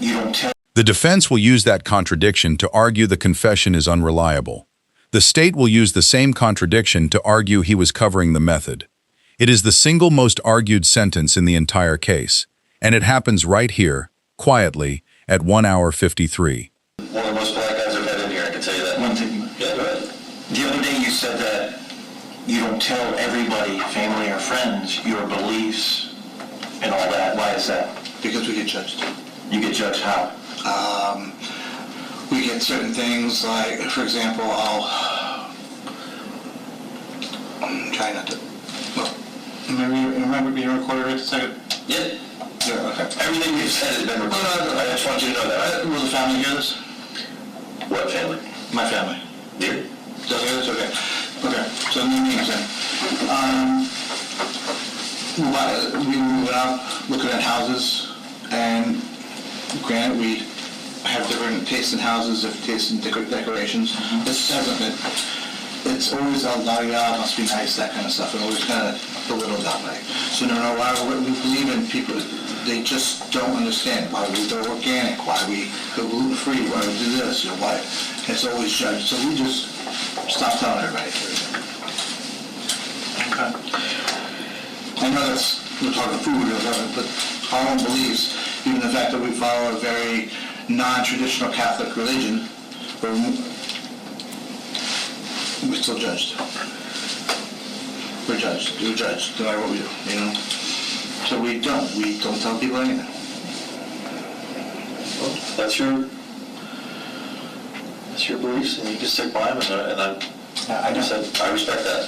you don't tell. The defense will use that contradiction to argue the confession is unreliable. The state will use the same contradiction to argue he was covering the method. It is the single most argued sentence in the entire case, and it happens right here, quietly, at 1 hour 53. One of the most polite guys I've had in here, I can tell you that. One thing. Yeah, go ahead. The other day you said that you don't tell everybody, family or friends, your beliefs and all that. Why is that? Because we get judged. You get judged how? We get certain things like, for example, I'm trying not to. Well, remember being recorded right this second? Yeah. Yeah, okay. Everything we've said has been recorded. I just want you to know that. Will the family hear this? What family? My family. You? Does it hear this? Okay. Okay. So no names then. We went out looking at houses, and granted, we have different tastes in houses, different tastes in decorations. This hasn't been. It's always must be nice, that kind of stuff, and always kind of belittled that way. So no, why we believe in people, they just don't understand why we go organic, why we go gluten-free, why we do this, why it's always judged. So we just stop telling everybody. Okay. I know we're talking food or whatever, but our own beliefs, even the fact that we follow a very non-traditional Catholic religion, we're still judged. We're judged. We're judged no matter what we do, you know? So we don't tell people anything. Well, that's your beliefs, and you can stick by them, and I respect that.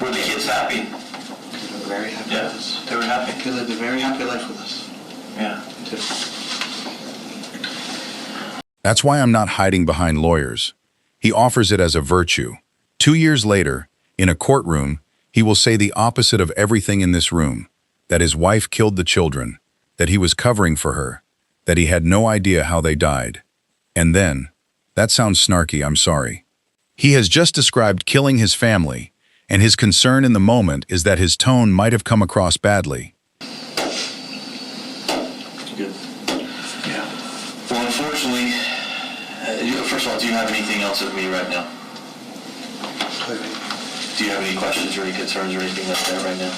Were the kids happy? They were very happy Yeah, with us. they were happy. They lived a very happy life with us. Yeah. Too. That's why I'm not hiding behind lawyers. He offers it as a virtue. 2 years later, in a courtroom, he will say the opposite of everything in this room, that his wife killed the children, that he was covering for her, that he had no idea how they died. And then, that sounds snarky, I'm sorry. He has just described killing his family, and his concern in the moment is that his tone might have come across badly. Good. Yeah. Well, anything else of me right now? Do you have any questions or any concerns or anything like that right now?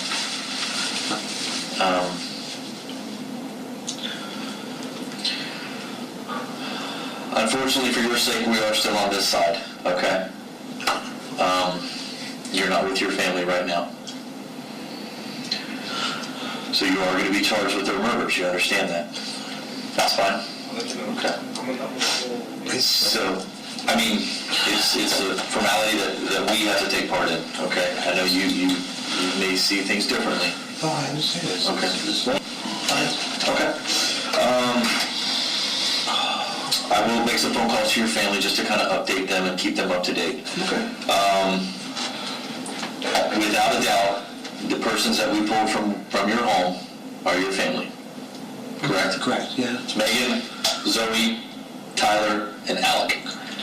Unfortunately, for your sake, we are still on this side, okay? You're not with your family right now. So you are going to be charged with their murders, you understand that? That's fine? Okay. So, I mean, it's a formality that we have to take part in, okay? I know you may see things differently. Oh, I understand this. Okay. Okay. I will make some phone calls to your family just to kind of update them and keep them up to date. Okay. Without a doubt, the persons that we pulled from your home are your family. Correct? Correct, yeah. It's Megan, Zoe, Tyler, and Alek.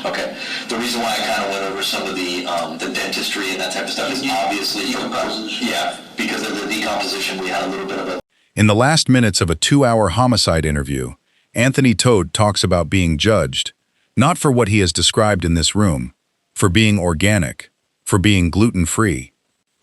Okay. The reason why I kind of went over some of the dentistry and that type of stuff is obviously Decomposition. yeah, because of the decomposition, we had a little bit of a. In the last minutes of a 2-hour homicide interview, Anthony Todt talks about being judged, not for what he has described in this room, for being organic, for being gluten-free,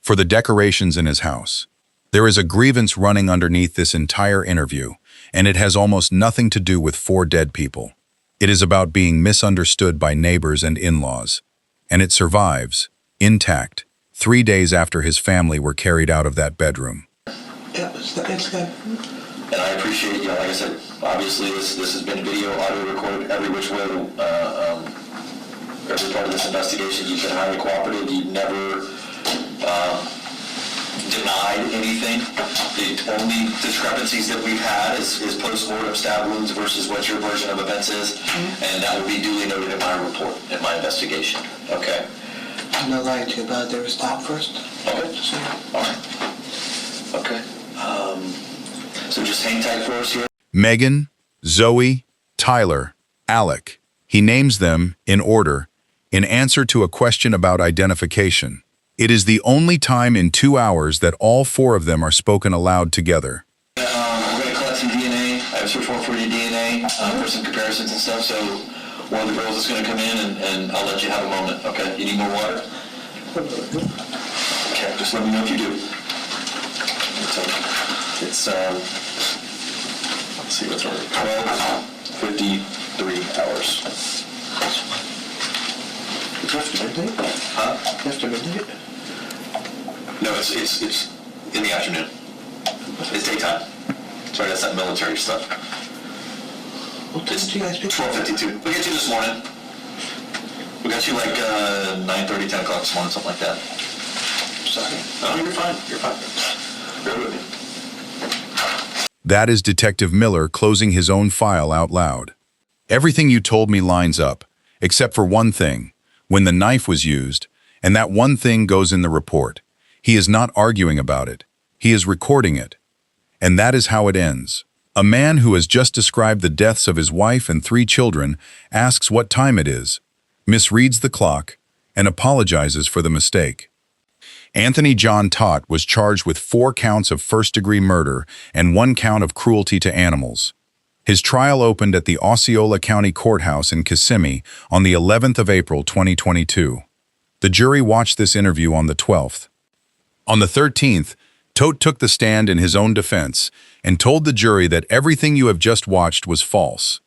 for the decorations in his house. There is a grievance running underneath this entire interview, and it has almost nothing to do with 4 dead people. It is about being misunderstood by neighbors and in-laws, and it survives, intact, 3 days after his family were carried out of that bedroom. Yeah, it's good. And I appreciate, like I said, obviously this has been video, audio recorded, every which way, every part of this investigation. You've been highly cooperative. You've never denied anything. The only discrepancies that we've had is post-mortem stab wounds versus what your version of events is, and that will be duly noted in my report, in my investigation. Okay? I'm not lying to you about it. They were stopped first. Okay. All right. Okay. So just hang tight for us here. Megan, Zoe, Tyler, Alek. He names them, in order, in answer to a question about identification. It is the only time in 2 hours that all 4 of them are spoken aloud together. We're going to collect some DNA. I have a search warrant for your DNA for some comparisons and stuff. So one of the girls is going to come in and I'll let you have a moment. Okay? You need more water? Okay. Just let me know if you do. It's let's see what's wrong. 12:53 hours. It's after midnight? Huh? After midnight? No, it's in the afternoon. It's daytime. Sorry, that's that military stuff. What time did you guys pick? 12:52. We got you this morning. We got you like 9:30, 10 o'clock this morning, something like that. Sorry. No, you're fine. You're fine. Bear with me. That is Detective Miller closing his own file out loud. Everything you told me lines up, except for one thing, when the knife was used, and that one thing goes in the report. He is not arguing about it. He is recording it. And that is how it ends. A man who has just described the deaths of his wife and 3 children asks what time it is, misreads the clock, and apologizes for the mistake. Anthony John Todt was charged with 4 counts of first-degree murder and 1 count of cruelty to animals. His trial opened at the Osceola County Courthouse in Kissimmee on the 11th of April 2022. The jury watched this interview on the 12th. On the 13th, Todt took the stand in his own defense and told the jury that everything you have just watched was false,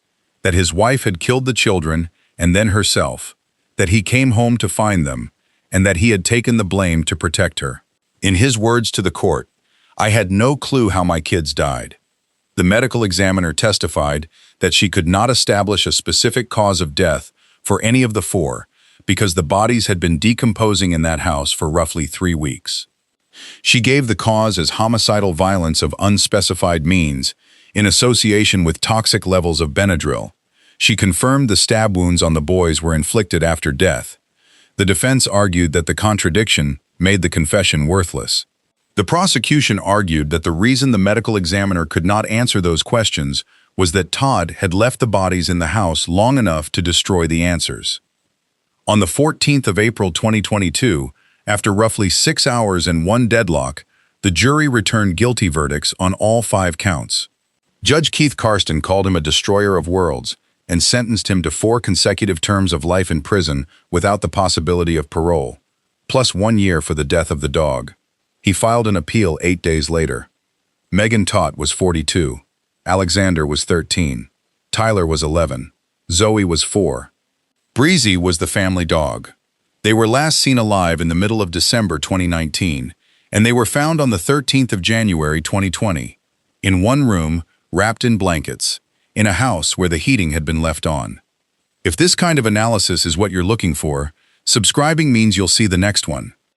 that his wife had killed the children and then herself, that he came home to find them, and that he had taken the blame to protect her. In his words to the court, "I had no clue how my kids died." The medical examiner testified that she could not establish a specific cause of death for any of the 4 because the bodies had been decomposing in that house for roughly 3 weeks. She gave the cause as homicidal violence of unspecified means in association with toxic levels of Benadryl. She confirmed the stab wounds on the boys were inflicted after death. The defense argued that the contradiction made the confession worthless. The prosecution argued that the reason the medical examiner could not answer those questions was that Todd had left the bodies in the house long enough to destroy the answers. On the 14th of April 2022, after roughly 6 hours and 1 deadlock, the jury returned guilty verdicts on all 5 counts. Judge Keith Karsten called him a destroyer of worlds and sentenced him to 4 consecutive terms of life in prison without the possibility of parole, plus 1 year for the death of the dog. He filed an appeal 8 days later. Megan Todt was 42. Alexander was 13. Tyler was 11. Zoe was 4. Breezy was the family dog. They were last seen alive in the middle of December 2019, and they were found on the 13th of January 2020, in one room, wrapped in blankets, in a house where the heating had been left on. If this kind of analysis is what you're looking for, subscribing means you'll see the next one.